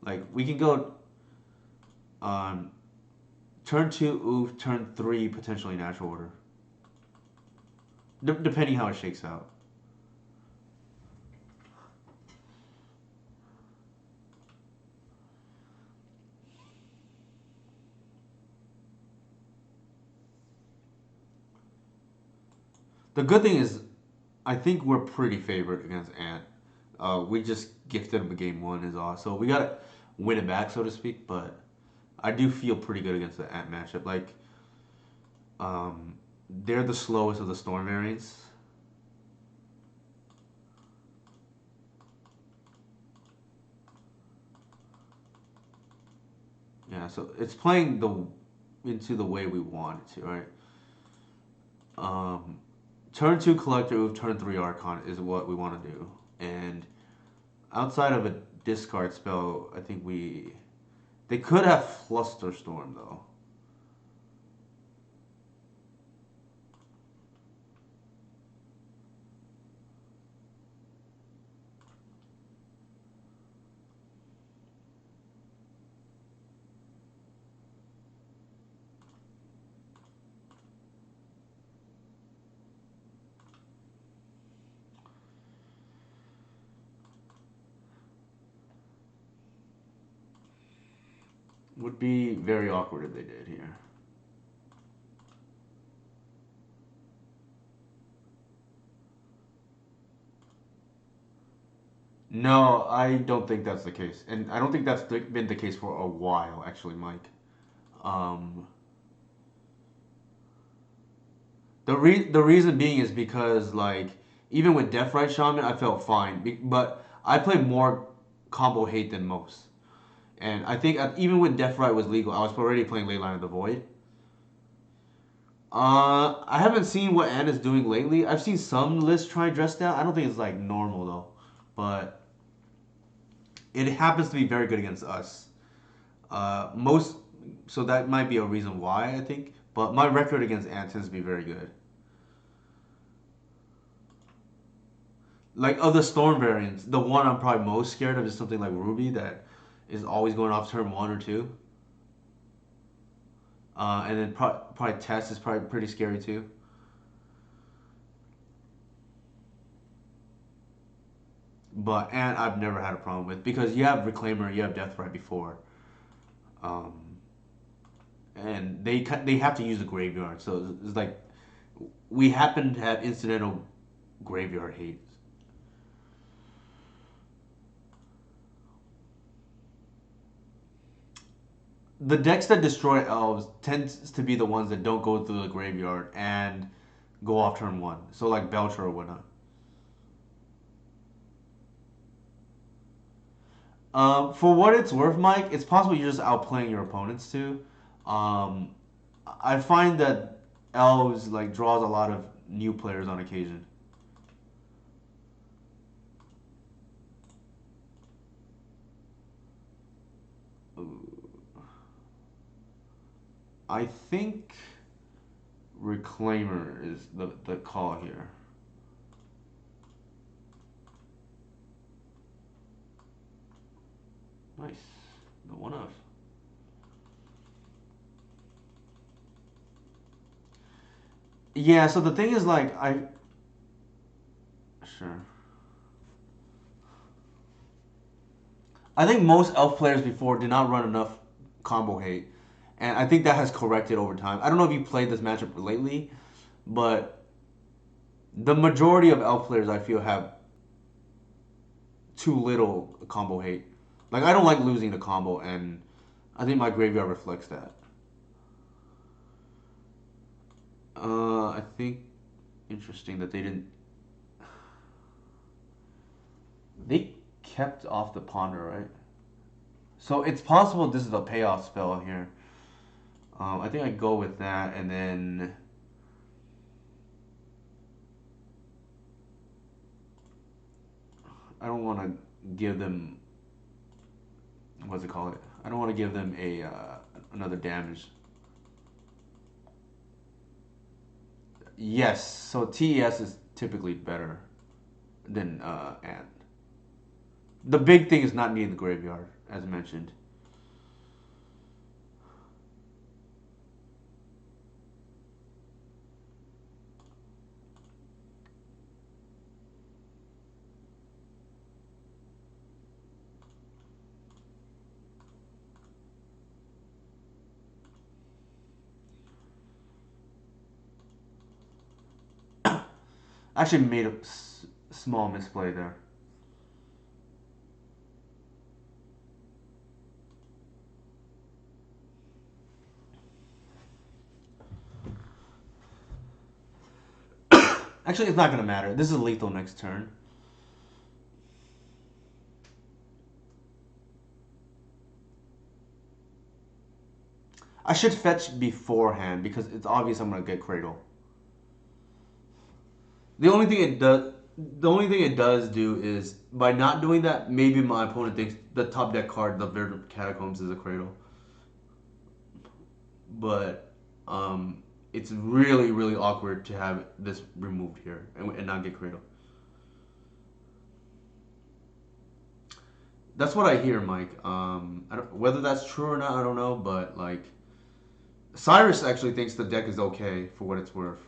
Like we can go um, turn two oof, turn three potentially natural order, depending how it shakes out. The good thing is, I think we're pretty favored against Ant. We just gifted him a game one is all, so we gotta win it back, so to speak. But I do feel pretty good against the Ant matchup. Like, um, they're the slowest of the Storm variants. Yeah, so it's playing the into the way we want it to, right? Um, turn two Collector Oof, turn three Archon is what we want to do, and outside of a discard spell, I think they could have Flusterstorm though. Would be very awkward if they did here. No, I don't think that's the case, and I don't think that's been the case for a while, actually, Mike. Um, the reason being is because like even with Deathrite Shaman, I felt fine, but I play more combo hate than most, and I think even when Deathrite was legal, I was already playing Leyline of the Void. I haven't seen what Anna's doing lately. I've seen some lists try dress down. I don't think it's like normal though, but it happens to be very good against us. Most so that might be a reason why I think. But my record against Ant tends to be very good. Like of the Storm variants, the one I'm probably most scared of is something like Ruby that is always going off turn one or two. And then probably Test is probably pretty scary too. But and I've never had a problem with because you have Reclaimer, you have Death right before, um, and they have to use the graveyard. So it's like we happen to have incidental graveyard hate. The decks that destroy elves tends to be the ones that don't go through the graveyard, and go off turn one. So like Belcher or whatnot. For what it's worth, Mike, it's possible you're just outplaying your opponents too. Um, I find that Elves like draws a lot of new players on occasion. I think Reclaimer is the call here. Nice. The one of. Yeah, so the thing is like I sure. I think most elf players before did not run enough combo hate. And I think that has corrected over time. I don't know if you played this matchup lately, but the majority of elf players I feel have too little combo hate. Like I don't like losing the combo, and I think my graveyard reflects that. I think interesting that they didn't. They kept off the ponder, right? So it's possible this is a payoff spell here. I think I go with that, and then I don't want to give them what's it called? I don't want to give them a another damage. Yes, so TES is typically better than Ant. The big thing is not needing the graveyard, as mentioned. I actually made a small misplay there. Actually, it's not going to matter. This is lethal next turn. I should fetch beforehand because it's obvious I'm going to get Cradle. The only thing it does, the only thing it does do is by not doing that, maybe my opponent thinks the top deck card, the Verdant Catacombs, is a Cradle. But it's really really awkward to have this removed here and not get Cradle. That's what I hear, Mike. Whether that's true or not, I don't know. But like, Cyrus actually thinks the deck is okay for what it's worth.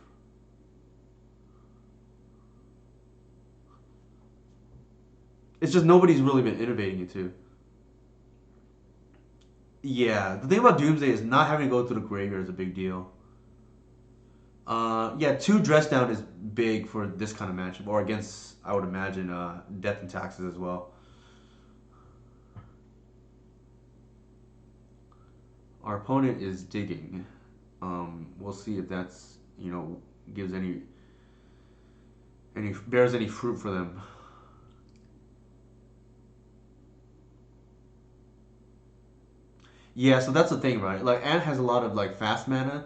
It's just nobody's really been innovating it too. Yeah, the thing about Doomsday is not having to go through the graveyard is a big deal. Yeah, two dress down is big for this kind of matchup, or against I would imagine Death and Taxes as well. Our opponent is digging. We'll see if that's gives any bears any fruit for them. Yeah, so that's the thing, right? Like Ant has a lot of like fast mana.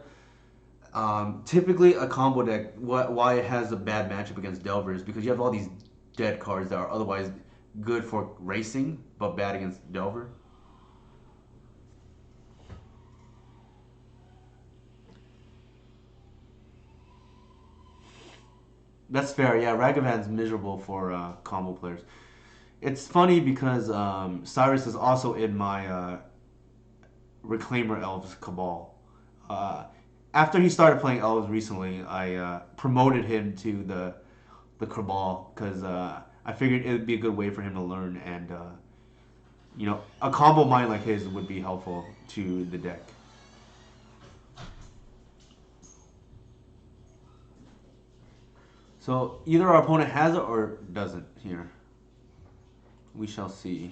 Typically, a combo deck, why it has a bad matchup against Delvers because you have all these dead cards that are otherwise good for racing but bad against Delver. That's fair. Yeah, Ragavan's miserable for combo players. It's funny because Cyrus is also in my Reclaimer Elves Cabal. Uh, After he started playing Elves recently, I promoted him to the Cabal because I figured it would be a good way for him to learn, and a combo mind like his would be helpful to the deck. So either our opponent has it or doesn't here. We shall see.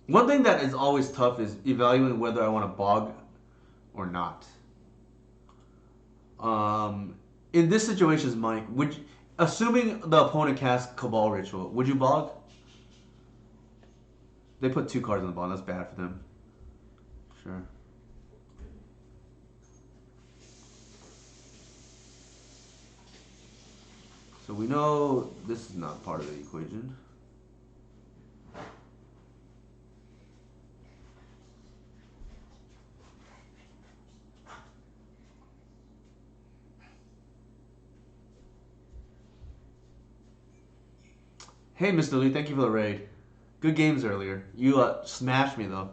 One thing that is always tough is evaluating whether I want to bog or not. Um, in this situation, Mike, assuming the opponent casts Cabal Ritual, would you bog? They put 2 cards on the bottom. That's bad for them. Sure. So we know this is not part of the equation. Hey, Mr. Lee, thank you for the raid. Good games earlier. You smashed me though.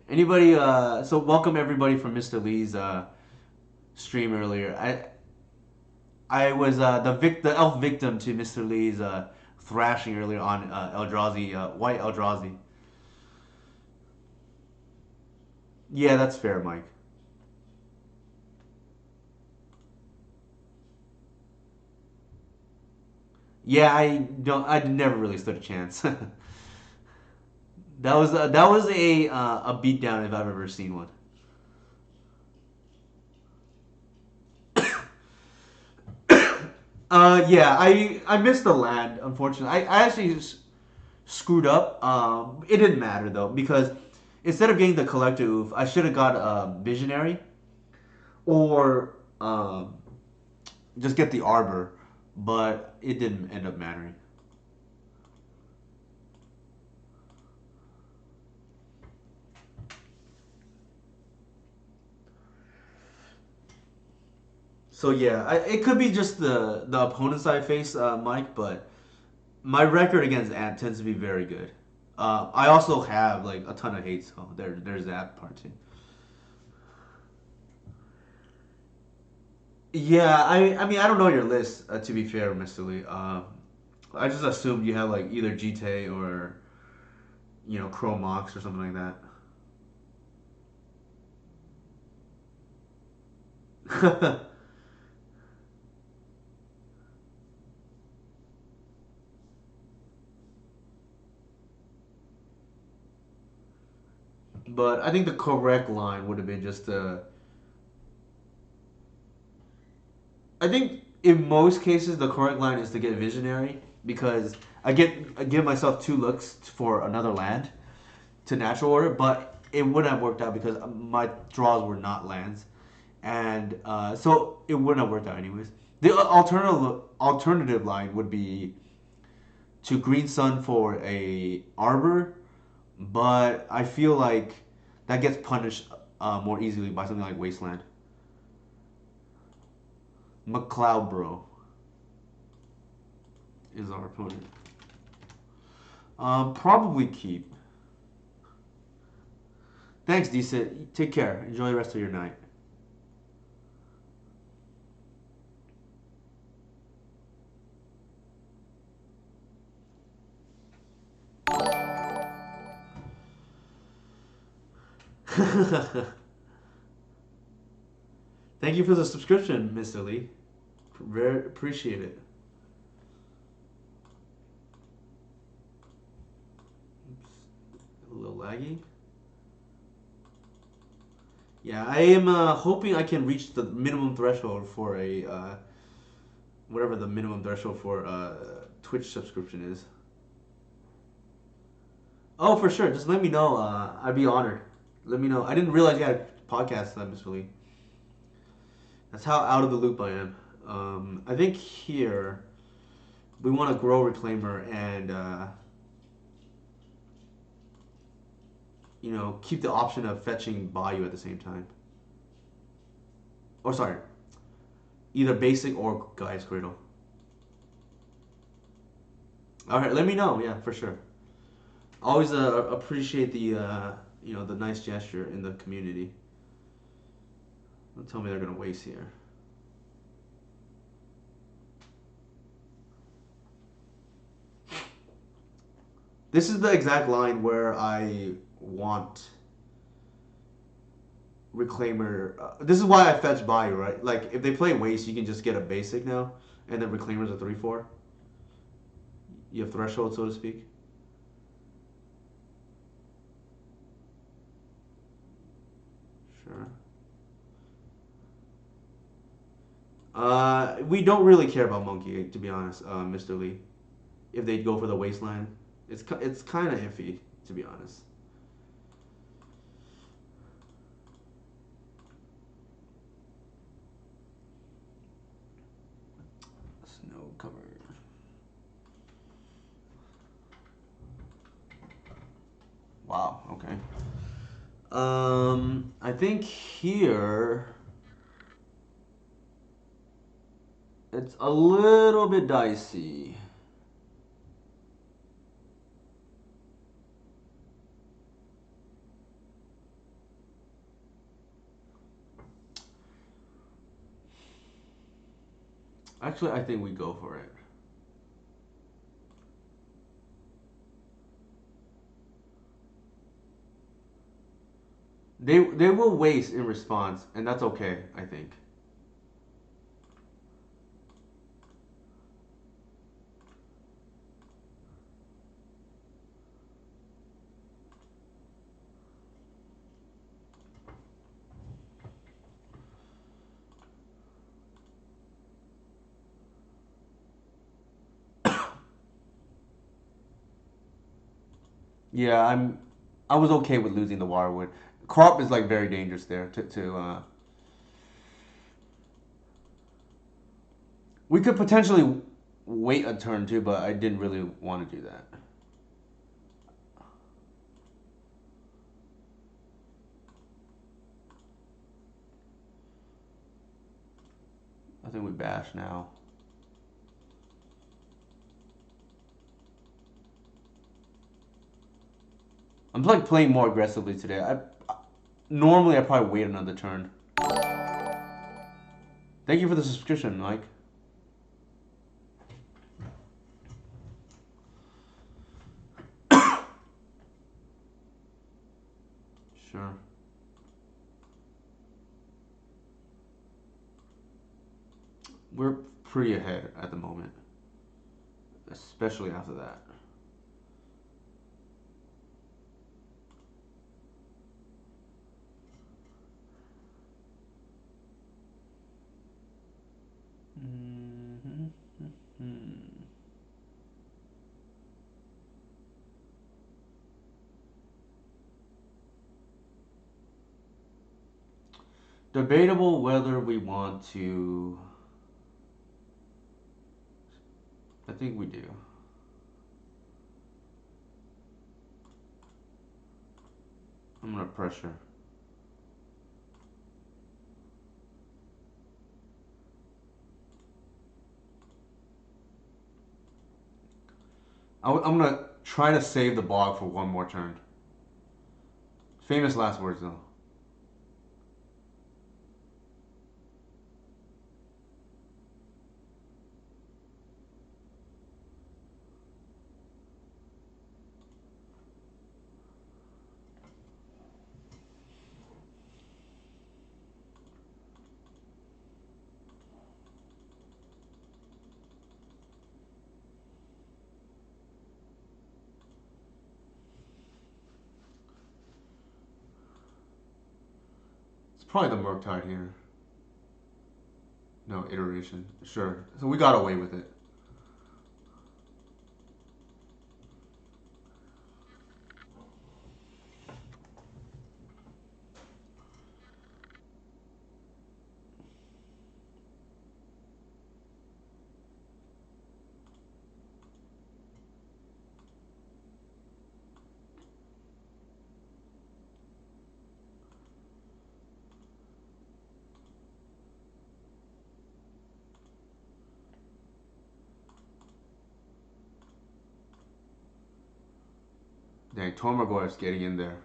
Anybody? So welcome everybody from Mr. Lee's stream earlier. I was the elf victim to Mr. Lee's thrashing earlier on Eldrazi, white Eldrazi. Yeah, that's fair, Mike. Yeah, I don't. I never really stood a chance. That was a beatdown if I've ever seen one. Yeah, I missed the land. Unfortunately, I actually screwed up. It didn't matter though because instead of getting the collective, I should have got a visionary or just get the arbor, but it didn't end up mattering. So yeah, it could be just the opponents I face, Mike, but my record against Ant tends to be very good. I also have like a ton of hate, so there's that part too. Yeah, I mean I don't know your list to be fair, Mr. Lee. I just assumed you had like either GT or Chrome Mox or something like that. But I think the correct line would have been just I think in most cases the correct line is to get visionary because I give myself 2 looks for another land to natural order, but it wouldn't have worked out because my draws were not lands, and so it wouldn't have worked out anyways. The alternative line would be to green sun for a arbor, but I feel like that gets punished more easily by something like wasteland. McLeod bro is our opponent. Probably keep. Thanks, decent. Take care. Enjoy the rest of your night. Thank you for the subscription, Mr. Lee. Very appreciate it. Oops. A little laggy. Yeah, I am hoping I can reach the minimum threshold for a whatever the minimum threshold for Twitch subscription is. Oh, for sure. Just let me know. I'd be honored. Let me know. I didn't realize you had a podcast, Mr. Lee. That's how out of the loop I am. I think here we want to grow Reclaimer and keep the option of fetching Bayou at the same time. Or sorry, either basic or Gaia's Cradle. All right, let me know. Yeah, for sure. Always appreciate the nice gesture in the community. Don't tell me they're gonna waste here. This is the exact line where I want Reclaimer. This is why I fetch Bayou, right? Like if they play Waste, you can just get a basic now, and then Reclaimer's a 3/4. You have Threshold, so to speak. Sure. We don't really care about Monkey, to be honest, Mr. Lee. If they go for the Wasteland, it's kind of iffy, to be honest. Snow cover. Wow. Okay. I think here it's a little bit dicey. Actually, I think we go for it. They will waste in response, and that's okay, I think. Yeah, I was okay with losing the Wirewood. Crop is like very dangerous there to we could potentially wait a turn too, but I didn't really want to do that. I think we bash now. I'm like playing more aggressively today. Normally I probably wait another turn. Thank you for the subscription, Mike. Sure. We're pretty ahead at the moment, especially after that. Debatable whether we want to. I think we do. I'm gonna pressure. I'm gonna try to save the bog for one more turn. Famous last words though. It's probably the Murktide here. No, iteration. Sure. So we got away with it. Dang, Tormagor is getting in there.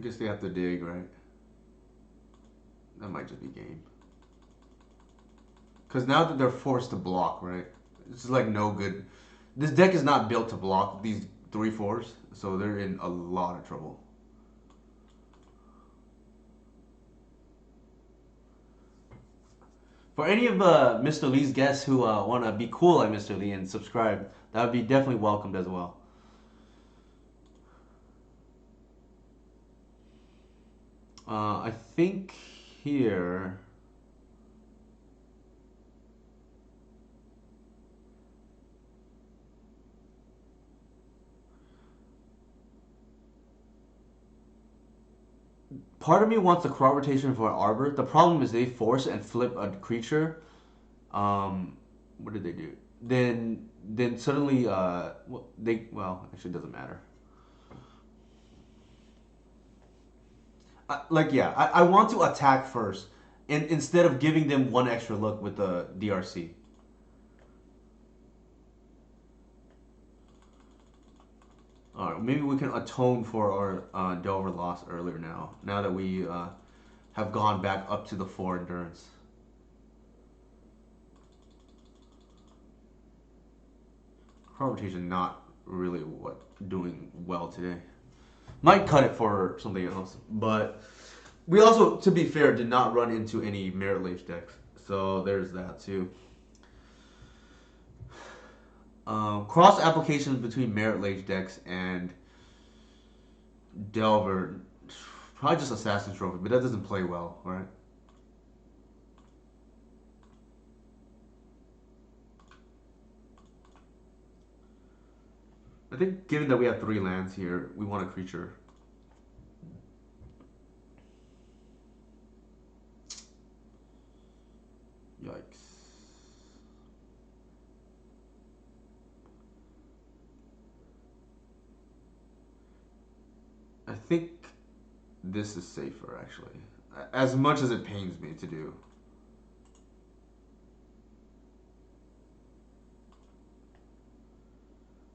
guess they have to dig, right? That might just be game. Because now that they're forced to block, right? This is like no good. This deck is not built to block these 3/4s, so they're in a lot of trouble. For any of Mr. Lee's guests who want to be cool like Mr. Lee and subscribe, that would be definitely welcomed as well. I think here. Part of me wants a crop rotation for an Arbor. The problem is they force and flip a creature. What did they do? Then suddenly actually it doesn't matter. I want to attack first, and instead of giving them one extra look with the DRC. All right, maybe we can atone for our Delver loss earlier now. Now that we have gone back up to the 4 endurance. Crop rotation not really doing well today. Might cut it for something else, but we also, to be fair, did not run into any Merit Lage decks, so there's that too. Cross applications between Merit Lage decks and Delver, probably just Assassin's Trophy, but that doesn't play well, right? I think given that we have 3 lands here, we want a creature. Yikes. I think this is safer, actually. As much as it pains me to do.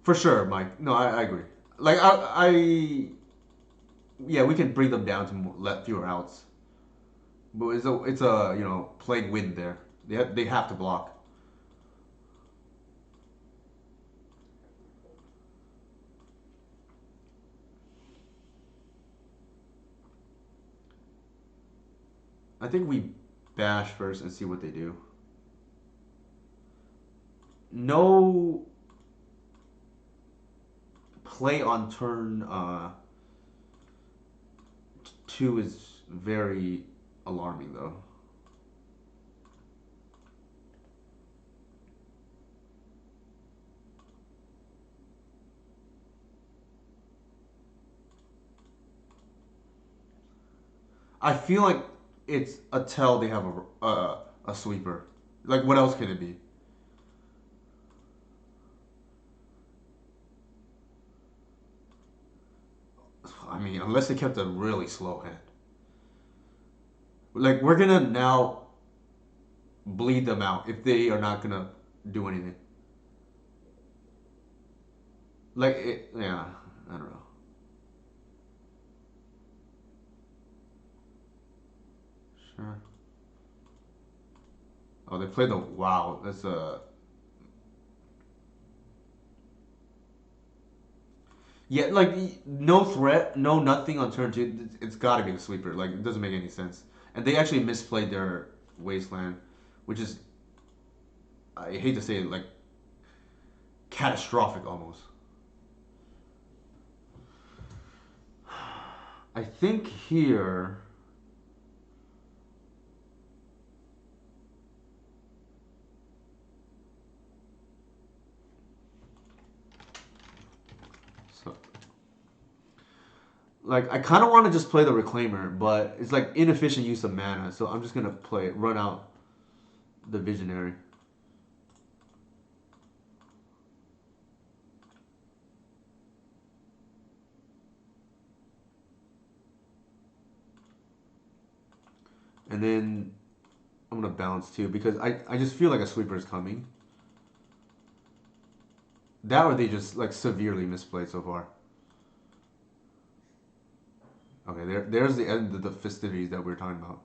For sure, Mike. No, I agree. Like, yeah, we can bring them down to let fewer outs. But it's a plague wind there. They have to block. I think we bash first and see what they do. No play on turn 2 is very alarming, though. I feel like it's a tell they have a sweeper. Like, what else could it be? I mean, unless they kept a really slow hand. Like, we're gonna now bleed them out if they are not gonna do anything. Yeah, I don't know. Sure. Oh, they played the wow. That's a yeah. Like no threat, no nothing on turn 2. It's got to be the sweeper. Like it doesn't make any sense. And they actually misplayed their wasteland, which is I hate to say it, like catastrophic almost. I think here. So, like I kind of want to just play the Reclaimer, but it's like inefficient use of mana, so I'm just gonna run out the Visionary. And then I'm gonna bounce too because I just feel like a sweeper is coming. That or they just like severely misplayed so far. Okay, there's the end of the festivities that we were talking about.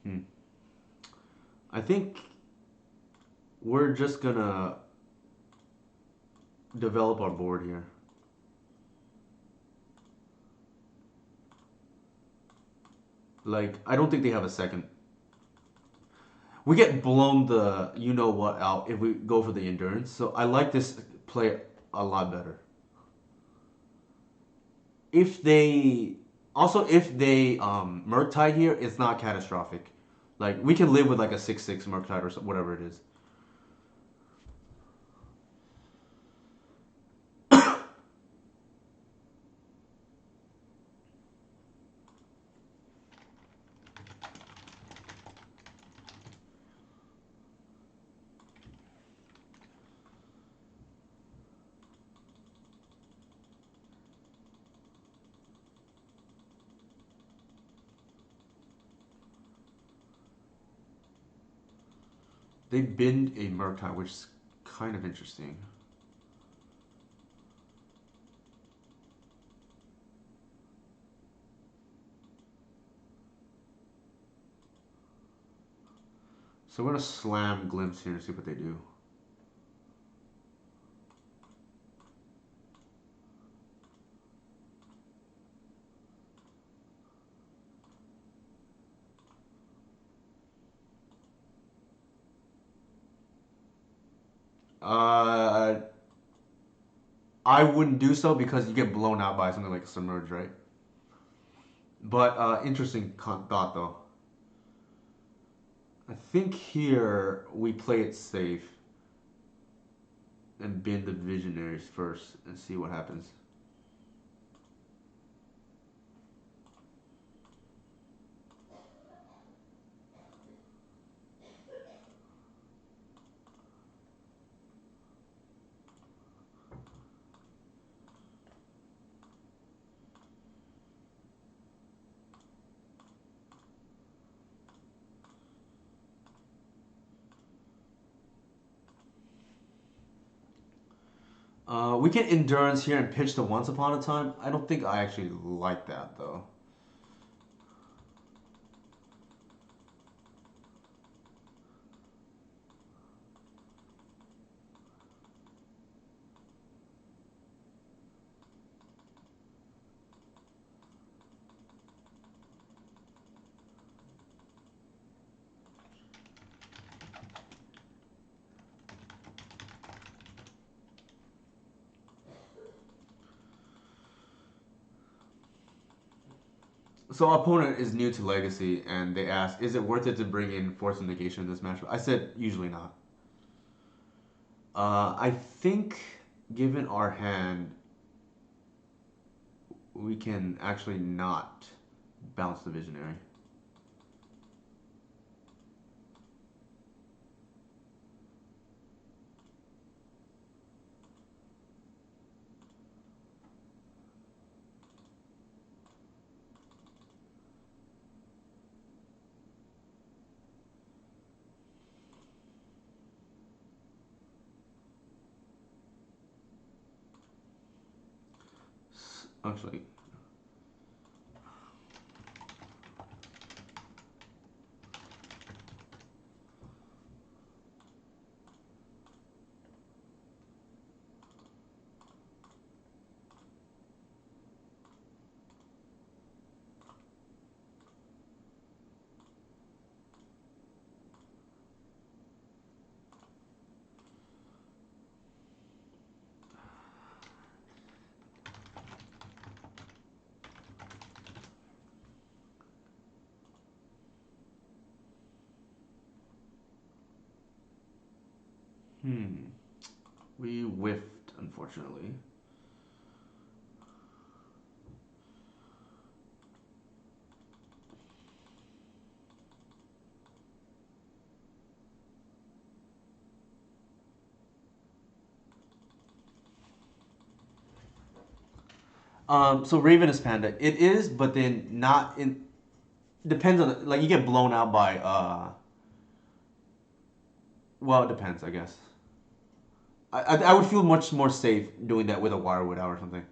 Hmm. I think we're just gonna develop our board here. Like, I don't think they have a second. We get blown the you know what out if we go for the endurance. So I like this play a lot better. If they if they Murktide here, it's not catastrophic. Like we can live with like a 6/6 Murktide or whatever it is. They binned a Murktide, which is kind of interesting. So we're gonna slam Glimpse here and see what they do. Uh, I wouldn't do so because you get blown out by something like a Submerge, right? But interesting thought though. I think here we play it safe and bin the Visionaries first and see what happens. We can endurance here and pitch the Once Upon a Time. I don't think I actually like that though. So our opponent is new to Legacy, and they asked, "Is it worth it to bring in Force of Negation in this match?" I said, "Usually not." I think, given our hand, we can actually not bounce the Visionary. Actually, hmm, we whiffed, unfortunately. So Raven is Panda. It is, but then not in. Depends on like you get blown out by. Well, it depends, I guess. I would feel much more safe doing that with a Wirewood out or something.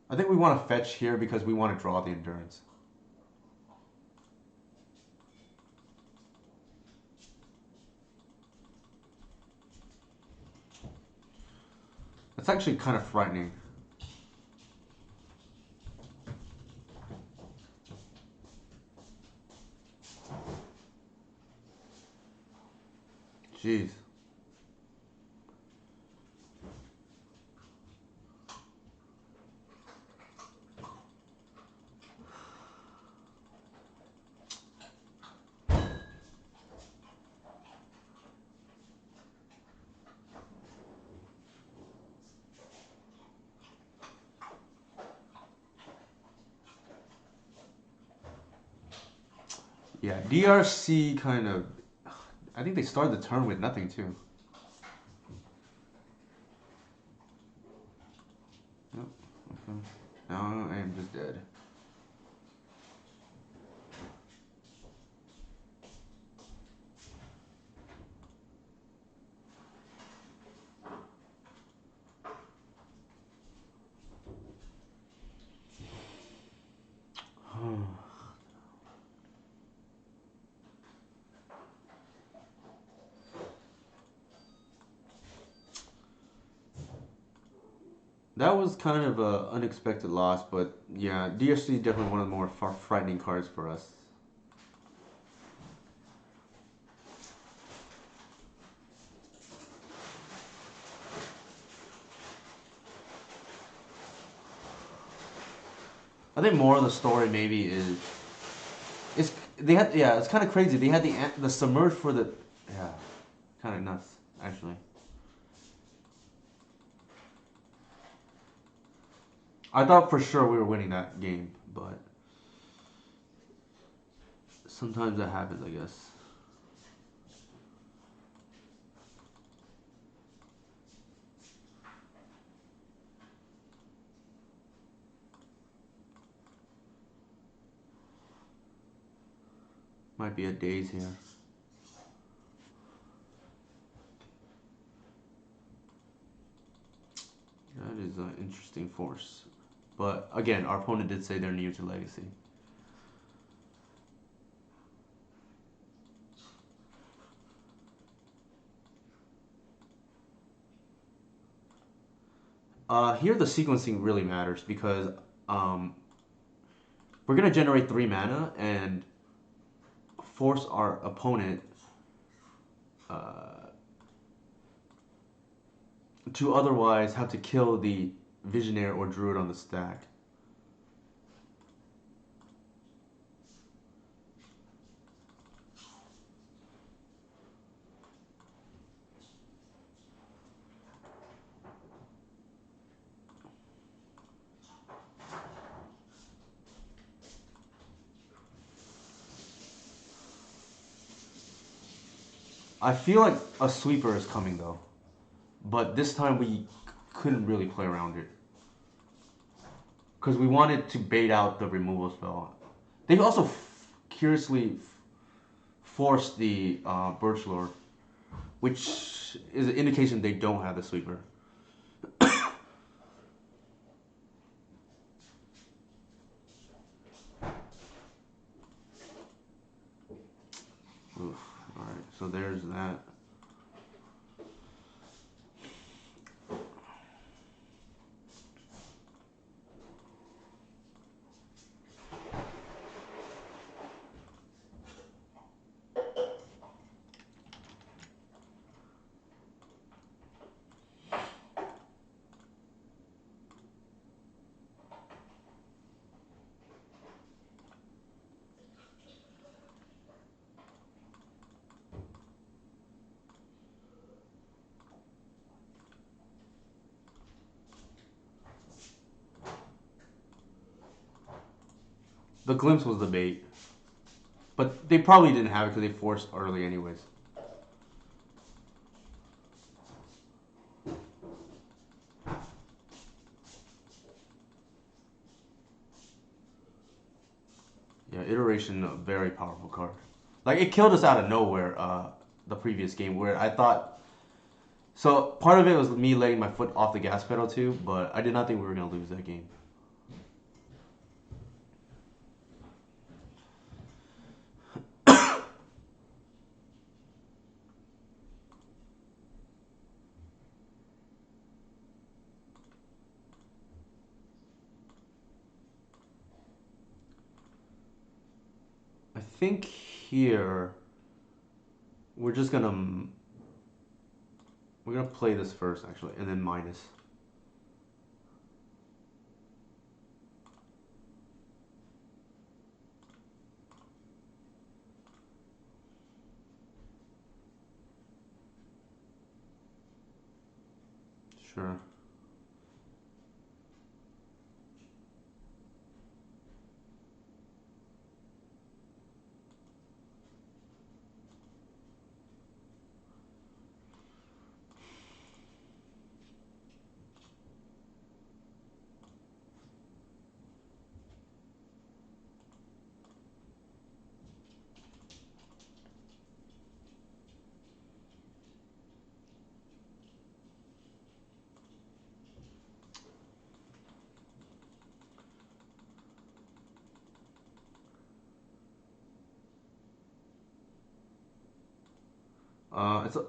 I think we want to fetch here because we want to draw the endurance. That's actually kind of frightening. Jeez. Yeah, DRC kind of. I think they started the turn with nothing too. Yep. Okay. Now I am just dead. That was kind of a unexpected loss, but yeah, DRC is definitely one of the more frightening cards for us. I think more of the story maybe is they had it's kind of crazy. They had the submerge for the kind of nuts actually. I thought for sure we were winning that game, but sometimes that happens, I guess. Might be a daze here. That is an interesting force. But again, our opponent did say they're new to Legacy. Here the sequencing really matters because we're gonna generate 3 mana and force our opponent to otherwise have to kill the Visionary or Druid on the stack. I feel like a sweeper is coming though, but this time we couldn't really play around it because we wanted to bait out the removal spell. They've also curiously forced the Birch Lord, which is an indication they don't have the sweeper. Oof. All right, so there's that. The glimpse was the bait. But they probably didn't have it because they forced early anyways. Yeah, iteration, a very powerful card. Like, it killed us out of nowhere, the previous game, where I thought... So, part of it was me letting my foot off the gas pedal too, but I did not think we were going to lose that game. I think here... We're just going to... We're going to play this first, actually, and then minus. Sure.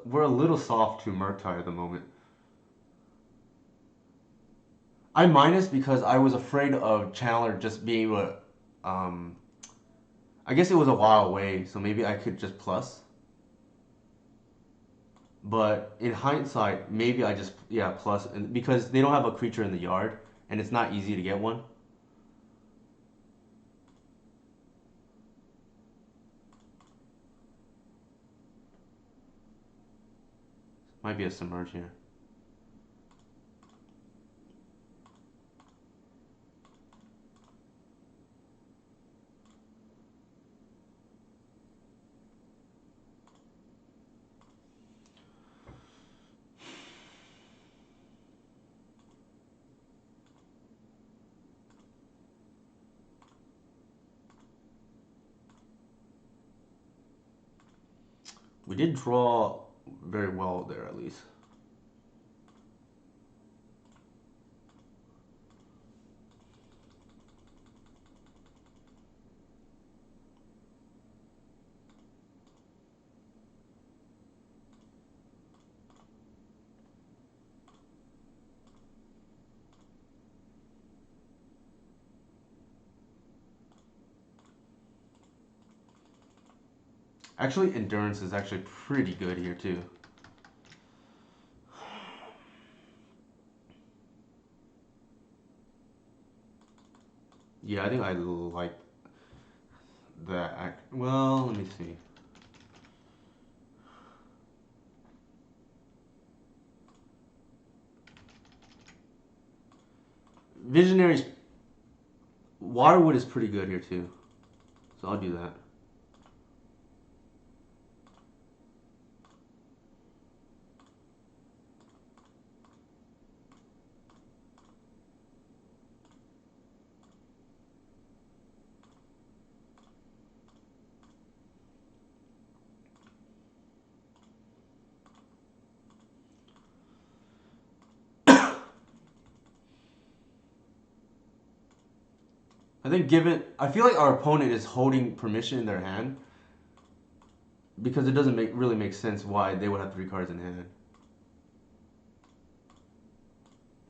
We're a little soft to Murktai at the moment. I minus because I was afraid of Chandler just being able to... I guess it was a while away, so maybe I could just plus. But in hindsight, maybe I just... Yeah, plus. Because they don't have a creature in the yard, and it's not easy to get one. Might be a submerge here. We did draw very well there, at least. Actually, endurance is actually pretty good here, too. Yeah, I think I like that. Well, let me see. Visionaries... Waterwood is pretty good here, too. So I'll do that. I think I feel like our opponent is holding permission in their hand because it doesn't really make sense why they would have 3 cards in hand.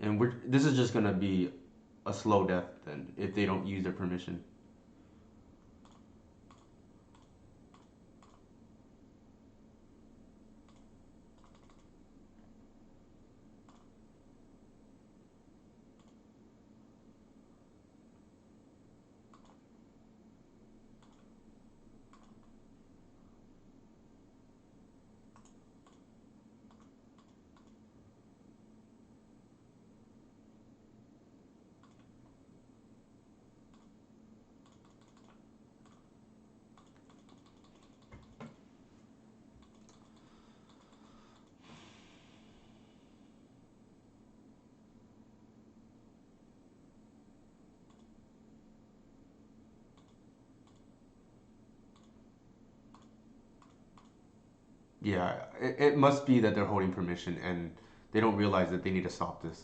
And this is just gonna be a slow death then if they don't use their permission. Yeah, it must be that they're holding permission and they don't realize that they need to stop this.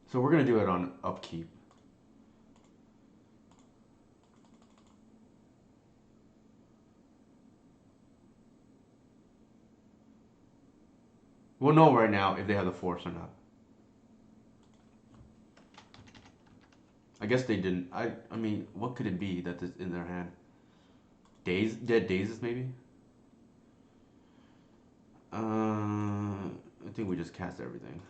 So we're gonna do it on upkeep. We'll know right now if they have the force or not. I guess they didn't. I mean, what could it be that is in their hand? Dead daisies maybe. I think we just cast everything.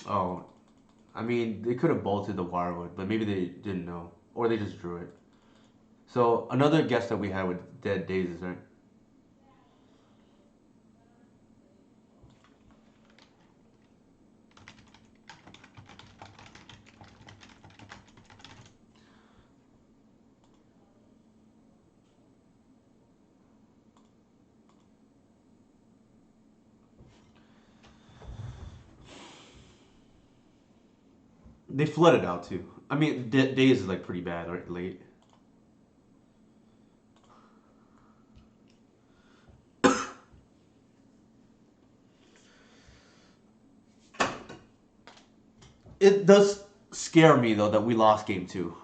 Oh, I mean, they could have bolted the wirewood, but maybe they didn't know, or they just drew it. So another guess that we had with dead daisies, right? They flooded out too. I mean, days is like pretty bad, right? Late. It does scare me though that we lost game two.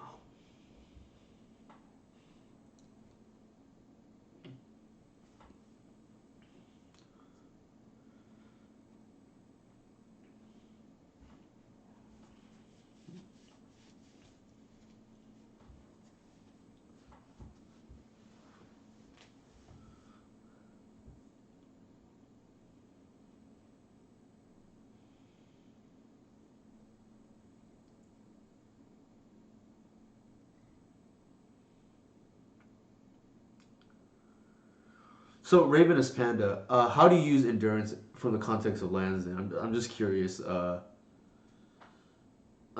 So Ravenous Panda, how do you use endurance from the context of lands? Then I'm just curious. I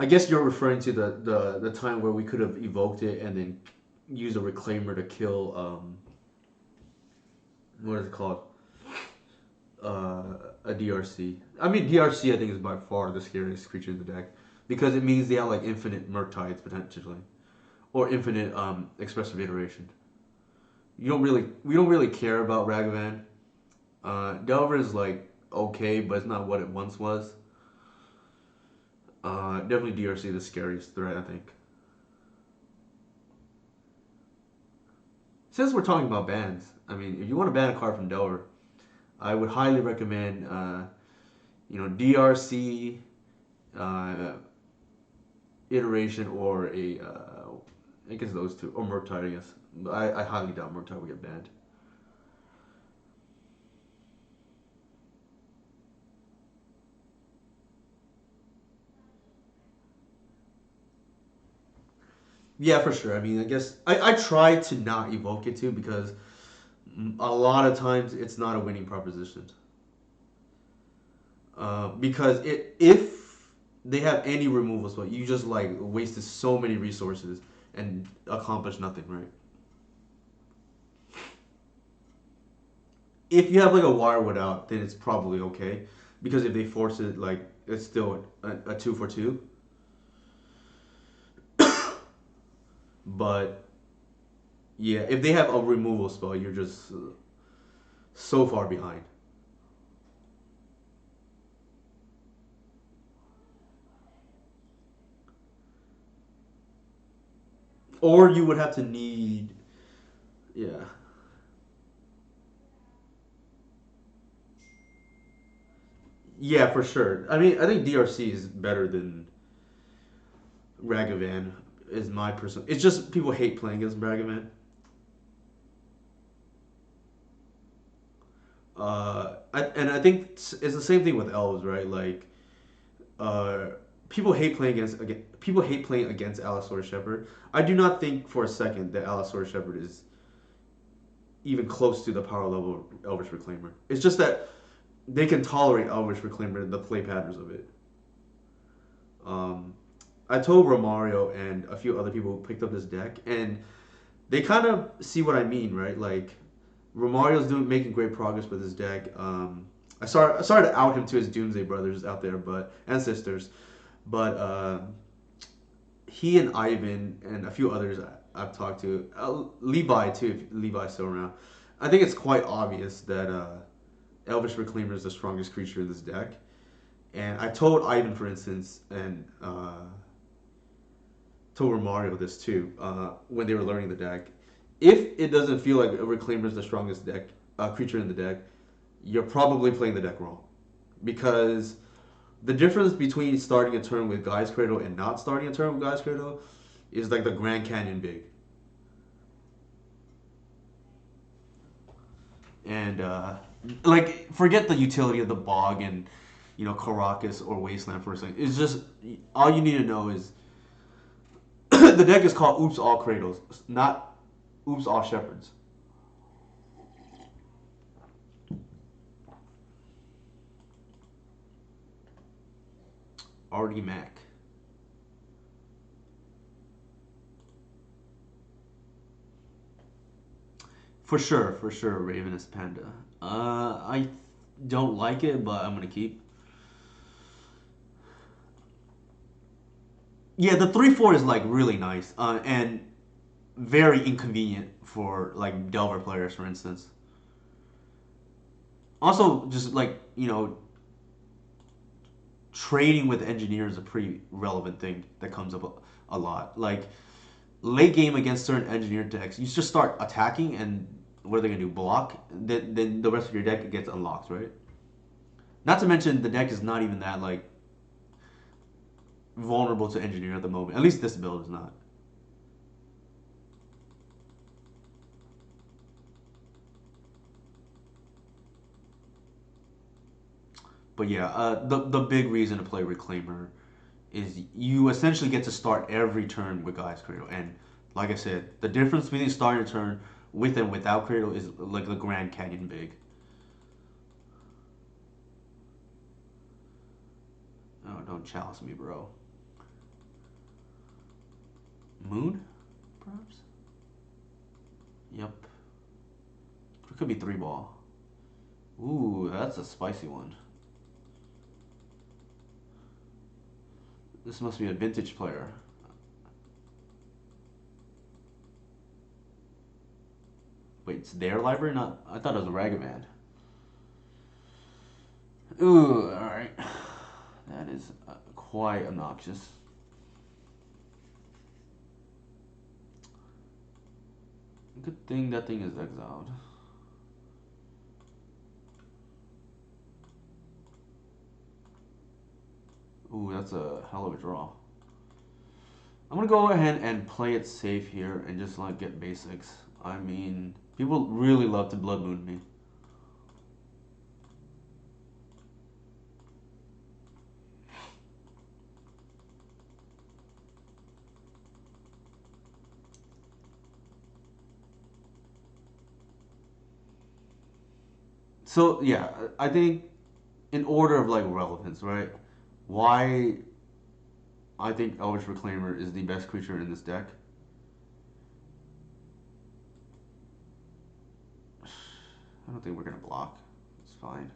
guess you're referring to the time where we could have evoked it and then use a reclaimer to kill what is it called? A DRC. I mean DRC I think is by far the scariest creature in the deck because it means they have like infinite Murktides potentially or infinite expressive iteration. We don't really care about Ragavan. Delver is like okay, but it's not what it once was. Definitely DRC the scariest threat I think. Since we're talking about bans, I mean if you want to ban a card from Delver, I would highly recommend DRC uh, iteration or I guess those two or Murktide. I guess I highly doubt Murktide will get banned. Yeah, for sure. I mean, I guess I try to not evoke it too because a lot of times it's not a winning proposition. Because if they have any removal spell, you just like wasted so many resources and accomplished nothing, right? If you have like a wirewood out, then it's probably okay. Because if they force it, like it's still a two for two. But yeah, if they have a removal spell, you're just so far behind. Or you would have to need, yeah. Yeah, for sure. I mean, I think DRC is better than Ragavan. Is my personal. It's just people hate playing against Ragavan. And I think it's the same thing with elves, right? Like, uh, people hate playing against Allosaur Shepherd. I do not think for a second that Allosaur Shepherd is even close to the power level of Elvish Reclaimer. It's just that they can tolerate Elvish Reclaimer and the play patterns of it. Um, I told Romario and a few other people who picked up this deck, and they kind of see what I mean, right? Like Romario's doing making great progress with his deck. I started to out him to his Doomsday brothers out there, but and sisters, but he and Ivan and a few others I've talked to, Levi too, if Levi's still around. I think it's quite obvious that Elvish Reclaimer is the strongest creature in this deck. And I told Ivan, for instance, and told Romario this too, when they were learning the deck. If it doesn't feel like a Reclaimer is the strongest deck creature in the deck, you're probably playing the deck wrong. Because the difference between starting a turn with Guy's Cradle and not starting a turn with Guy's Cradle is like the Grand Canyon big. And like forget the utility of the bog and Caracas or Wasteland for a second. It's just all you need to know is the deck is called Oops All Cradles, not Oops All Shepherds. Artie Mac. For sure, Ravenous Panda. I don't like it, but I'm gonna keep. Yeah, the 3/4 is like really nice, and very inconvenient for like Delver players, for instance. Also, just like trading with engineers is a pretty relevant thing that comes up a lot. Like late game against certain engineer decks, you just start attacking, and what are they gonna do? Block? Then the rest of your deck gets unlocked, right? Not to mention the deck is not even that like vulnerable to engineer at the moment. At least this build is not. But yeah, the big reason to play Reclaimer is you essentially get to start every turn with Guy's Cradle, and like I said, the difference between starting a turn with and without Cradle is like the Grand Canyon big. Oh, don't chalice me, bro. Moon, perhaps. Yep. It could be three ball. Ooh, that's a spicy one. This must be a vintage player. Wait, it's their library? Not. I thought it was a Ragavan. Ooh, all right. That is quite obnoxious. Good thing that thing is exiled. Ooh, that's a hell of a draw. I'm gonna go ahead and play it safe here and just like get basics. I mean, people really love to Blood Moon me. So yeah, I think in order of like relevance, right? Why I think Elvish Reclaimer is the best creature in this deck. I don't think we're gonna block. It's fine.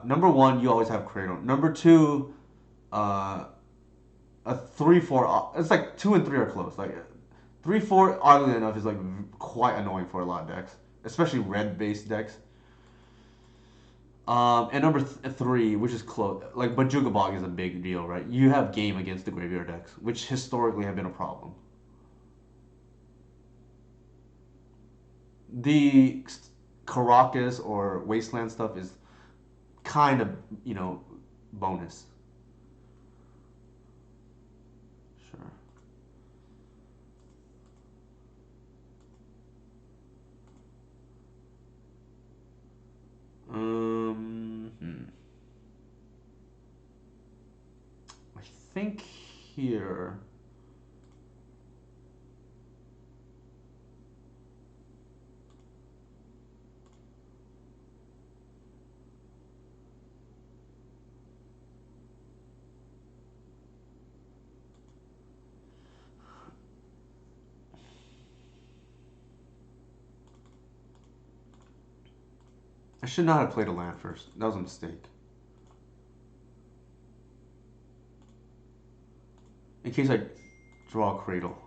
Number one, you always have Cradle. Number two, uh, a 3/4. It's like 2 and 3 are close. Like 3/4, oddly enough, is like quite annoying for a lot of decks, especially red-based decks. And number three, which is close, like Bajuga Bog is a big deal, right? You have game against the graveyard decks, which historically have been a problem. The Caracas or Wasteland stuff is kind of, bonus. Sure. Hmm. I think here. I should not have played a land first. That was a mistake. In case I draw a cradle.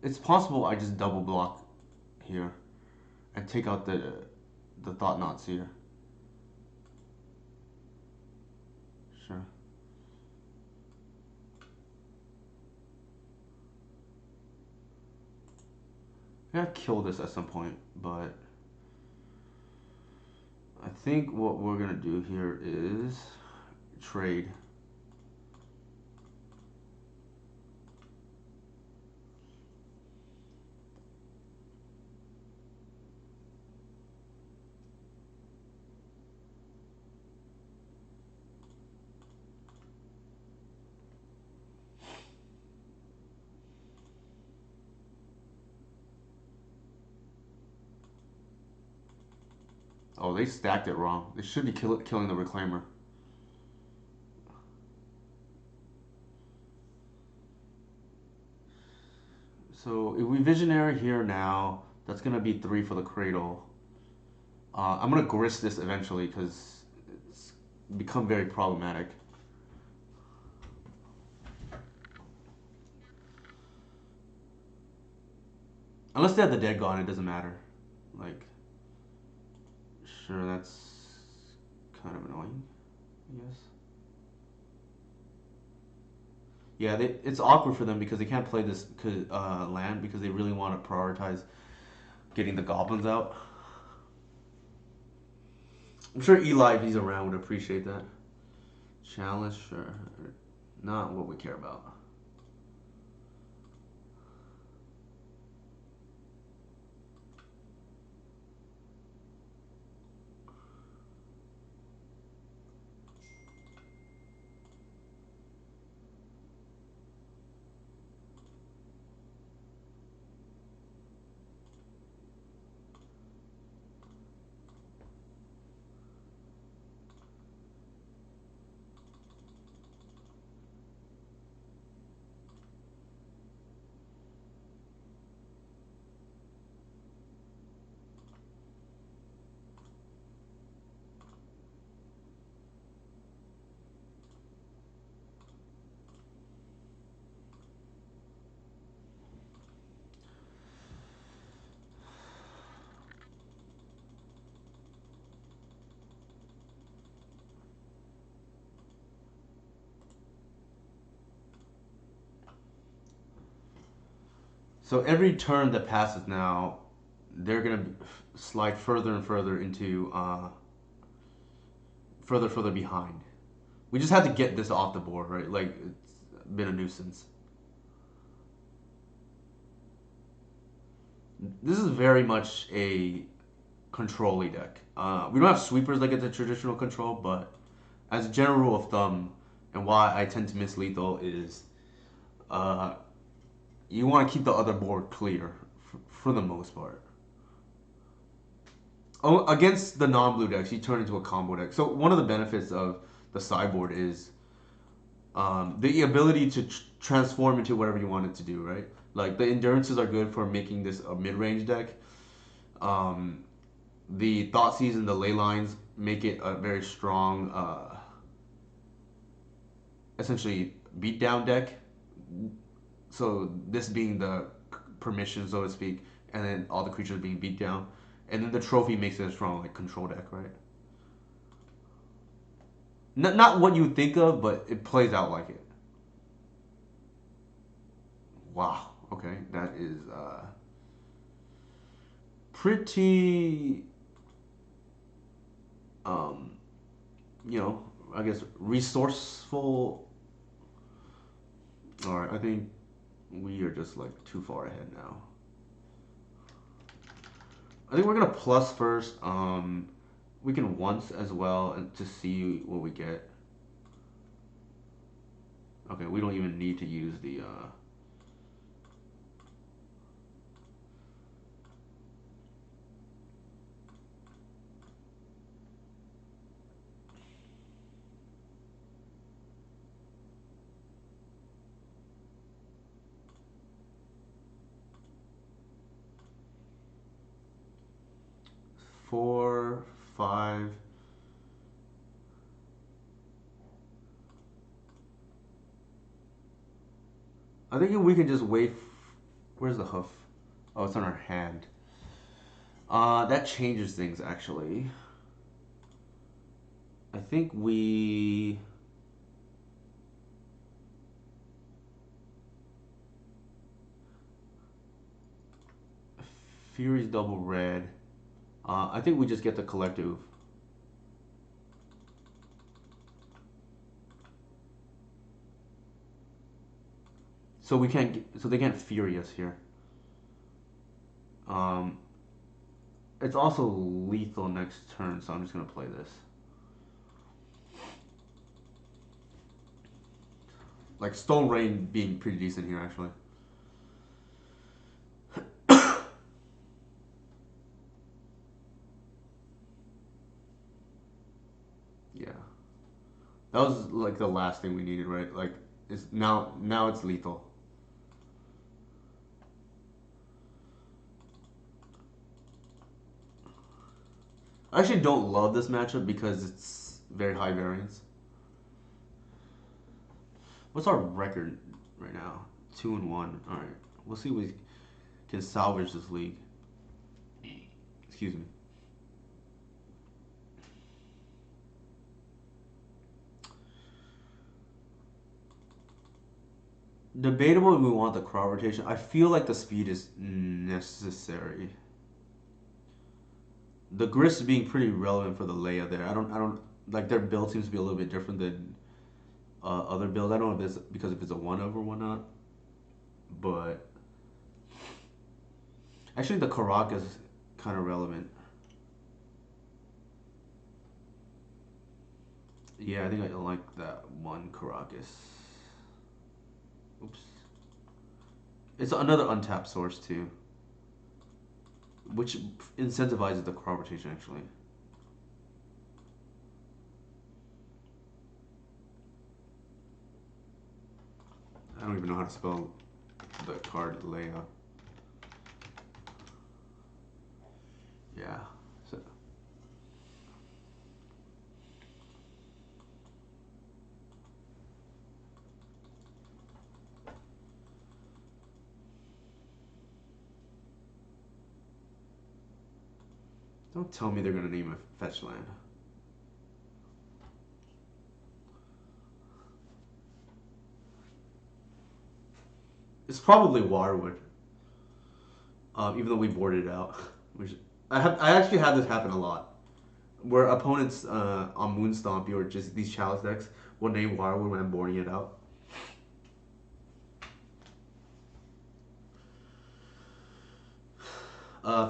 It's possible I just double block here and take out the thought knots here. Sure. I gotta kill this at some point, but I think what we're gonna do here is trade. Oh, they stacked it wrong. They should be killing the reclaimer. So if we visionary here now, that's gonna be 3 for the cradle. I'm gonna grist this eventually because it's become very problematic. Unless they have the dead god, it doesn't matter. Like, sure, that's kind of annoying, I guess. Yeah, it's awkward for them because they can't play this land because they really want to prioritize getting the goblins out. I'm sure Eli, if he's around, would appreciate that. Challenge, sure. Not what we care about. So every turn that passes now, they're gonna slide further and further into further behind. We just had to get this off the board, right? Like it's been a nuisance. This is very much a control deck. We don't have sweepers like it's a traditional control, but as a general rule of thumb, and why I tend to miss lethal is uh, you want to keep the other board clear for the most part. Oh, against the non-blue decks, you turn into a combo deck. So one of the benefits of the sideboard is the ability to transform into whatever you want it to do, right? Like the endurances are good for making this a mid-range deck. Um, the Thoughtseize and the ley lines make it a very strong, essentially beatdown deck. So this being the permission, so to speak, and then all the creatures being beat down, and then the trophy makes it a strong like control deck, right? Not what you would think of, but it plays out like it. Wow. Okay, that is pretty, um, I guess resourceful. All right, I think we are just like too far ahead now. I think we're gonna plus first. We can once as well and to see what we get. Okay, we don't even need to use the 4, 5. I think we can just wait. Where's the hoof? Oh, it's on our hand. That changes things actually. I think we. Fury's double red. I think we just get the collective. So we can't. So they can't Fury us here. Um, it's also lethal next turn, so I'm just gonna play this. Like Stone Rain being pretty decent here actually. Yeah, that was like the last thing we needed, right? Like it's now it's lethal. I actually don't love this matchup because it's very high variance. What's our record right now? 2-1. All right, we'll see if we can salvage this league. Excuse me. Debatable if we want the crowd rotation. I feel like the speed is necessary. The grist being pretty relevant for the Leia there. I don't like their build seems to be a little bit different than other builds. I don't know if it's because if it's a one of or whatnot, but actually the Karak is kind of relevant. Yeah, I think I like that one Caracas. Oops. It's another untapped source too, which incentivizes the crop rotation actually. I don't even know how to spell the card Leia. Yeah. So. Don't tell me they're gonna name a fetch land. It's probably Waterwood. Even though we boarded it out, which I actually had this happen a lot, where opponents on Moonstomp or just these chalice decks will name Waterwood when I'm boarding it out.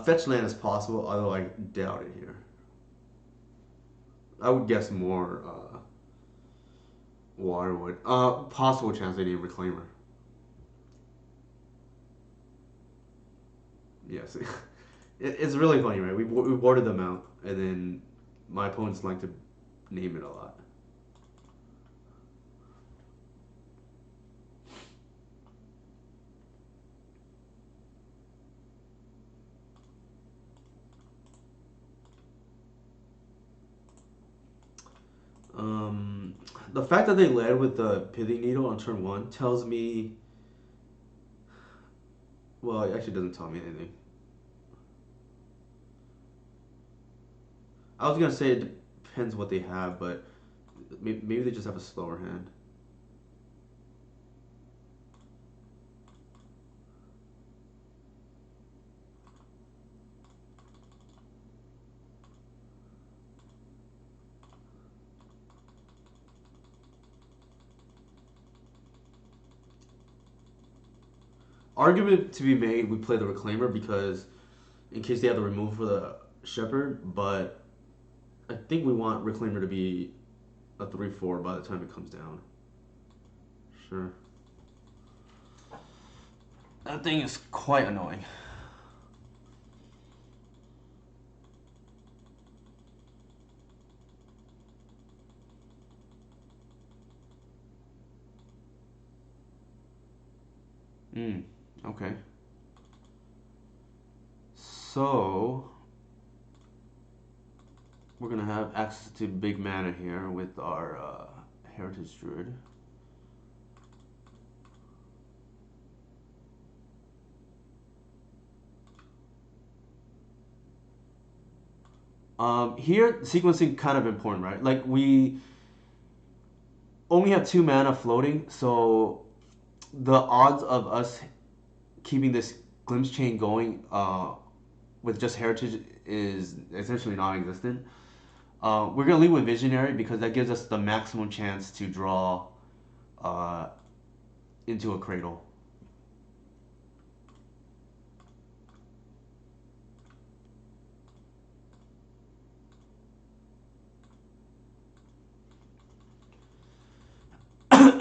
Fetch land is possible, although I doubt it here. I would guess more Waterwood. Possible chance they need Reclaimer. Yes. It's really funny, right? We boarded them out, and then my opponents like to name it a lot. Um, the fact that they led with the Pithing Needle on turn one tells me, Well, it actually doesn't tell me anything. I was gonna say it depends what they have, but maybe they just have a slower hand. Argument to be made, we play the Reclaimer because in case they have the removal for the Shepherd, but I think we want Reclaimer to be a 3/4 by the time it comes down. Sure. That thing is quite annoying. Hmm. Okay. So we're gonna have access to big mana here with our Heritage Druid. Here sequencing kind of important, right? Like we only have 2 mana floating, so the odds of us keeping this glimpse chain going with just heritage is essentially non-existent. We're gonna lead with visionary because that gives us the maximum chance to draw uh, into a cradle.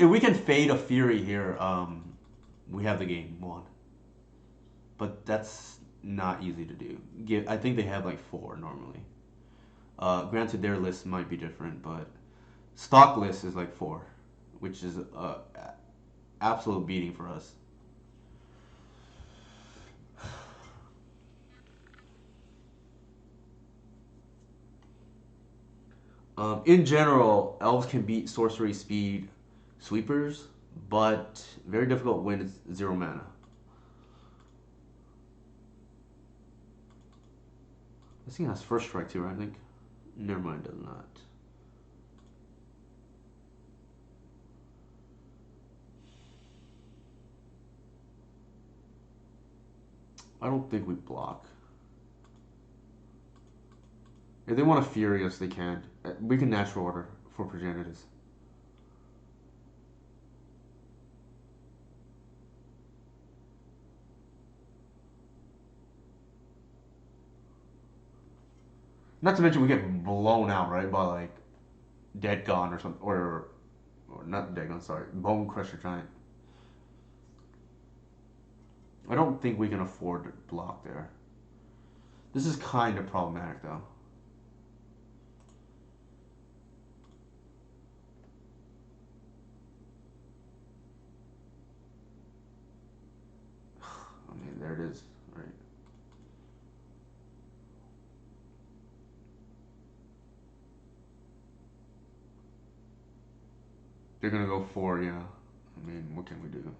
If we can fade a fury here, we have the game won. But that's not easy to do. I think they have like 4 normally. Granted, their list might be different, but stock list is like 4, which is a absolute beating for us. In general, elves can beat sorcery speed sweepers, but very difficult when it's 0 mana. This thing has first strike too, right? I think. Never mind, it does not. I don't think we block. If they want to fury us, they can. We can natural order for progenitors. Not to mention we get blown out, right, by like Dead Gone or something, or not Dead Gone, sorry, Bone Crusher Giant. I don't think we can afford to block there. This is kind of problematic though. I mean, there it is, right? They're gonna go 4, yeah. I mean, what can we do?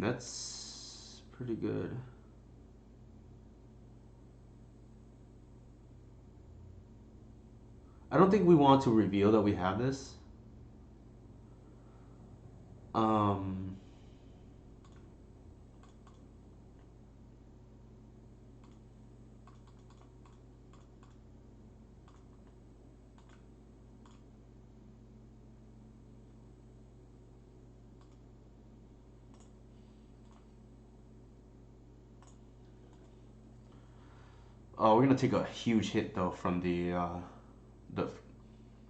That's pretty good. I don't think we want to reveal that we have this. Um, oh, we're gonna take a huge hit though from the.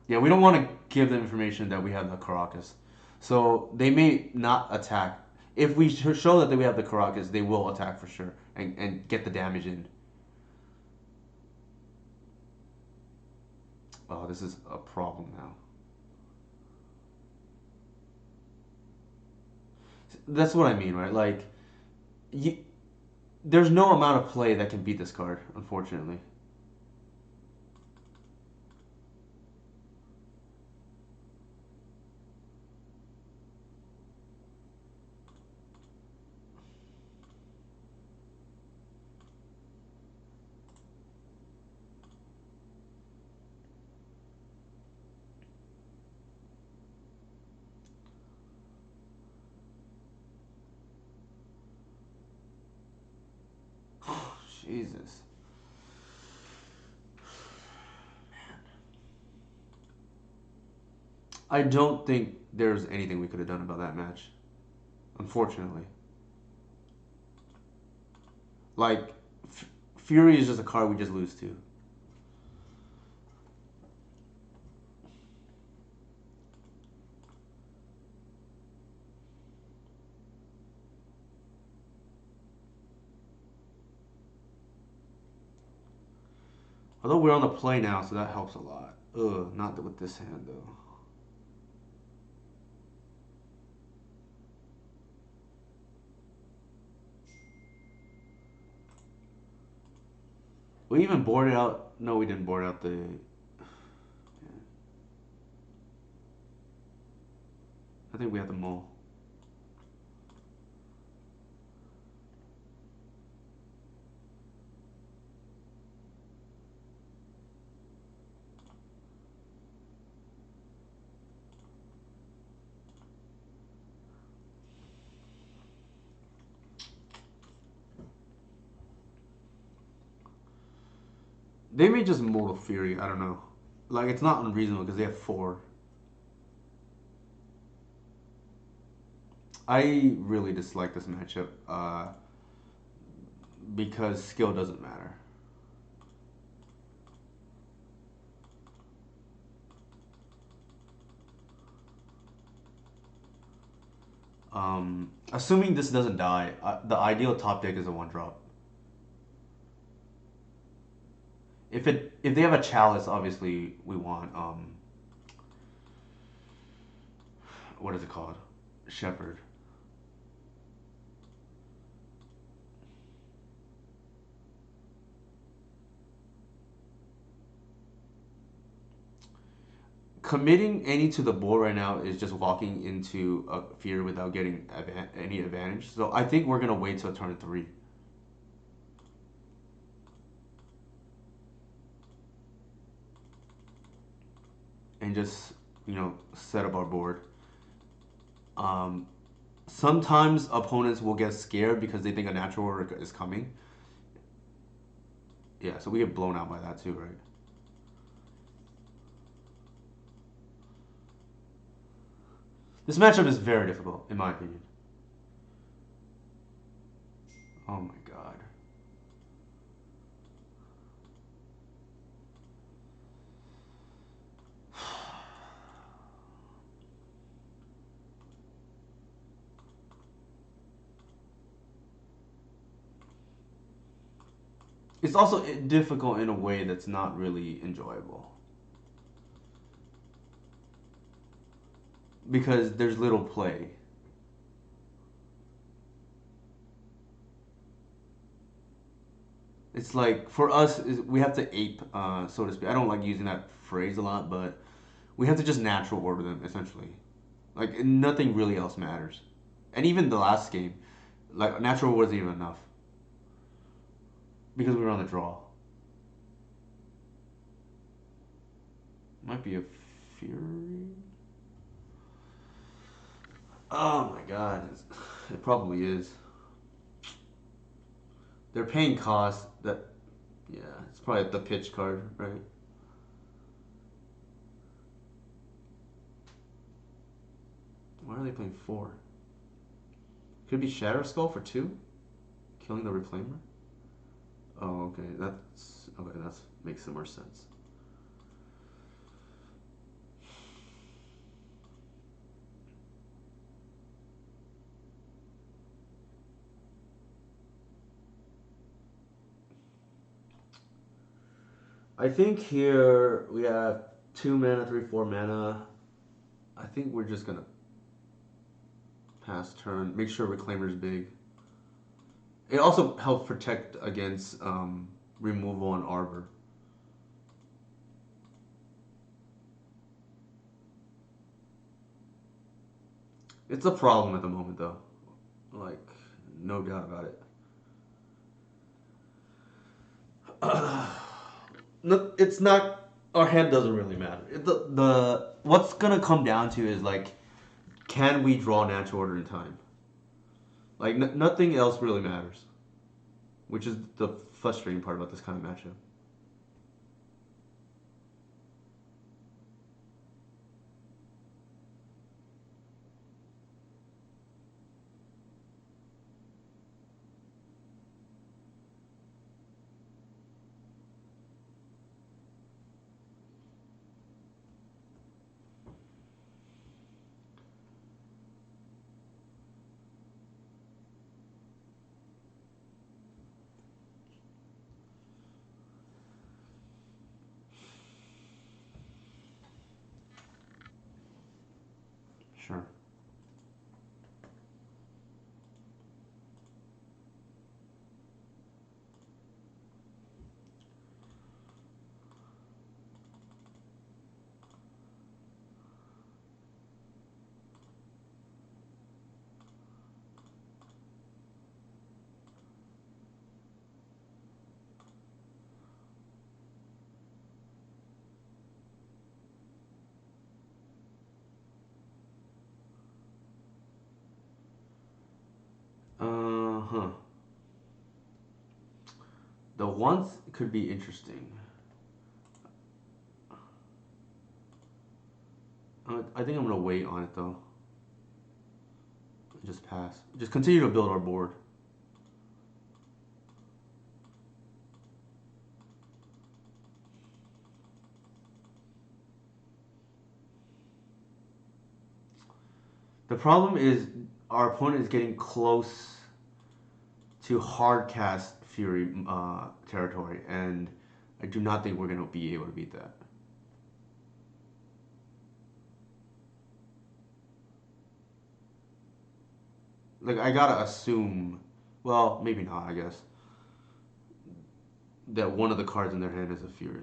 Yeah, we don't want to give them information that we have the Caracas, so they may not attack. If we show that we have the Caracas, they will attack for sure and get the damage in. Oh, this is a problem now. That's what I mean, right? Like, you, there's no amount of play that can beat this card, unfortunately. Jesus. I don't think there's anything we could have done about that match. Unfortunately. Like, Fury is just a card we just lose to. Although we're on the play now, so that helps a lot. Ugh, not with this hand though. We even boarded out. No, we didn't board out the. I think we have the mole. They may just Mortal Fury. I don't know. Like, it's not unreasonable because they have 4. I really dislike this matchup because skill doesn't matter. Assuming this doesn't die, the ideal top deck is a 1-drop. If they have a chalice, obviously we want what is it called? Shepherd. Committing any to the board right now is just walking into a fear without getting any advantage. So I think we're gonna wait till turn 3. And just, set up our board. Sometimes opponents will get scared because they think a natural order is coming. Yeah, so we get blown out by that too, right? This matchup is very difficult, in my opinion. Oh my god. It's also difficult in a way that's not really enjoyable. Because there's little play. It's like, for us, we have to ape, so to speak. I don't like using that phrase a lot, but we have to just natural order them, essentially. Like, nothing really else matters. And even the last game, like, natural wasn't even enough. Because we were on the draw. Might be a Fury. Oh my god. It probably is. They're paying cost that. Yeah, it's probably the pitch card, right? Why are they playing 4? Could it be Shatter Skull for 2? Killing the Reclaimer? Oh, okay. That makes some more sense. I think here we have 2 mana, 3, 4 mana. I think we're just gonna pass turn. Make sure Reclaimer's big. It also helps protect against removal and Arbor. It's a problem at the moment, though. Like, no doubt about it. No, it's not. Our hand doesn't really matter. The what's gonna come down to is like, can we draw natural order in time? Like nothing else really matters. which is the frustrating part about this kind of matchup. Sure. Huh. The once could be interesting. I think I'm gonna wait on it though. Just pass. Just continue to build our board. The problem is our opponent is getting close to hard cast Fury territory, and I do not think we're gonna be able to beat that. Like I gotta assume, well, maybe not. I guess that one of the cards in their hand is a Fury.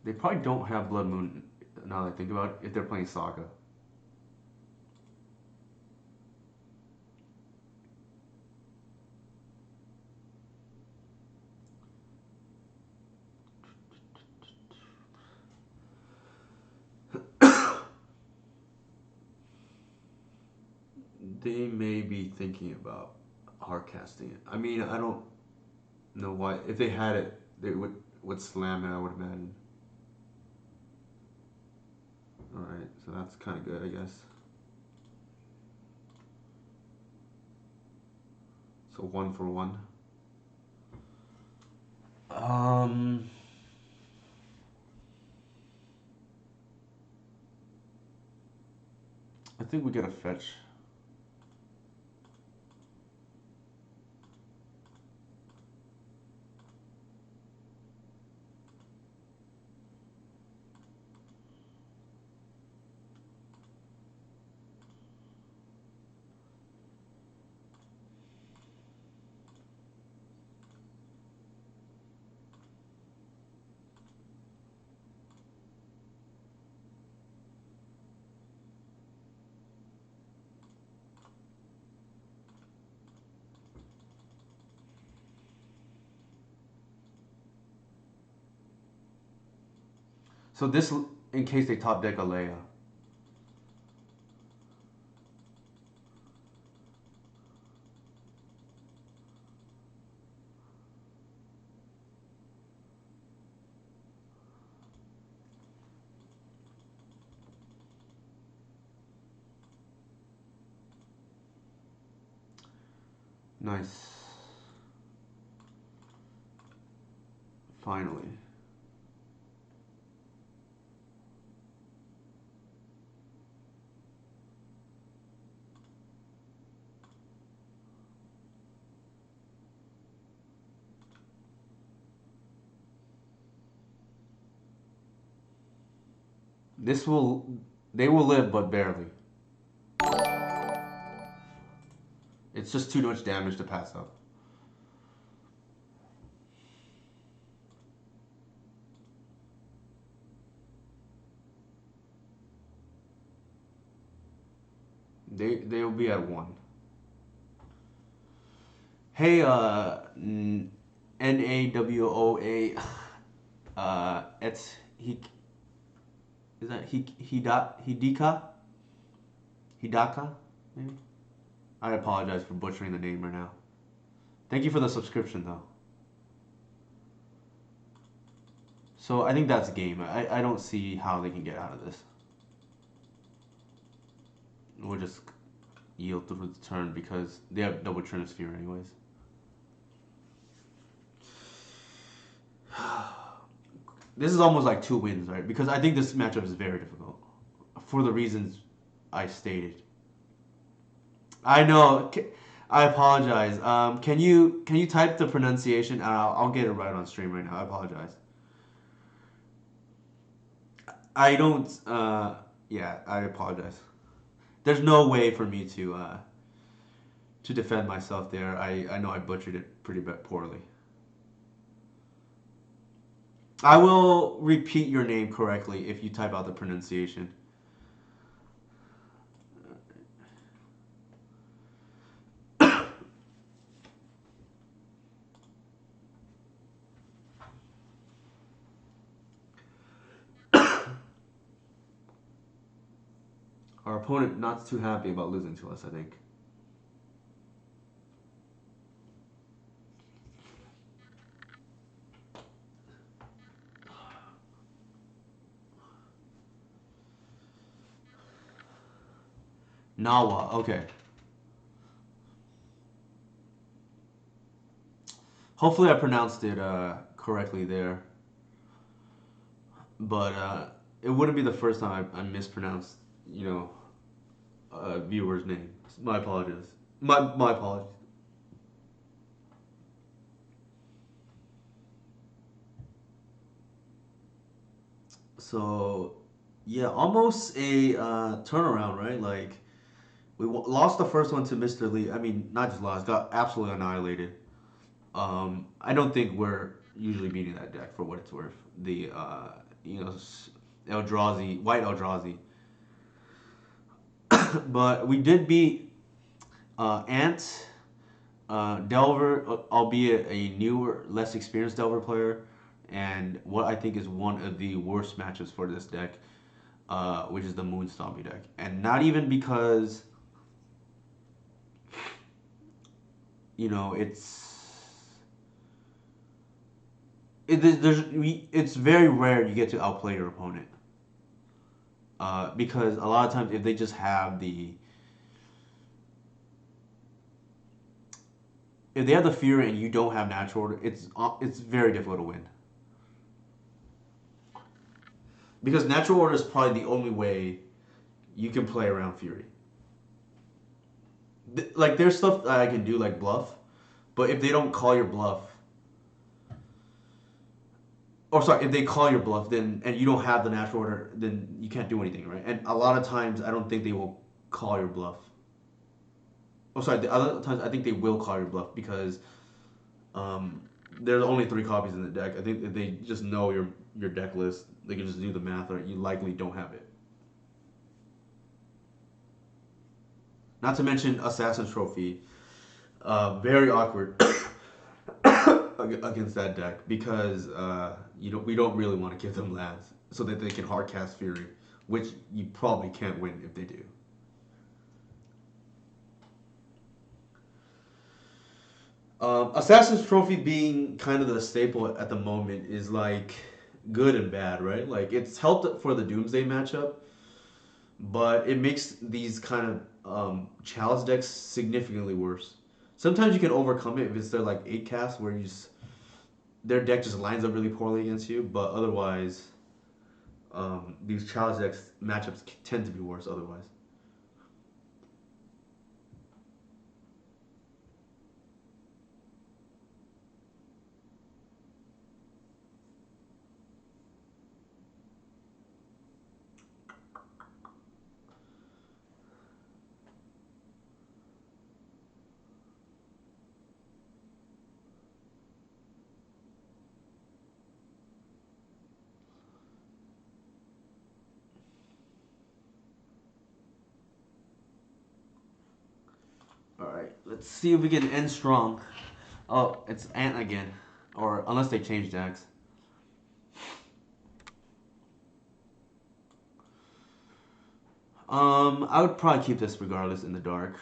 They probably don't have Blood Moon now that I think about it, if they're playing Saga. They may be thinking about hard casting it. I mean, I don't know why. If they had it, they would slam it, I would imagine. Alright, so that's kind of good, I guess. So 1 for 1. Um, I think we get a fetch. So this, in case they top deck a Leia. Nice. Finally. This will, they will live, but barely. It's just too much damage to pass up. They'll be at one. Hey, Nawoa. It's he. Is that Hidaka? Maybe. I apologize for butchering the name right now. Thank you for the subscription though. So I think that's game. I don't see how they can get out of this. We'll just yield through the turn because they have double Trinisphere anyways. This is almost like 2 wins, right? Because I think this matchup is very difficult for the reasons I stated. I know. I apologize. Can you type the pronunciation? I'll get it right on stream right now. I apologize. I don't. Yeah, I apologize. There's no way for me to defend myself there. I know I butchered it pretty poorly. I will repeat your name correctly if you type out the pronunciation. Our opponent not too happy about losing to us, I think. Nawa, okay. Hopefully I pronounced it correctly there. But it wouldn't be the first time I mispronounced, a viewer's name. My apologies. My apologies. So, yeah, almost a turnaround, right? Like we lost the first one to Mr. Lee. I mean, not just lost, got absolutely annihilated. I don't think we're usually beating that deck for what it's worth. The Eldrazi, White Eldrazi, but we did beat Ant, Delver, albeit a newer, less experienced Delver player, and what I think is one of the worst matchups for this deck, which is the Moonstompy deck, and not even because it's very rare you get to outplay your opponent. Because a lot of times if they just have the fear and you don't have natural order, it's very difficult to win. Because natural order is probably the only way you can play around Fury. Like there's stuff that I can do like bluff, but if they don't call your bluff, or sorry, if they call your bluff, then and you don't have the natural order, then you can't do anything, right? And a lot of times I don't think they will call your bluff. Oh, sorry. The other times I think they will call your bluff because um, there's only 3 copies in the deck. I think if they just know your deck list, they can just do the math, or you likely don't have it. Not to mention Assassin's Trophy, very awkward against that deck because we don't really want to give them lands so that they can hardcast Fury, which you probably can't win if they do. Assassin's Trophy being kind of the staple at the moment is like good and bad, right? Like it's helped for the Doomsday matchup, but it makes these kind of chalice decks significantly worse. Sometimes you can overcome it if it's their like 8 cast where their deck just lines up really poorly against you, but otherwise, these chalice decks matchups tend to be worse otherwise. Let's see if we can end strong. Oh, it's Ant again. Or unless they change decks. I would probably keep this regardless in the dark.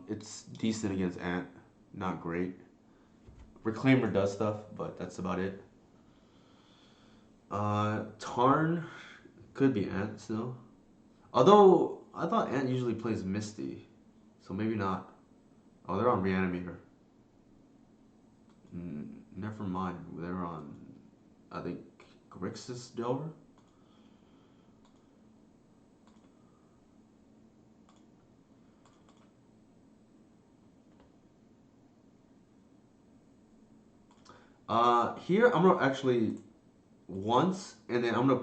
It's decent against Ant. Not great. Reclaimer does stuff, but that's about it. Tarn could be Ant still. Although, I thought Ant usually plays Misty. So maybe not. Oh, they're on Reanimator. Never mind. They're on, I think, Grixis Delver? Here I'm gonna actually once, and then I'm gonna.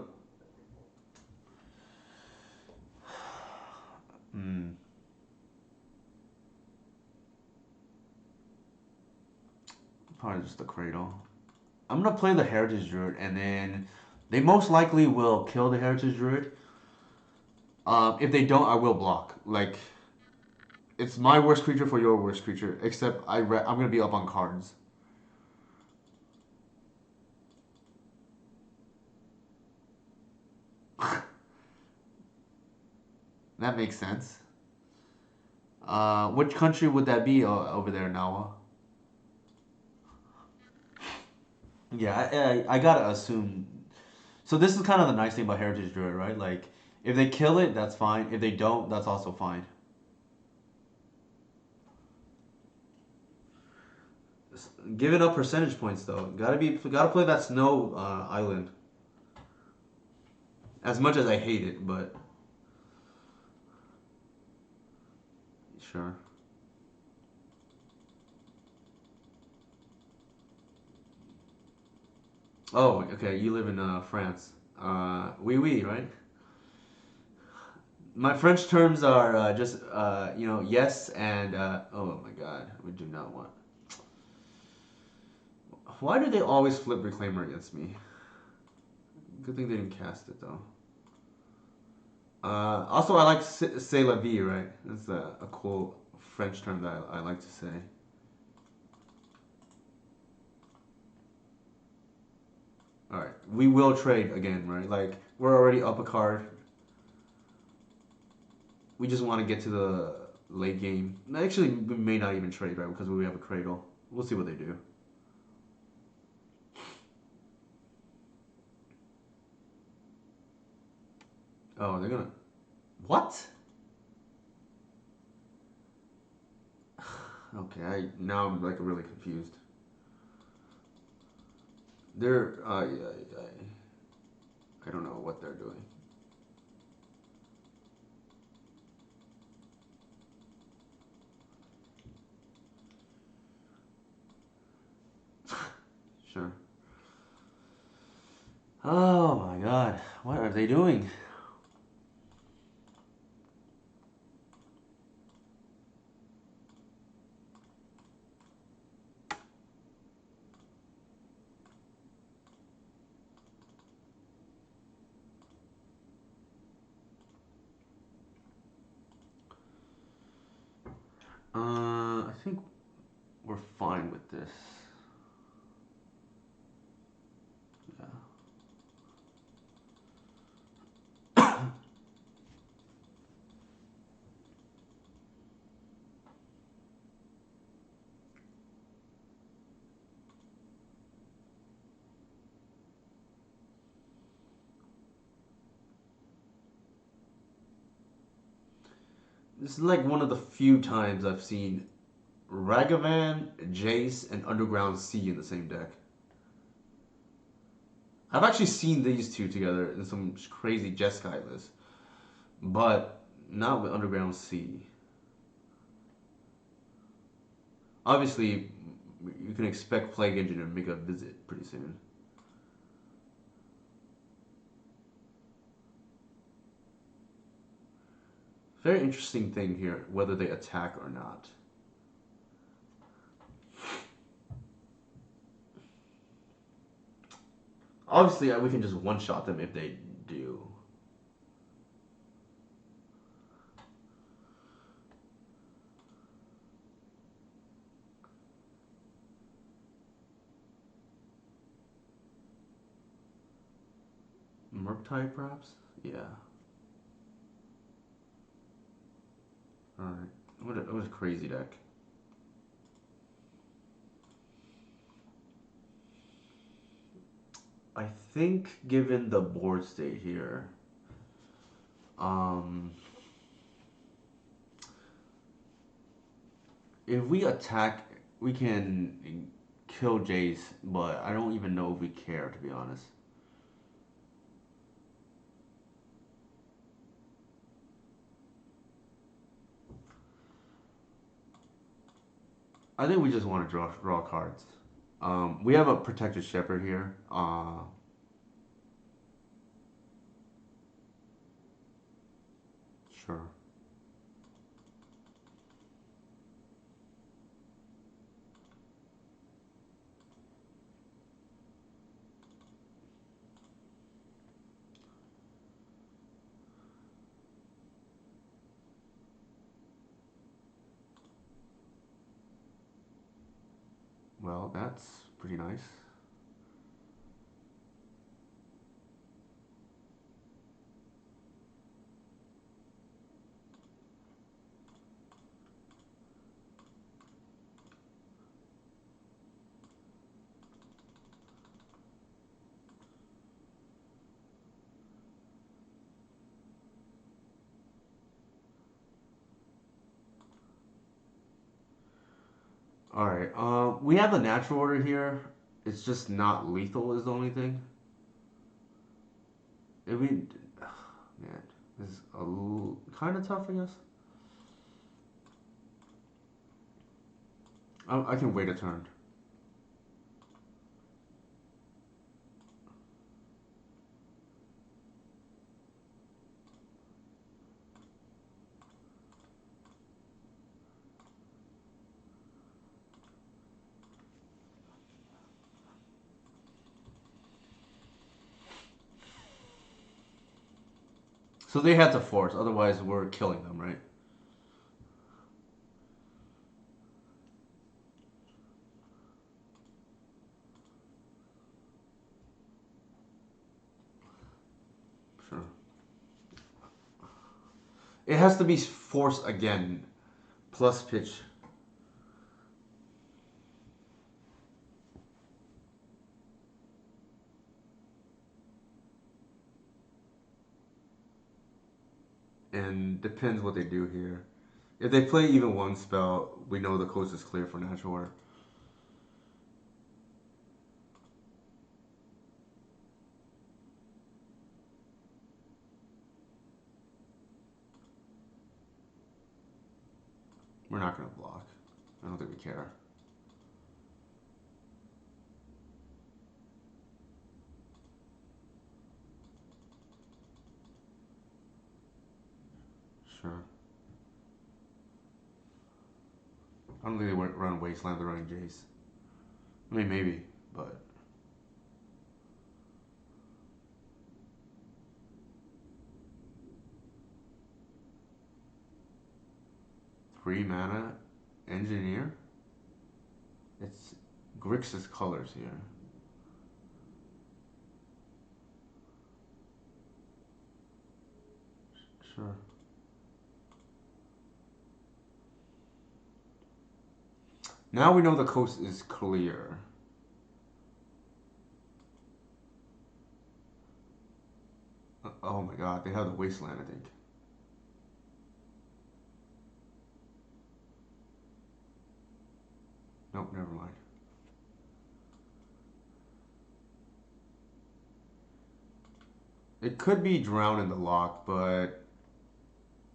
Probably just the Cradle. I'm gonna play the Heritage Druid, and then they most likely will kill the Heritage Druid. If they don't, I will block. Like, it's my worst creature for your worst creature, except I'm gonna be up on cards. That makes sense. Which country would that be over there, Nawa? Yeah, I gotta assume. So this is kind of the nice thing about Heritage Druid, right? Like, if they kill it, that's fine. If they don't, that's also fine. Giving up percentage points though. Gotta play that snow island. As much as I hate it, but sure. Oh, okay. You live in France. Oui, oui, right? My French terms are just yes and oh my God, we do not want. Why do they always flip Reclaimer against me? Good thing they didn't cast it though. Also, I like c'est la vie, right? That's a cool French term that I like to say. All right, we will trade again, right? Like we're already up a card. We just want to get to the late game. Actually, we may not even trade, right? Because we have a Cradle. We'll see what they do. Oh, they're gonna. What? Okay, now I'm like really confused. They're I don't know what they're doing. Sure. Oh my God, what are they doing? I think we're fine with this. Yeah. This is like one of the few times I've seen Ragavan, Jace, and Underground Sea in the same deck. I've actually seen these two together in some crazy Jeskai list, but not with Underground Sea. Obviously, you can expect Plague Engine to make a visit pretty soon. Very interesting thing here, whether they attack or not. Obviously, we can just one-shot them if they do. Murktide, perhaps? Yeah. Alright. What a crazy deck. I think, given the board state here, um, if we attack, we can kill Jace, but I don't even know if we care, to be honest. I think we just want to draw cards. We have a Protected Shepherd here. Sure. Well, that's pretty nice. Alright, we have a natural order here. It's just not lethal is the only thing. If we, man, this is kind of tough, I guess. I can wait a turn. So they had to force, otherwise we're killing them, right? Sure. It has to be force again, plus pitch. And depends what they do here. If they play even one spell, we know the coast is clear for natural order. We're not going to block. I don't think we care. Sure. I don't think they run Wasteland, they're running Jace. I mean, maybe, but. 3 mana Engineer? It's Grixis colors here. Sure. Now we know the coast is clear. Oh my god, they have the Wasteland, I think. Nope, never mind. It could be Drown in the Lock, but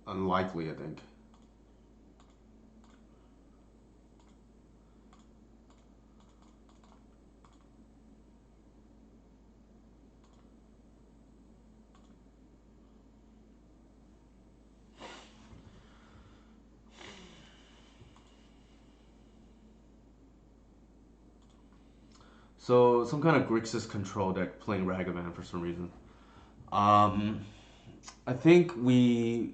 unlikely, I think. So, some kind of Grixis control deck playing Ragavan for some reason. Um, I think we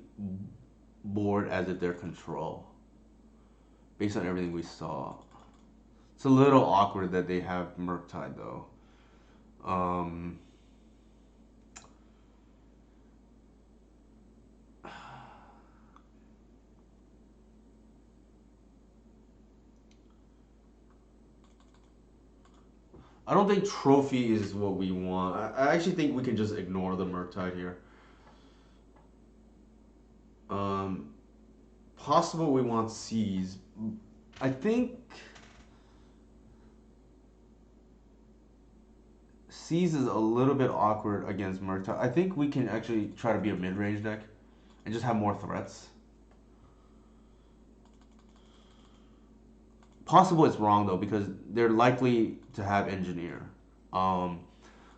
board as if they're control, based on everything we saw. It's a little awkward that they have Murktide though. Um, I don't think trophy is what we want. I actually think we can just ignore the Murktide here. Um, Possible we want C's. I think C's is a little bit awkward against Murktide. I think we can actually try to be a mid-range deck and just have more threats. Possible it's wrong though because they're likely to have Engineer. Um,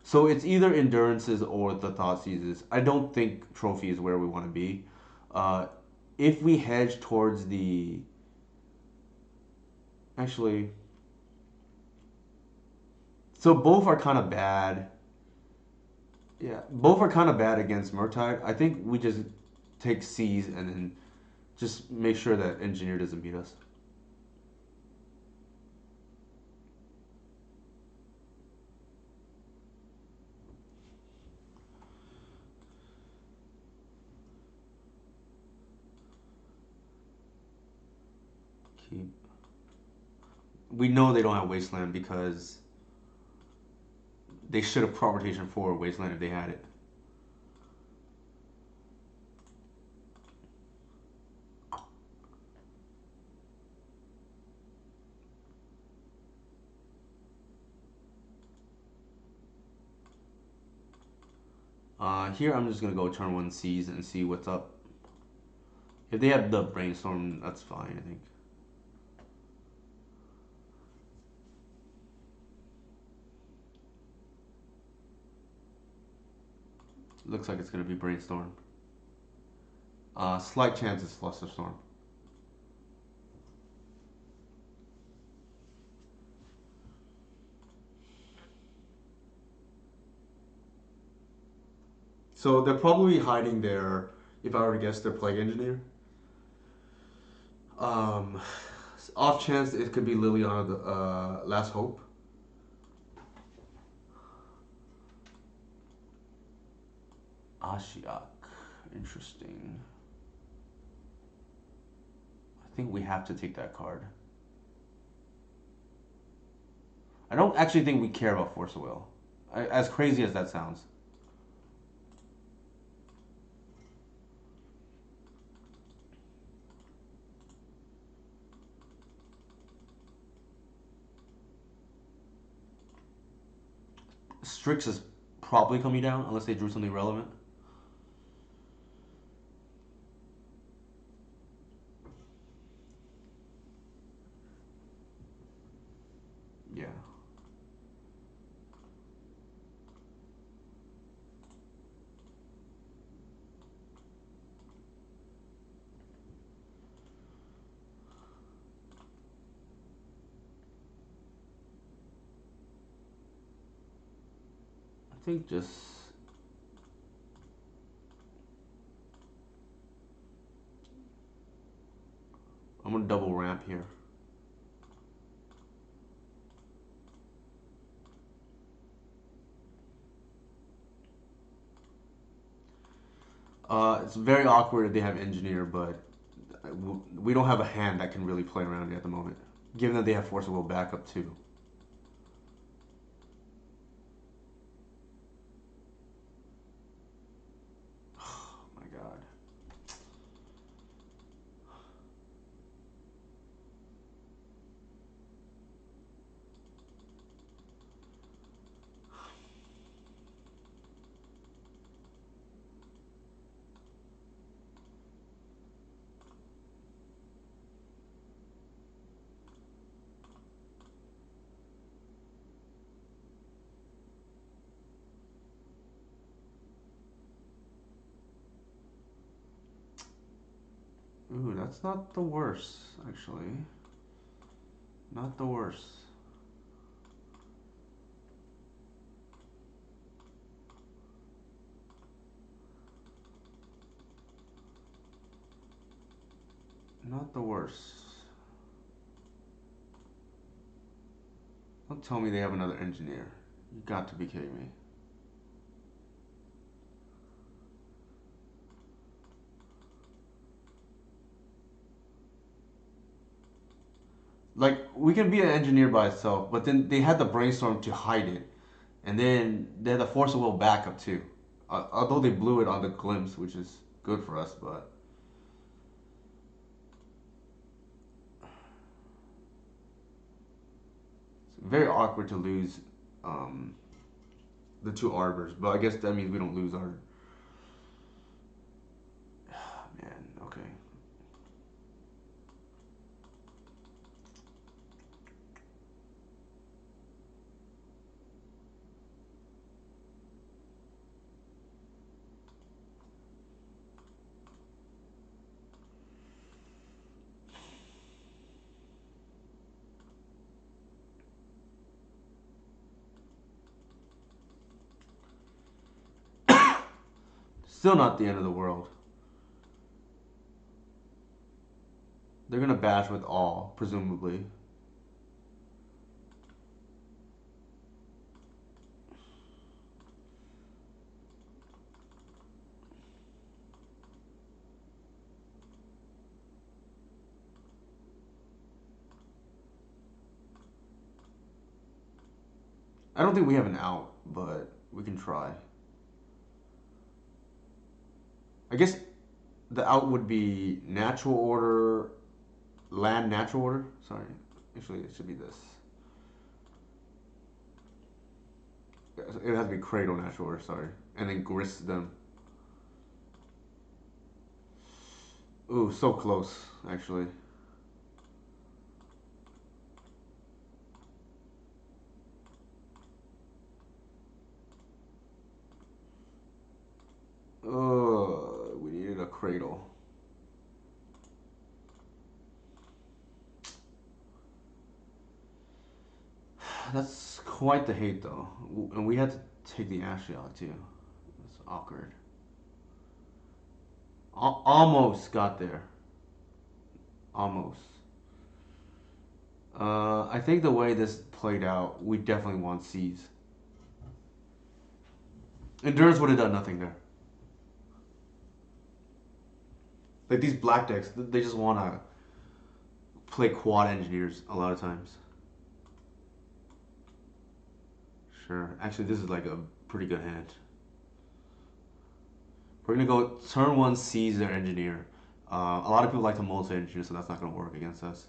so it's either Endurances or the Thought Seizes. I don't think Trophy is where we want to be. Uh, if we hedge towards the actually, so both are kind of bad. Yeah, both are kind of bad against Murktide. I think we just take C's and then just make sure that Engineer doesn't beat us. Keep. We know they don't have Wasteland because they should have Crop Rotation for Wasteland if they had it. Here I'm just gonna go turn one C's and see what's up. If they have the Brainstorm, that's fine, I think. Looks like it's gonna be Brainstorm. Slight chance it's Flusterstorm. So they're probably hiding their, if I were to guess, their Plague Engineer. Um, Off chance it could be Liliana, the Last Hope. Ashiok, interesting. I think we have to take that card. I don't actually think we care about Force of Will, as crazy as that sounds. Strix is probably coming down unless they drew something relevant. Yeah. I think just I'm gonna double ramp here. It's very awkward if they have Engineer, but we don't have a hand that can really play around it at the moment. Given that they have Force of Will backup too. Oh my god. Ooh, that's not the worst, actually. Not the worst. Not the worst. Don't tell me they have another Engineer. You got to be kidding me. Like we can be an engineer by itself, but then they had the brainstorm to hide it, and then they had the force of will backup too. Although they blew it on the glimpse, which is good for us, but it's very awkward to lose um, the two arbors. But I guess that means we don't lose our man. Okay. Still not the end of the world. They're gonna bash with all, presumably. I don't think we have an out, but we can try. I guess the out would be natural order, land natural order. Sorry, actually it should be this. It has to be cradle natural order. Sorry, and then grist them. Ooh, so close actually. We needed a cradle. That's quite the hate though, and we had to take the Ashley out too. That's awkward. Almost got there. Almost. I think the way this played out, we definitely want C's. Endurance would have done nothing there. Like these black decks, they just want to play quad engineers a lot of times. Sure. Actually, this is like a pretty good hand. We're gonna go turn one Caesar engineer. A lot of people like to multi-engineer, so that's not gonna work against us.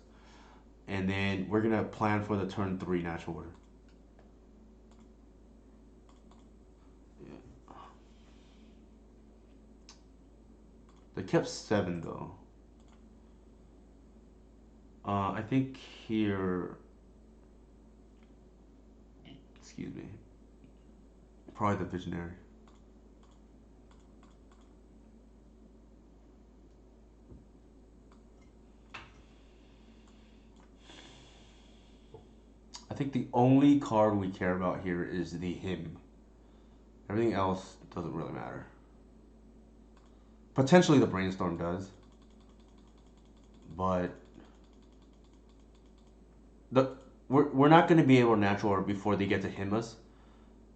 And then we're gonna plan for the turn three natural order. Yeah. They kept seven though. I think here, excuse me, probably the visionary. I think the only card we care about here is the hymn. Everything else doesn't really matter. Potentially the brainstorm does, but the we're not going to be able to natural order before they get to him us.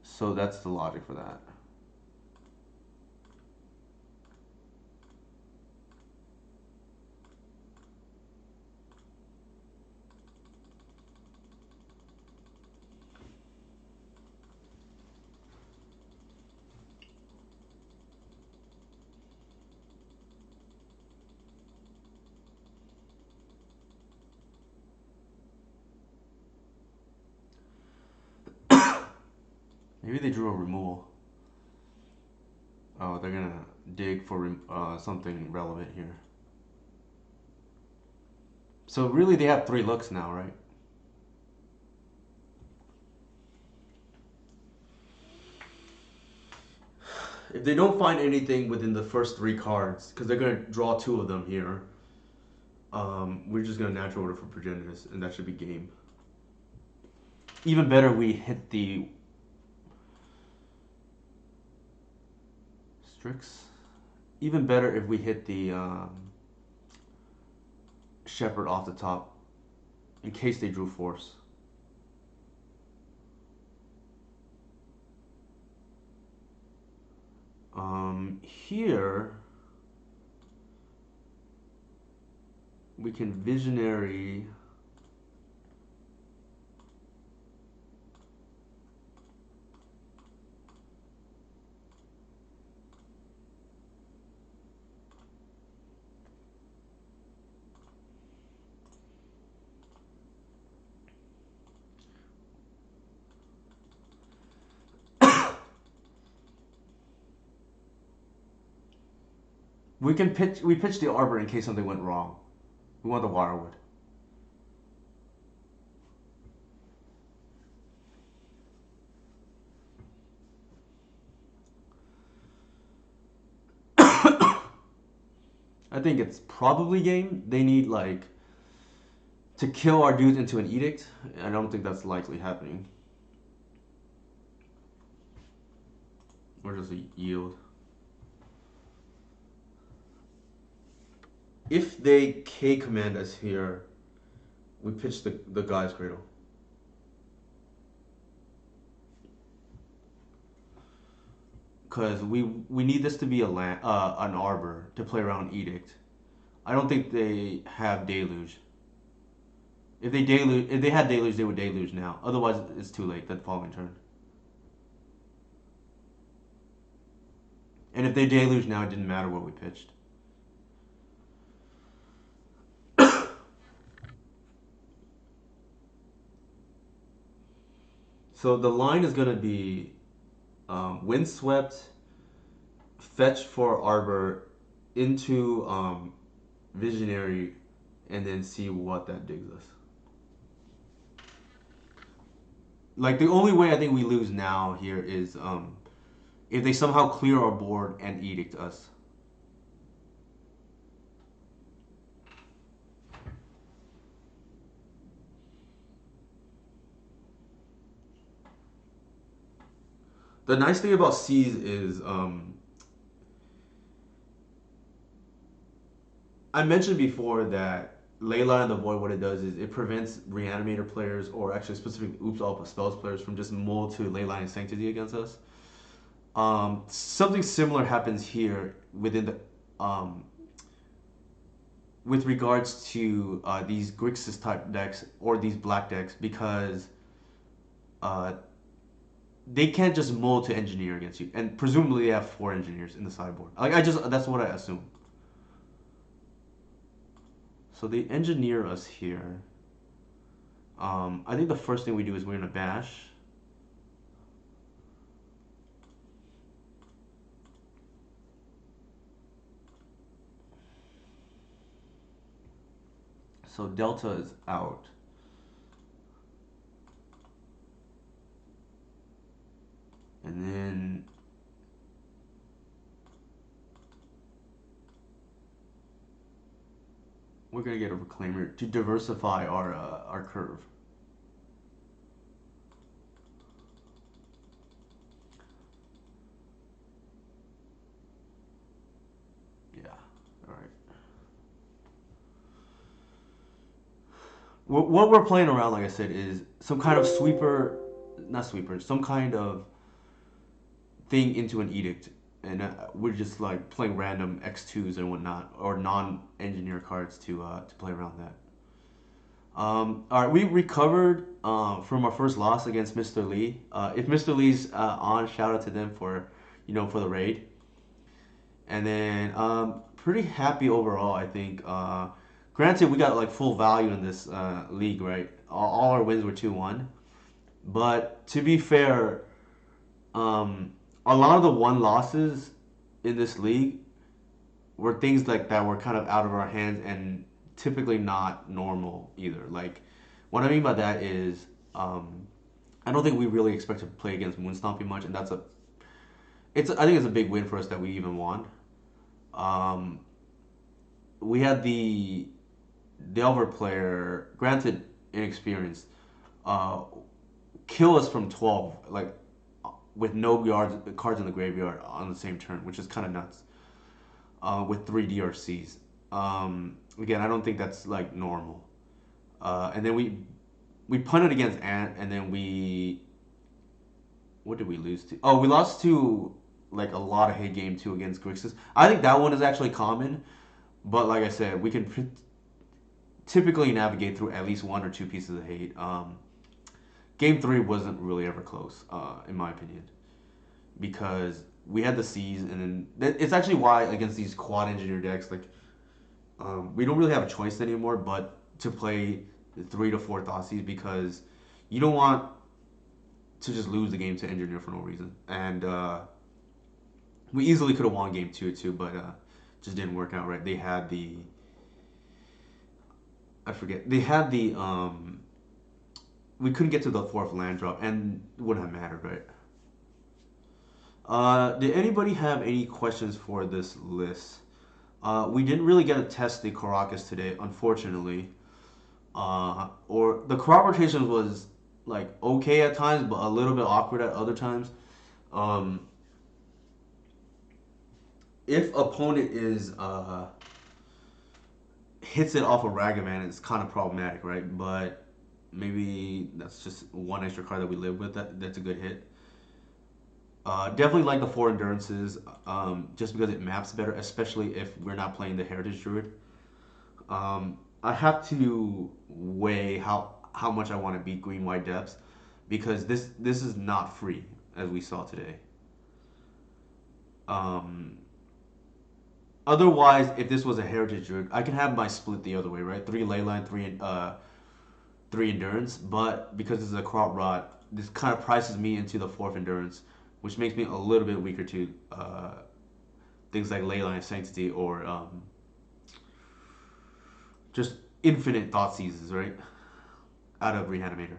So that's the logic for that. Maybe they drew a removal. Oh, they're gonna dig for something relevant here. So really, they have three looks now, right? If they don't find anything within the first three cards, because they're gonna draw two of them here, we're just gonna natural order for Progenitus, and that should be game. Even better, we hit the Strix. Even better if we hit the Shepherd off the top, in case they drew Force. Here we can Visionary We pitch the arbor in case something went wrong. We want the wirewood. I think it's probably game. They need like to kill our dudes into an edict. I don't think that's likely happening. Or just a yield. If they K command us here, we pitch the guy's cradle. Because we need this to be an arbor to play around edict. I don't think they have deluge. If they had deluge, they would deluge now. Otherwise, it's too late that following turn. And if they deluge now, it didn't matter what we pitched. So the line is gonna be windswept, fetch for arbor into visionary, and then see what that digs us. Like the only way I think we lose now here is if they somehow clear our board and edict us. The nice thing about Seas is I mentioned before that Leyline and the Void, what it does is it prevents Reanimator players, or actually specifically Oops All Spells players, from just mull to Leyline and Sanctity against us. Something similar happens here within the with regards to these Grixis type decks or these black decks, because uh, they can't just mull to engineer against you, and presumably they have 4 engineers in the sideboard. Like I just that's what I assume. So they engineer us here. I think the first thing we do is we're gonna bash. So Delta is out. And then we're gonna get a Reclaimer to diversify our curve. Yeah. All right. What we're playing around, like I said, is some kind of sweeper, not sweeper, some kind of thing into an edict, and we're just like playing random X2s and whatnot, or non-engineer cards to play around that. All right, we recovered from our first loss against Mr. Lee. If Mr. Lee's on, shout out to them for for the raid. And then pretty happy overall, I think. Granted, we got like full value in this league, right? All our wins were 2-1. But to be fair, a lot of the one losses in this league were things like that were kind of out of our hands and typically not normal either. Like, what I mean by that is, I don't think we really expect to play against Moonstomping much, and I think it's a big win for us that we even won. Um, we had the Delver player, granted inexperienced, uh, kill us from 12, like with no cards in the graveyard on the same turn, which is kind of nuts. With 3 DRCs. Again, I don't think that's like normal. And then we punted against Ant, and then what did we lose to? Oh, we lost to like a lot of hate game 2 against Grixis. I think that one is actually common, but like I said, we can typically navigate through at least 1 or 2 pieces of hate. Game 3 wasn't really ever close, in my opinion, because we had the C's, and then it's actually why against these quad engineer decks, like we don't really have a choice anymore but to play the 3 to 4 Thoughtseize, because you don't want to just lose the game to engineer for no reason. And we easily could have won game 2 too, but just didn't work out right. They had the I forget. They had the we couldn't get to the fourth land drop, and it wouldn't have mattered, right? Did anybody have any questions for this list? We didn't really get to test the Caracas today, unfortunately. Or the crop rotation was like okay at times, but a little bit awkward at other times. Um, if opponent is hits it off a Ragavan, it's kind of problematic, right? But maybe that's just one extra card that we live with. That's a good hit. Definitely like the four endurances, just because it maps better, especially if we're not playing the Heritage Druid. I have to weigh how much I want to beat Green White Depths because this is not free as we saw today. Um, Otherwise, if this was a Heritage Druid, I can have my split the other way, right? Three Leyline, three endurance. But because this is a crop rot, this kind of prices me into the fourth endurance, which makes me a little bit weaker to things like Leyline Sanctity or just infinite thought seizes, right? Out of Reanimator.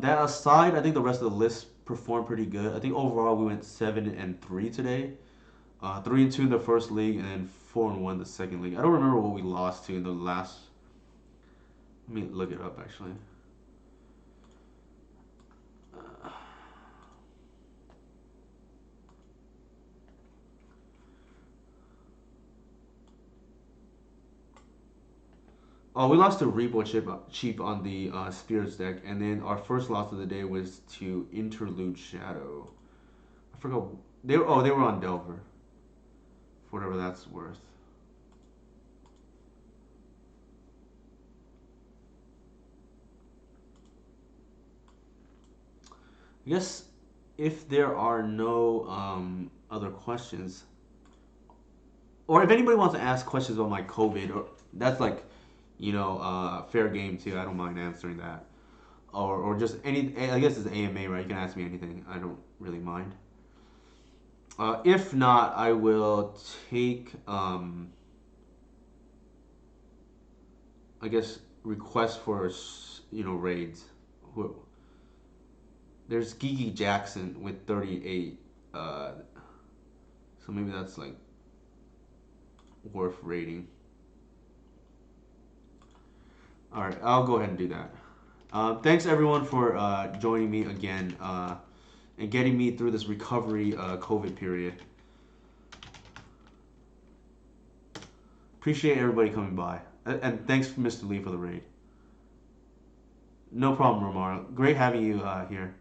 That aside, I think the rest of the list performed pretty good. I think overall we went 7-3 today. 3-2 in the first league, and then 4-1 the second league. I don't remember what we lost to in the last. Let me look it up actually. Oh, we lost to Repo cheap on the Spirits deck, and then our first loss of the day was to Interlude Shadow. I forgot they were on Delver, for whatever that's worth. I guess if there are no other questions, or if anybody wants to ask questions about my COVID, or that's like, fair game too. I don't mind answering that. Or just any. I guess it's AMA, right? You can ask me anything. I don't really mind. If not, I will take. I guess requests for raids. There's Gigi Jackson with 38. So maybe that's like worth rating. All right, I'll go ahead and do that. Thanks everyone for joining me again and getting me through this recovery COVID period. Appreciate everybody coming by. And thanks, Mr. Lee, for the raid. No problem, Romaro. Great having you here.